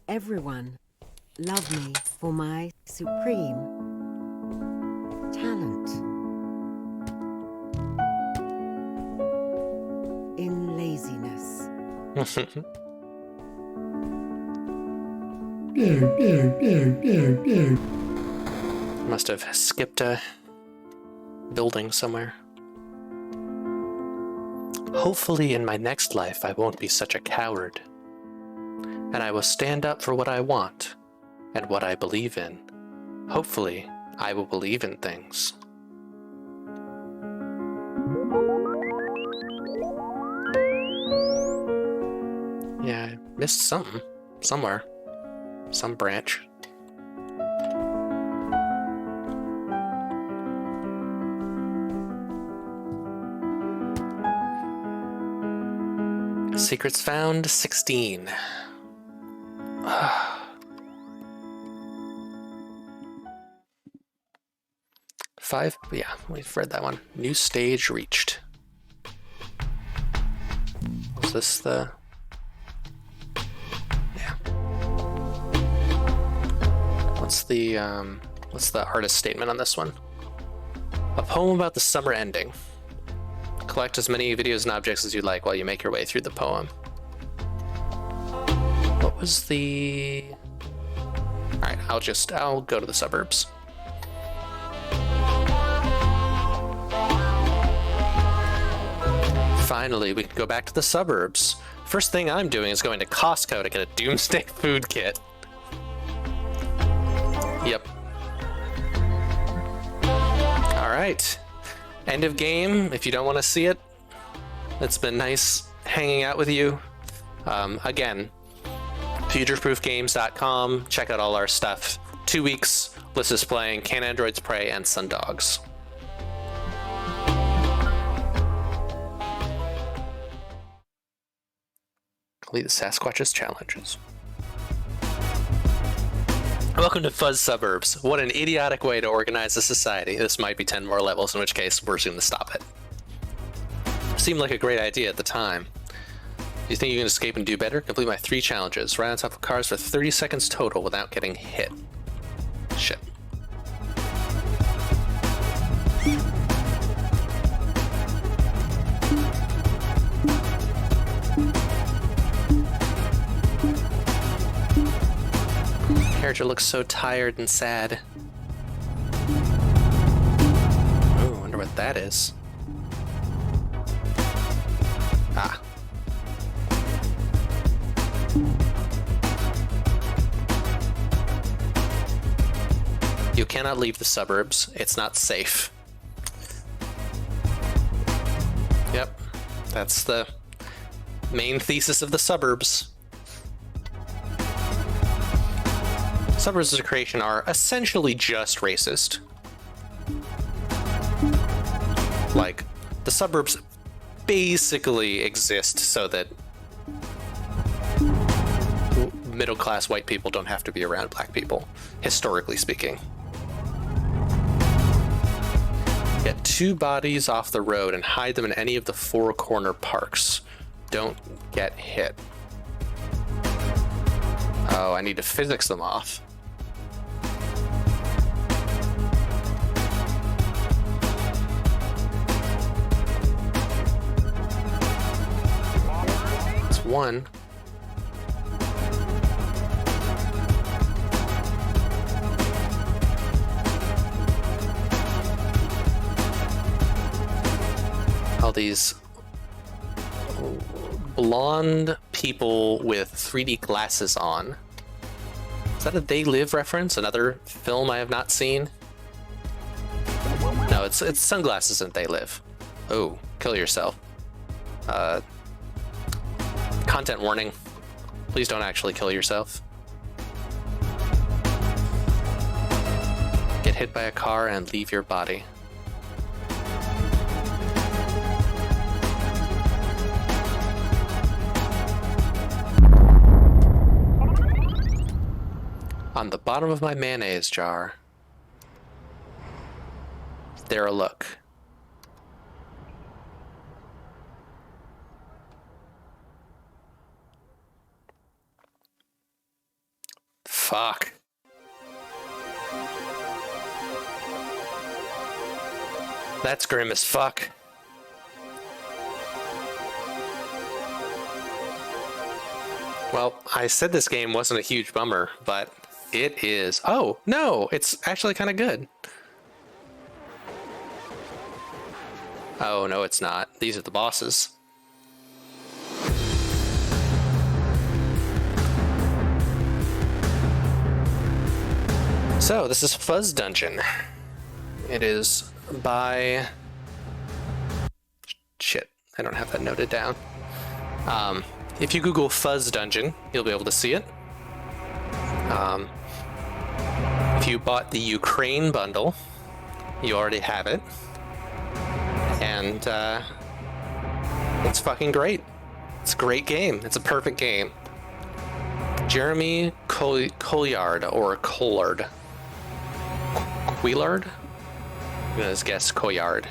everyone love me for my supreme talent in laziness. Must have skipped a building somewhere. Hopefully in my next life I won't be such a coward. And I will stand up for what I want and what I believe in. Hopefully I will believe in things. Yeah, I missed something. Somewhere. Some branch. Secrets found, 16. Five, yeah, we've read that one. New stage reached. Was this the... yeah. What's the artist statement on this one? A poem about the summer ending. Collect as many videos and objects as you like while you make your way through the poem. What was the... Alright, I'll go to the suburbs. Finally, we can go back to the suburbs. First thing I'm doing is going to Costco to get a Doomsday food kit. Yep. Alright. End of game. If you don't want to see it, it's been nice hanging out with you. Again, futureproofgames.com. Check out all our stuff. 2 weeks, Bliss is playing Can Androids Pray and Sundogs. Complete the Sasquatch's challenges. Welcome to Fuzz Suburbs. What an idiotic way to organize a society. This might be 10 more levels, in which case we're soon to stop it. Seemed like a great idea at the time. Do you think you can escape and do better? Complete my 3 challenges. Ride on top of cars for 30 seconds total without getting hit. Shit. Character looks so tired and sad. Oh, wonder what that is. Ah. You cannot leave the suburbs. It's not safe. Yep. That's the main thesis of the suburbs. Suburbs as a creation are essentially just racist. Like, the suburbs basically exist so that middle-class white people don't have to be around black people, historically speaking. Get 2 bodies off the road and hide them in any of the 4 corner parks. Don't get hit. Oh, I need to physics them off. It's 1. All these blonde people with 3D glasses on. Is that a They Live reference? Another film I have not seen? No, it's sunglasses and They Live. Oh, kill yourself. Content warning. Please don't actually kill yourself. Get hit by a car and leave your body. On the bottom of my mayonnaise jar. There a look. Fuck. That's grim as fuck. Well, I said this game wasn't a huge bummer, but it is. Oh, no, it's actually kind of good. Oh, no, it's not. These are the bosses. So, this is Fuzz Dungeon. It is by... Shit, I don't have that noted down. If you Google Fuzz Dungeon, you'll be able to see it. If you bought the Ukraine bundle, you already have it. And it's fucking great. It's a great game. It's a perfect game. Jeremy Colliard or Collard. Quillard? I'm gonna guess Collard.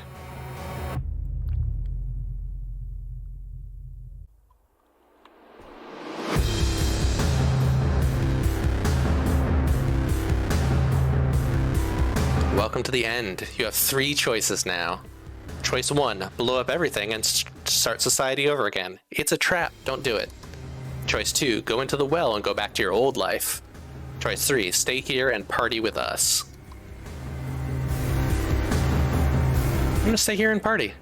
Welcome to the end. You have 3 choices now. Choice 1, blow up everything and start society over again. It's a trap, don't do it. Choice 2, go into the well and go back to your old life. Choice 3, stay here and party with us. I'm gonna stay here and party.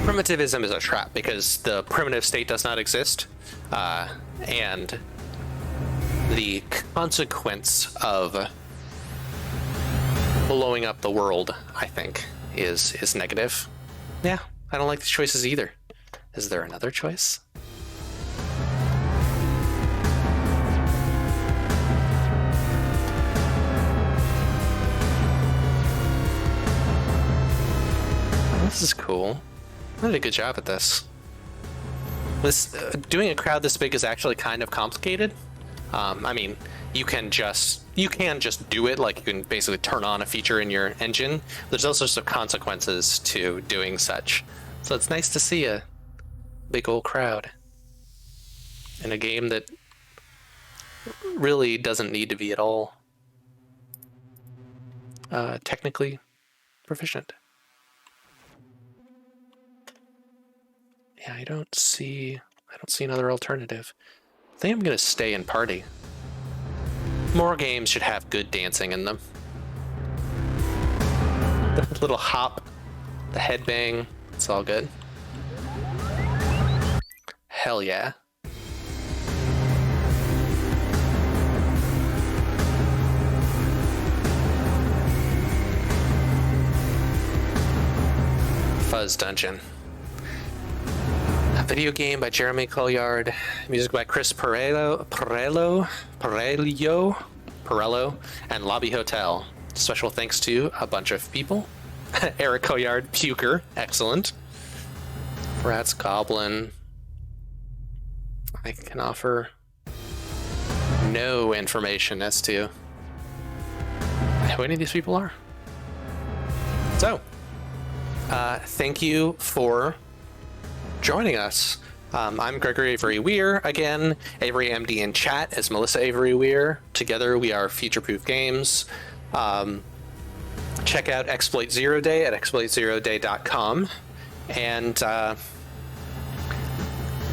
Primitivism is a trap because the primitive state does not exist, and the consequence of blowing up the world, I think, is negative. Yeah, I don't like these choices either. Is there another choice? This is cool. I did a good job at this. This doing a crowd this big is actually kind of complicated. I mean, you can just do it, like you can basically turn on a feature in your engine. There's also some consequences to doing such. So it's nice to see a big old crowd in a game that really doesn't need to be at all technically proficient. Yeah, I don't see another alternative. I think I'm gonna stay and party. More games should have good dancing in them. The little hop, the headbang, it's all good. Hell yeah. Fuzz Dungeon. A video game by Jeremy Colliard, music by Chris Perello, and Lobby Hotel. Special thanks to a bunch of people. Eric Colliard, Puker, excellent. Rat's Goblin. I can offer no information as to who any of these people are. So, thank you for joining us. I'm Gregory Avery Weir. Again, Avery MD in chat as Melissa Avery Weir. Together we are Future Proof Games. Check out Exploit Zero Day at exploitzeroday.com. And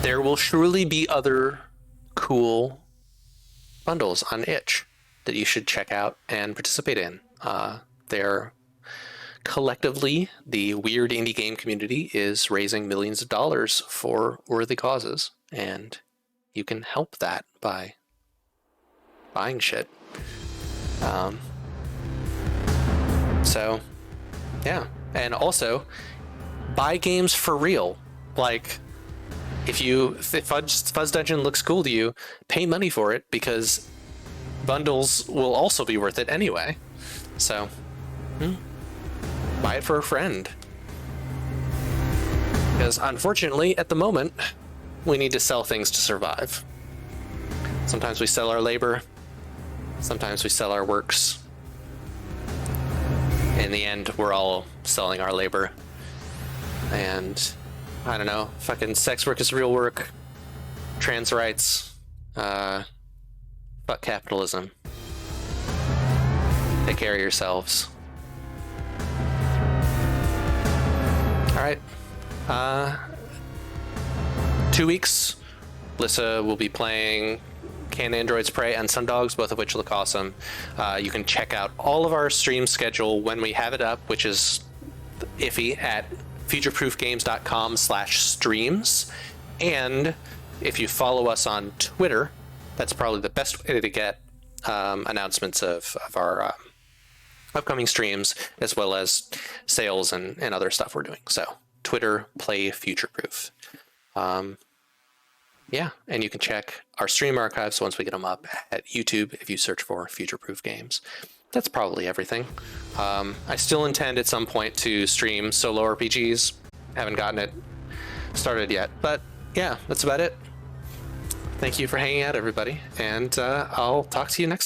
there will surely be other cool bundles on itch that you should check out and participate in. They're collectively, the weird indie game community is raising millions of dollars for worthy causes, and you can help that by buying shit. So, yeah. And also, buy games for real. Like, if Fuzz Dungeon looks cool to you, pay money for it, because bundles will also be worth it anyway. So, buy it for a friend. Because unfortunately, at the moment, we need to sell things to survive. Sometimes we sell our labor, sometimes we sell our works. In the end, we're all selling our labor. And I don't know, fucking sex work is real work, trans rights, fuck capitalism. Take care of yourselves. All right. 2 weeks, Lissa will be playing Can Androids Pray and Sundogs, both of which look awesome. You can check out all of our stream schedule when we have it up, which is iffy, at futureproofgames.com/streams. And if you follow us on Twitter, that's probably the best way to get announcements of our upcoming streams, as well as sales and other stuff we're doing. So Twitter, play Futureproof. Yeah, and you can check our stream archives once we get them up at YouTube if you search for Futureproof Games. That's probably everything. I still intend at some point to stream solo RPGs. Haven't gotten it started yet, but yeah, that's about it. Thank you for hanging out, everybody, and I'll talk to you next time.